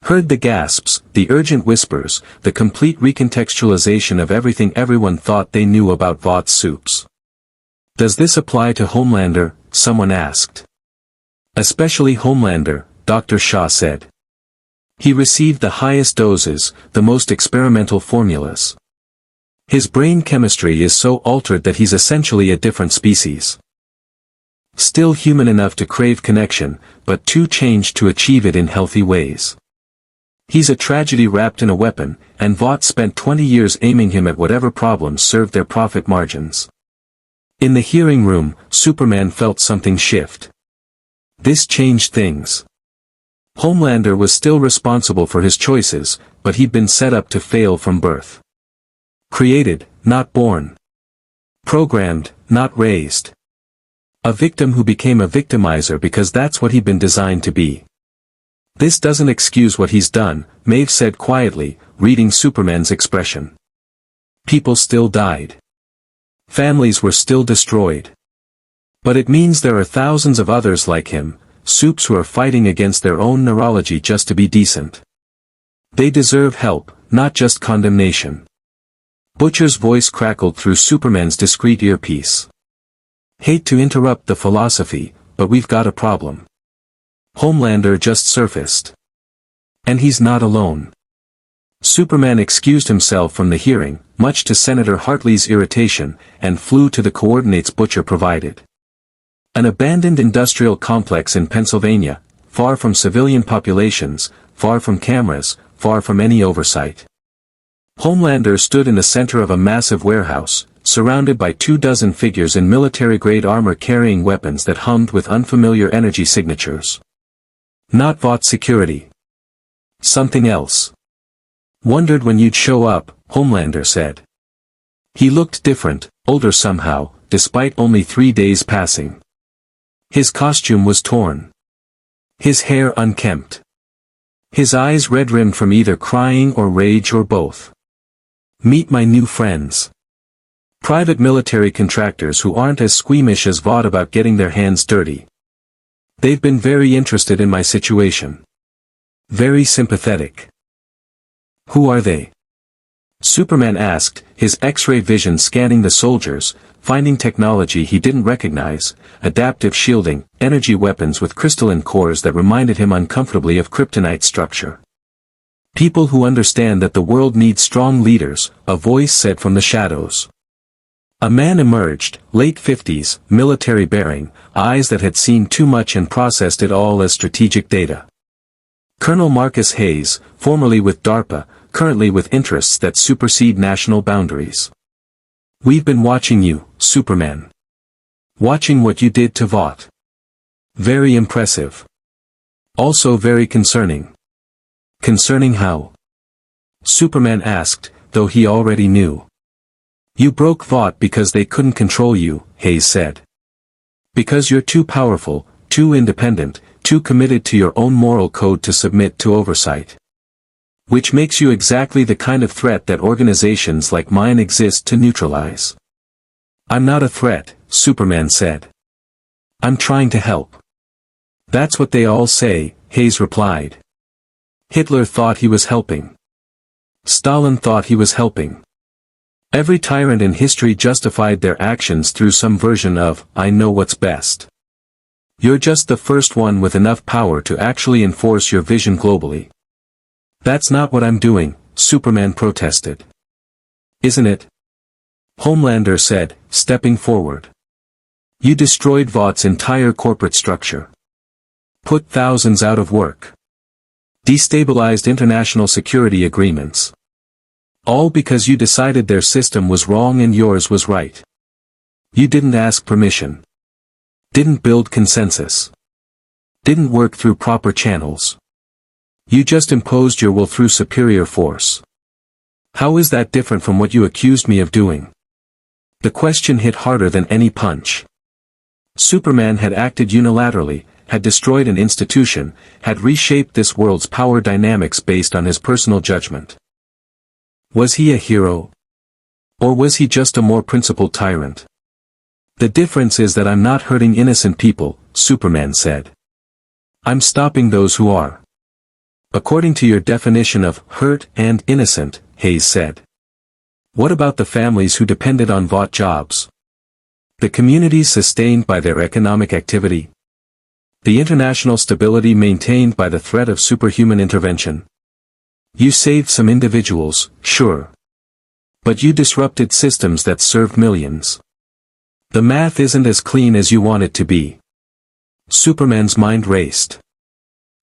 Heard the gasps, the urgent whispers, the complete recontextualization of everything everyone thought they knew about Vought's soups. Does this apply to Homelander? Someone asked. Especially Homelander, Dr. Shah said. He received the highest doses, the most experimental formulas. His brain chemistry is so altered that he's essentially a different species. Still human enough to crave connection, but too changed to achieve it in healthy ways. He's a tragedy wrapped in a weapon, and Vought spent 20 years aiming him at whatever problems served their profit margins. In the hearing room, Superman felt something shift. This changed things. Homelander was still responsible for his choices, but he'd been set up to fail from birth. Created, not born. Programmed, not raised. A victim who became a victimizer because that's what he'd been designed to be. This doesn't excuse what he's done, Maeve said quietly, reading Superman's expression. People still died. Families were still destroyed. But it means there are thousands of others like him, soups who are fighting against their own neurology just to be decent. They deserve help, not just condemnation. Butcher's voice crackled through Superman's discreet earpiece. Hate to interrupt the philosophy, but we've got a problem. Homelander just surfaced. And he's not alone. Superman excused himself from the hearing, much to Senator Hartley's irritation, and flew to the coordinates Butcher provided. An abandoned industrial complex in Pennsylvania, far from civilian populations, far from cameras, far from any oversight. Homelander stood in the center of a massive warehouse, surrounded by 24 figures in military-grade armor carrying weapons that hummed with unfamiliar energy signatures. Not Vought security. Something else. Wondered when you'd show up, Homelander said. He looked different, older somehow, despite only 3 days passing. His costume was torn. His hair unkempt. His eyes red-rimmed from either crying or rage or both. Meet my new friends. Private military contractors who aren't as squeamish as Vought about getting their hands dirty. They've been very interested in my situation. Very sympathetic. Who are they? Superman asked, his X-ray vision scanning the soldiers, finding technology he didn't recognize, adaptive shielding, energy weapons with crystalline cores that reminded him uncomfortably of kryptonite structure. People who understand that the world needs strong leaders, a voice said from the shadows. A man emerged, late 50s, military bearing, eyes that had seen too much and processed it all as strategic data. Colonel Marcus Hayes, formerly with DARPA, currently with interests that supersede national boundaries. We've been watching you, Superman. Watching what you did to Vought. Very impressive. Also very concerning. Concerning how? Superman asked, though he already knew. You broke Vought because they couldn't control you, Hayes said. Because you're too powerful, too independent, too committed to your own moral code to submit to oversight. Which makes you exactly the kind of threat that organizations like mine exist to neutralize. I'm not a threat, Superman said. I'm trying to help. That's what they all say, Hayes replied. Hitler thought he was helping. Stalin thought he was helping. Every tyrant in history justified their actions through some version of, I know what's best. You're just the first one with enough power to actually enforce your vision globally. That's not what I'm doing, Superman protested. Isn't it? Homelander said, stepping forward. You destroyed Vought's entire corporate structure. Put thousands out of work. Destabilized international security agreements. All because you decided their system was wrong and yours was right. You didn't ask permission. Didn't build consensus. Didn't work through proper channels. You just imposed your will through superior force. How is that different from what you accused me of doing? The question hit harder than any punch. Superman had acted unilaterally, had destroyed an institution, had reshaped this world's power dynamics based on his personal judgment. Was he a hero? Or was he just a more principled tyrant? The difference is that I'm not hurting innocent people, Superman said. I'm stopping those who are. According to your definition of hurt and innocent, Hayes said. What about the families who depended on Vought jobs? The communities sustained by their economic activity? The international stability maintained by the threat of superhuman intervention? You saved some individuals, sure. But you disrupted systems that served millions. The math isn't as clean as you want it to be. Superman's mind raced.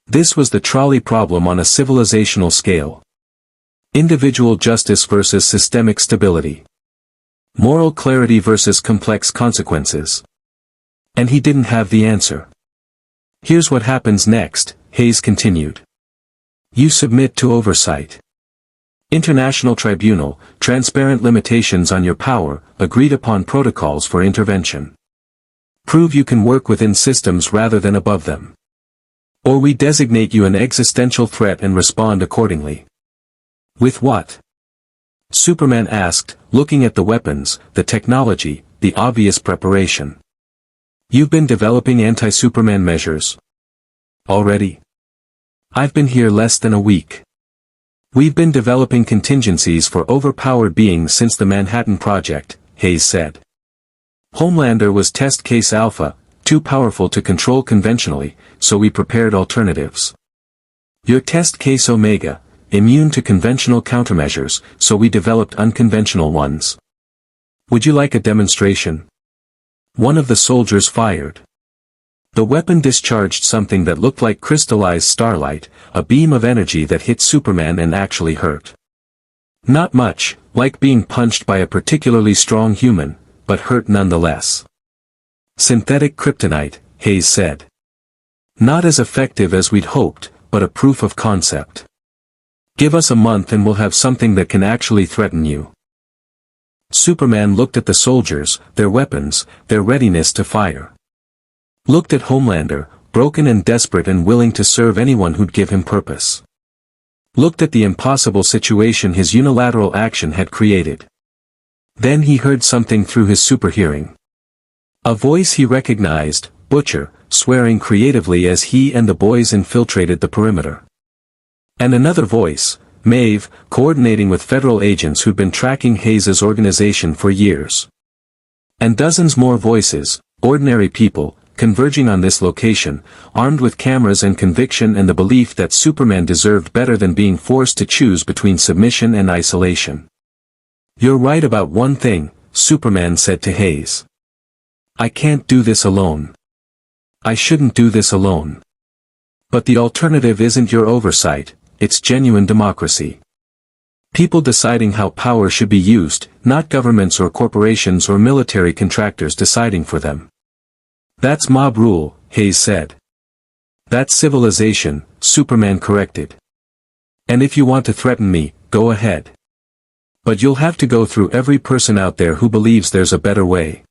This was the trolley problem on a civilizational scale. Individual justice versus systemic stability. Moral clarity versus complex consequences. And he didn't have the answer. Here's what happens next, Hayes continued. You submit to oversight. International tribunal, transparent limitations on your power, agreed upon protocols for intervention. Prove you can work within systems rather than above them. Or we designate you an existential threat and respond accordingly. With what? Superman asked, looking at the weapons, the technology, the obvious preparation. You've been developing anti-Superman measures. Already? I've been here less than a week. We've been developing contingencies for overpowered beings since the Manhattan Project, Hayes said. Homelander was test case alpha, too powerful to control conventionally, so we prepared alternatives. You're test case omega, immune to conventional countermeasures, so we developed unconventional ones. Would you like a demonstration? One of the soldiers fired. The weapon discharged something that looked like crystallized starlight, a beam of energy that hit Superman and actually hurt. Not much, like being punched by a particularly strong human, but hurt nonetheless. Synthetic kryptonite, Hayes said. Not as effective as we'd hoped, but a proof of concept. Give us a month and we'll have something that can actually threaten you. Superman looked at the soldiers, their weapons, their readiness to fire. Looked at Homelander, broken and desperate and willing to serve anyone who'd give him purpose. Looked at the impossible situation his unilateral action had created. Then he heard something through his superhearing. A voice he recognized, Butcher, swearing creatively as he and the boys infiltrated the perimeter. And another voice, Maeve, coordinating with federal agents who'd been tracking Hayes' organization for years. And dozens more voices, ordinary people, converging on this location, armed with cameras and conviction and the belief that Superman deserved better than being forced to choose between submission and isolation. You're right about one thing, Superman said to Hayes. I can't do this alone. I shouldn't do this alone. But the alternative isn't your oversight, it's genuine democracy. People deciding how power should be used, not governments or corporations or military contractors deciding for them. That's mob rule, Hayes said. That's civilization, Superman corrected. And if you want to threaten me, go ahead. But you'll have to go through every person out there who believes there's a better way.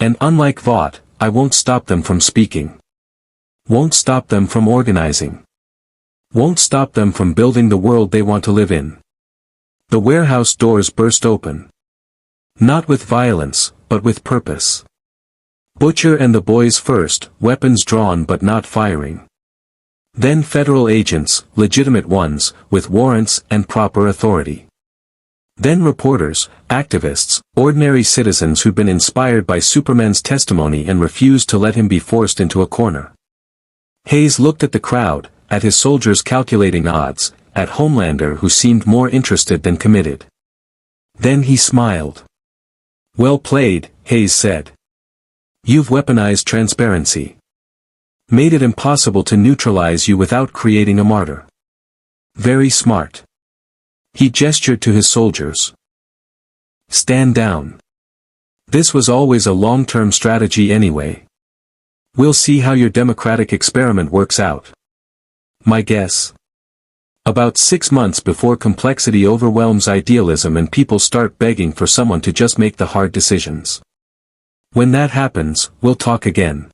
And unlike Vought, I won't stop them from speaking. Won't stop them from organizing. Won't stop them from building the world they want to live in. The warehouse doors burst open. Not with violence, but with purpose. Butcher and the boys first, weapons drawn but not firing. Then federal agents, legitimate ones, with warrants and proper authority. Then reporters, activists, ordinary citizens who'd been inspired by Superman's testimony and refused to let him be forced into a corner. Hayes looked at the crowd, at his soldiers calculating odds, at Homelander, who seemed more interested than committed. Then he smiled. "Well played," Hayes said. "You've weaponized transparency. Made it impossible to neutralize you without creating a martyr. Very smart." He gestured to his soldiers. "Stand down. This was always a long-term strategy anyway. We'll see how your democratic experiment works out. My guess? About 6 months before complexity overwhelms idealism and people start begging for someone to just make the hard decisions. When that happens, we'll talk again."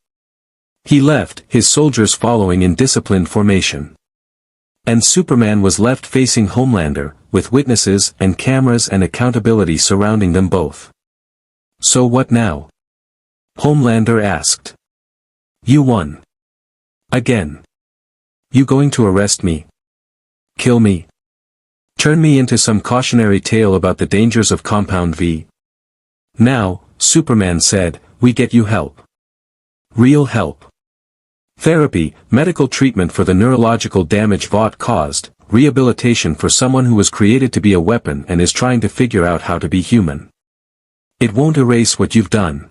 He left, his soldiers following in disciplined formation. And Superman was left facing Homelander, with witnesses and cameras and accountability surrounding them both. "So what now?" Homelander asked. "You won. Again. You going to arrest me? Kill me? Turn me into some cautionary tale about the dangers of Compound V?" "Now," Superman said, "we get you help. Real help. Therapy, medical treatment for the neurological damage Vought caused, rehabilitation for someone who was created to be a weapon and is trying to figure out how to be human. It won't erase what you've done.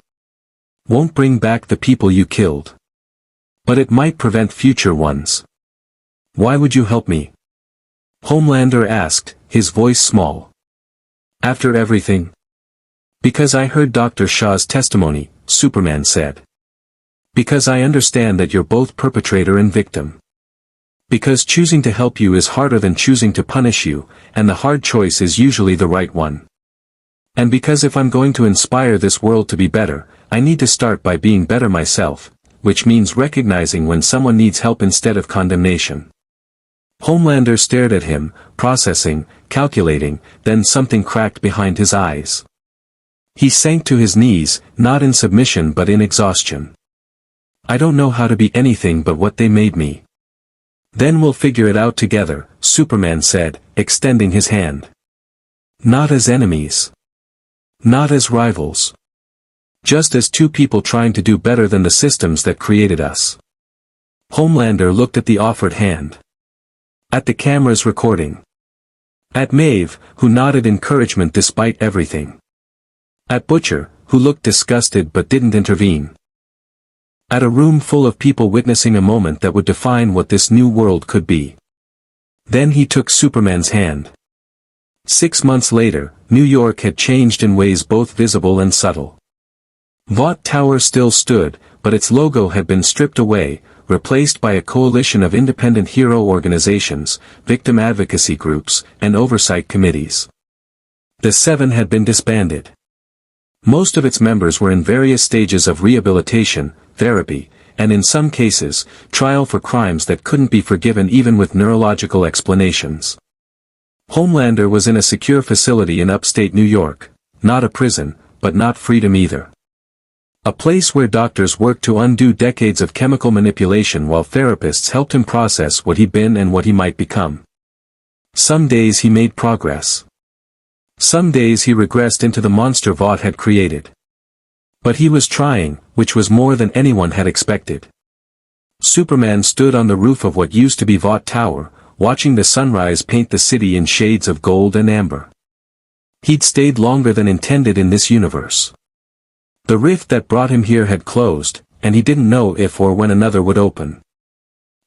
Won't bring back the people you killed. But it might prevent future ones. Why would you help me?" Homelander asked, his voice small. "After everything?" "Because I heard Dr. Shaw's testimony," Superman said. "Because I understand that you're both perpetrator and victim. Because choosing to help you is harder than choosing to punish you, and the hard choice is usually the right one. And because if I'm going to inspire this world to be better, I need to start by being better myself, which means recognizing when someone needs help instead of condemnation." Homelander stared at him, processing, calculating, then something cracked behind his eyes. He sank to his knees, not in submission but in exhaustion. "I don't know how to be anything but what they made me." "Then we'll figure it out together," Superman said, extending his hand. "Not as enemies. Not as rivals. Just as two people trying to do better than the systems that created us." Homelander looked at the offered hand. At the cameras recording. At Maeve, who nodded encouragement despite everything. At Butcher, who looked disgusted but didn't intervene. At a room full of people witnessing a moment that would define what this new world could be. Then he took Superman's hand. 6 months later, New York had changed in ways both visible and subtle. Vought Tower still stood, but its logo had been stripped away, replaced by a coalition of independent hero organizations, victim advocacy groups, and oversight committees. The 7 had been disbanded. Most of its members were in various stages of rehabilitation, therapy, and in some cases, trial for crimes that couldn't be forgiven even with neurological explanations. Homelander was in a secure facility in upstate New York, not a prison, but not freedom either. A place where doctors worked to undo decades of chemical manipulation while therapists helped him process what he'd been and what he might become. Some days he made progress. Some days he regressed into the monster Vought had created. But he was trying, which was more than anyone had expected. Superman stood on the roof of what used to be Vought Tower, watching the sunrise paint the city in shades of gold and amber. He'd stayed longer than intended in this universe. The rift that brought him here had closed, and he didn't know if or when another would open.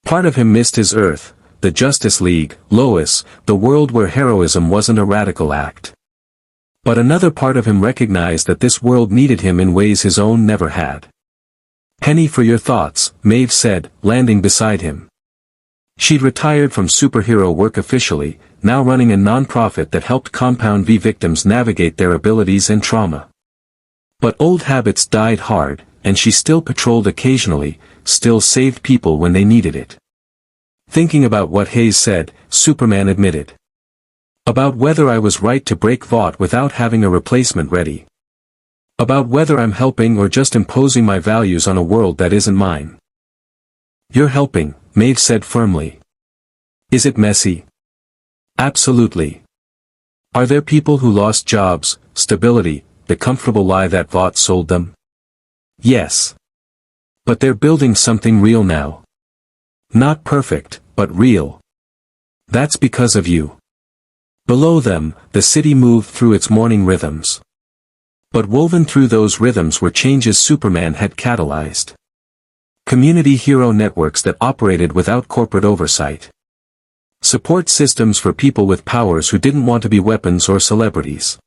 Part of him missed his Earth, the Justice League, Lois, the world where heroism wasn't a radical act. But another part of him recognized that this world needed him in ways his own never had. "Penny for your thoughts," Maeve said, landing beside him. She'd retired from superhero work officially, now running a non-profit that helped Compound V victims navigate their abilities and trauma. But old habits died hard, and she still patrolled occasionally, still saved people when they needed it. Thinking about what Hayes said, Superman admitted. About whether I was right to break Vought without having a replacement ready. About whether I'm helping or just imposing my values on a world that isn't mine. "You're helping," Maeve said firmly. "Is it messy?" "Absolutely. Are there people who lost jobs, stability, the comfortable lie that Vought sold them?" "Yes. But they're building something real now. Not perfect, but real. That's because of you. Below them, the city moved through its morning rhythms. But woven through those rhythms were changes Superman had catalyzed. Community hero networks that operated without corporate oversight. Support systems for people with powers who didn't want to be weapons or celebrities.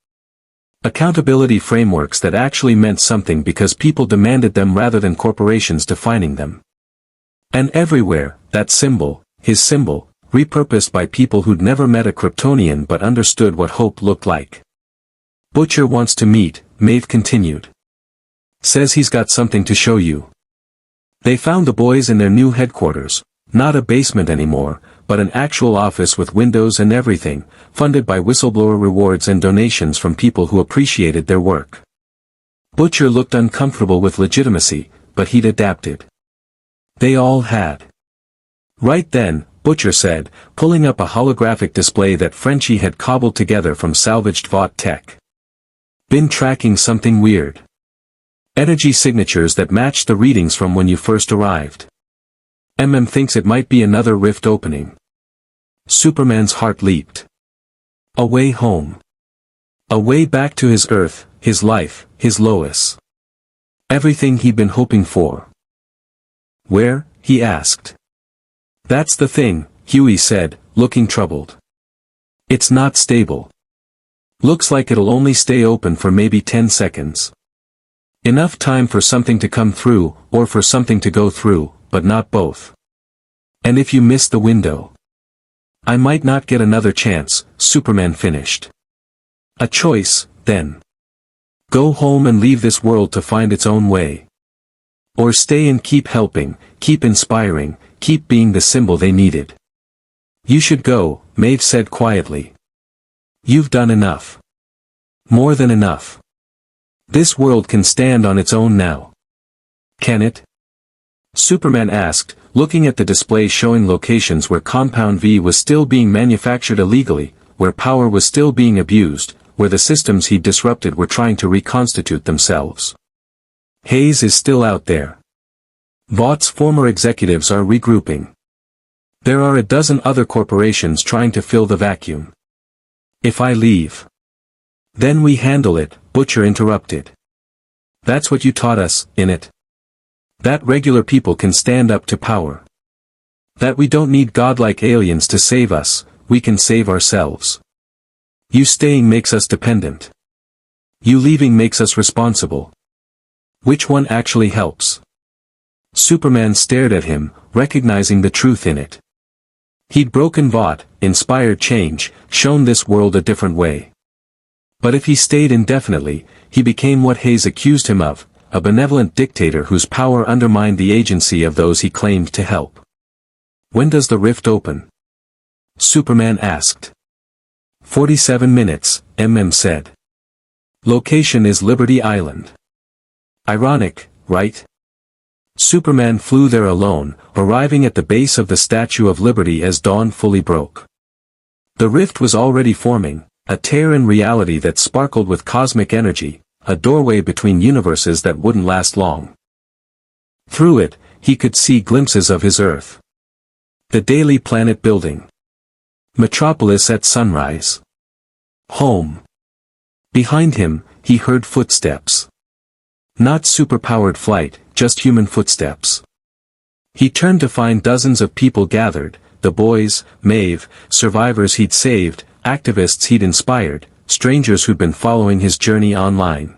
Accountability frameworks that actually meant something because people demanded them rather than corporations defining them. And everywhere, that symbol, his symbol, repurposed by people who'd never met a Kryptonian but understood what hope looked like. Butcher wants to meet, Maeve continued. Says he's got something to show you. They found the boys in their new headquarters, not a basement anymore, but an actual office with windows and everything, funded by whistleblower rewards and donations from people who appreciated their work. Butcher looked uncomfortable with legitimacy, but he'd adapted. They all had. Right then, Butcher said, pulling up a holographic display that Frenchie had cobbled together from salvaged Vought tech. Been tracking something weird. Energy signatures that matched the readings from when you first arrived. Thinks it might be another rift opening. Superman's heart leaped. A way home. A way back to his Earth, his life, his Lois. Everything he'd been hoping for. Where? He asked. That's the thing, Huey said, looking troubled. It's not stable. Looks like it'll only stay open for maybe 10 seconds. Enough time for something to come through, or for something to go through, but not both. And if you miss the window, I might not get another chance, Superman finished. A choice, then. Go home and leave this world to find its own way. Or stay and keep helping, keep inspiring, keep being the symbol they needed. You should go, Maeve said quietly. You've done enough. More than enough. This world can stand on its own now. Can it? Superman asked, looking at the display showing locations where Compound V was still being manufactured illegally, where power was still being abused, where the systems he'd disrupted were trying to reconstitute themselves. Hayes is still out there. Vought's former executives are regrouping. There are a dozen other corporations trying to fill the vacuum. If I leave, then we handle it, Butcher interrupted. That's what you taught us, innit? That regular people can stand up to power. That we don't need godlike aliens to save us, we can save ourselves. You staying makes us dependent. You leaving makes us responsible. Which one actually helps? Superman stared at him, recognizing the truth in it. He'd broken Vought, inspired change, shown this world a different way. But if he stayed indefinitely, he became what Hayes accused him of, a benevolent dictator whose power undermined the agency of those he claimed to help. When does the rift open? Superman asked. 47 minutes, said. Location is Liberty Island. Ironic, right? Superman flew there alone, arriving at the base of the Statue of Liberty as dawn fully broke. The rift was already forming, a tear in reality that sparkled with cosmic energy, a doorway between universes that wouldn't last long. Through it, he could see glimpses of his Earth. The Daily Planet building. Metropolis at sunrise. Home. Behind him, he heard footsteps. Not superpowered flight, just human footsteps. He turned to find dozens of people gathered, the boys, Maeve, survivors he'd saved, activists he'd inspired, strangers who'd been following his journey online.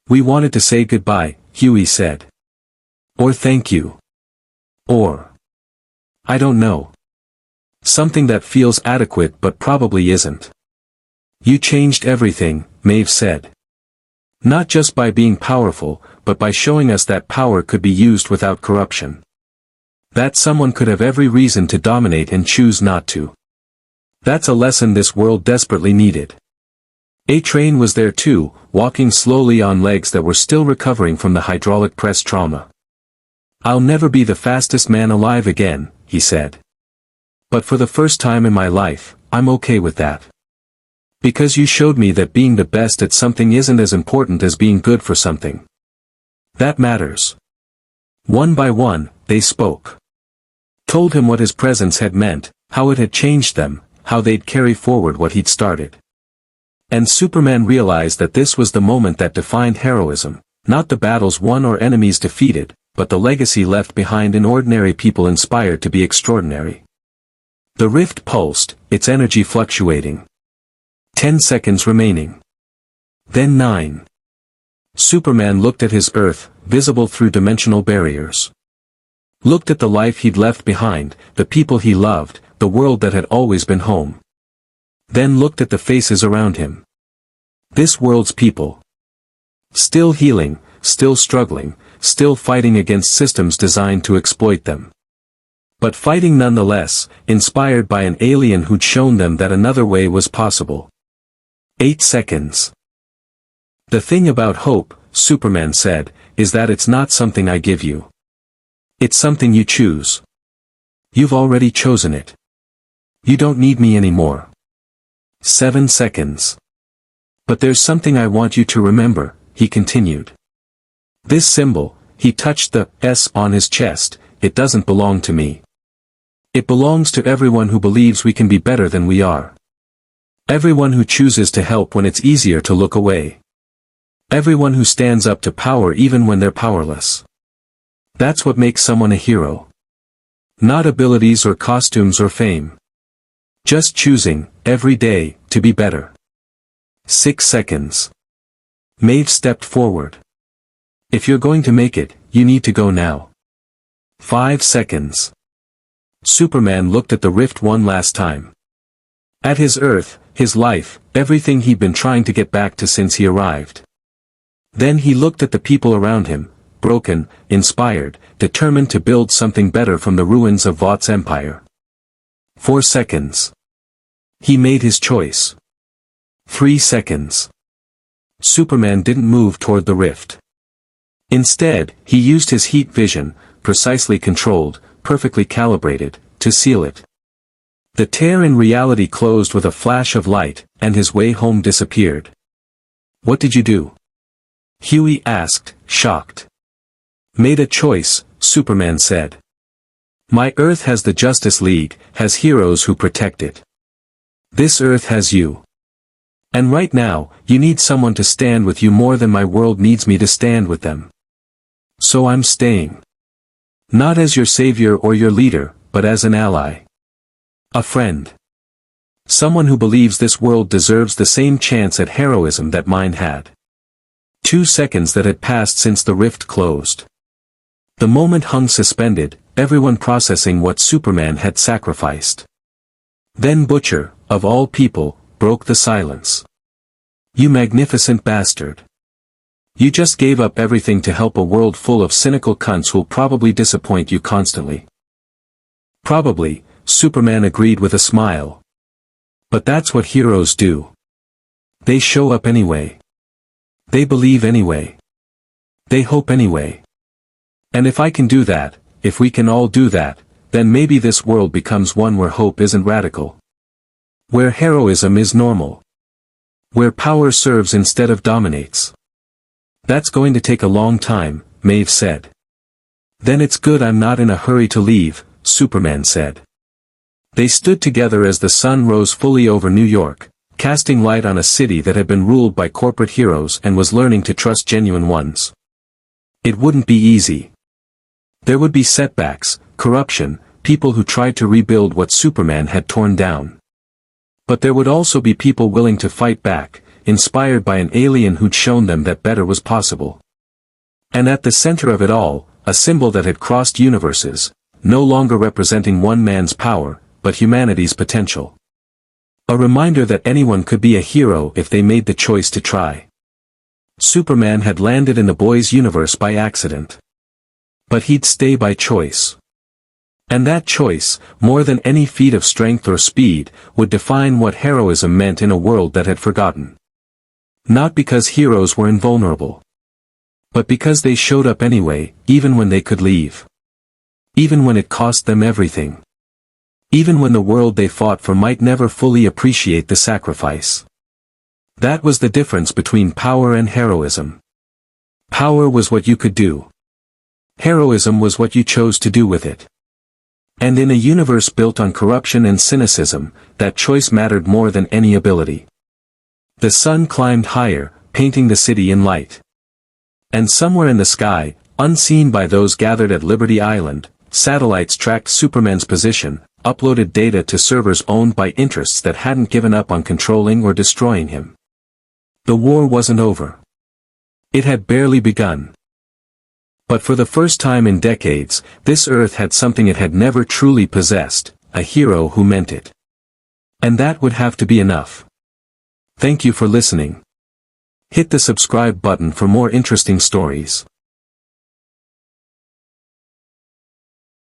We wanted to say goodbye, Huey said. Or thank you. Or, I don't know. Something that feels adequate but probably isn't. You changed everything, Maeve said. Not just by being powerful, but by showing us that power could be used without corruption. That someone could have every reason to dominate and choose not to. That's a lesson this world desperately needed. A-Train was there too, walking slowly on legs that were still recovering from the hydraulic press trauma. I'll never be the fastest man alive again, he said. But for the first time in my life, I'm okay with that. Because you showed me that being the best at something isn't as important as being good for something. That matters. One by one, they spoke. Told him what his presence had meant, How it had changed them, how they'd carry forward what he'd started. And Superman realized that this was the moment that defined heroism, not the battles won or enemies defeated, but the legacy left behind in ordinary people inspired to be extraordinary. The rift pulsed, its energy fluctuating. 10 seconds remaining. Then 9. Superman looked at his Earth, visible through dimensional barriers. Looked at the life he'd left behind, the people he loved, the world that had always been home. Then looked at the faces around him. This world's people. Still healing, still struggling, still fighting against systems designed to exploit them. But fighting nonetheless, inspired by an alien who'd shown them that another way was possible. 8 seconds. The thing about hope, Superman said, is that it's not something I give you. It's something you choose. You've already chosen it. You don't need me anymore. 7 seconds. But there's something I want you to remember, he continued. This symbol, he touched the S on his chest, it doesn't belong to me. It belongs to everyone who believes we can be better than we are. Everyone who chooses to help when it's easier to look away. Everyone who stands up to power even when they're powerless. That's what makes someone a hero. Not abilities or costumes or fame. Just choosing, every day, to be better. 6 seconds. Maeve stepped forward. If you're going to make it, you need to go now. 5 seconds. Superman looked at the rift one last time. At his Earth, his life, everything he'd been trying to get back to since he arrived. Then he looked at the people around him, broken, inspired, determined to build something better from the ruins of Vought's empire. 4 seconds. He made his choice. 3 seconds. Superman didn't move toward the rift. Instead, he used his heat vision, precisely controlled, perfectly calibrated, to seal it. The tear in reality closed with a flash of light, and his way home disappeared. What did you do? Huey asked, shocked. Made a choice, Superman said. My Earth has the Justice League, has heroes who protect it. This Earth has you. And right now, you need someone to stand with you more than my world needs me to stand with them. So I'm staying. Not as your savior or your leader, but as an ally. A friend. Someone who believes this world deserves the same chance at heroism that mine had. 2 seconds that had passed since the rift closed. The moment hung suspended, everyone processing what Superman had sacrificed. Then Butcher, of all people, broke the silence. You magnificent bastard. You just gave up everything to help a world full of cynical cunts who'll probably disappoint you constantly. Probably, Superman agreed with a smile. But that's what heroes do. They show up anyway. They believe anyway. They hope anyway. And if I can do that, if we can all do that, then maybe this world becomes one where hope isn't radical. Where heroism is normal. Where power serves instead of dominates. That's going to take a long time, Maeve said. Then it's good I'm not in a hurry to leave, Superman said. They stood together as the sun rose fully over New York, casting light on a city that had been ruled by corporate heroes and was learning to trust genuine ones. It wouldn't be easy. There would be setbacks, corruption, people who tried to rebuild what Superman had torn down. But there would also be people willing to fight back, inspired by an alien who'd shown them that better was possible. And at the center of it all, a symbol that had crossed universes, no longer representing one man's power, but humanity's potential. A reminder that anyone could be a hero if they made the choice to try. Superman had landed in the boys' universe by accident. But he'd stay by choice. And that choice, more than any feat of strength or speed, would define what heroism meant in a world that had forgotten. Not because heroes were invulnerable. But because they showed up anyway, even when they could leave. Even when it cost them everything. Even when the world they fought for might never fully appreciate the sacrifice. That was the difference between power and heroism. Power was what you could do. Heroism was what you chose to do with it. And in a universe built on corruption and cynicism, that choice mattered more than any ability. The sun climbed higher, painting the city in light. And somewhere in the sky, unseen by those gathered at Liberty Island, satellites tracked Superman's position, uploaded data to servers owned by interests that hadn't given up on controlling or destroying him. The war wasn't over. It had barely begun. But for the first time in decades, this Earth had something it had never truly possessed, a hero who meant it. And that would have to be enough. Thank you for listening. Hit the subscribe button for more interesting stories.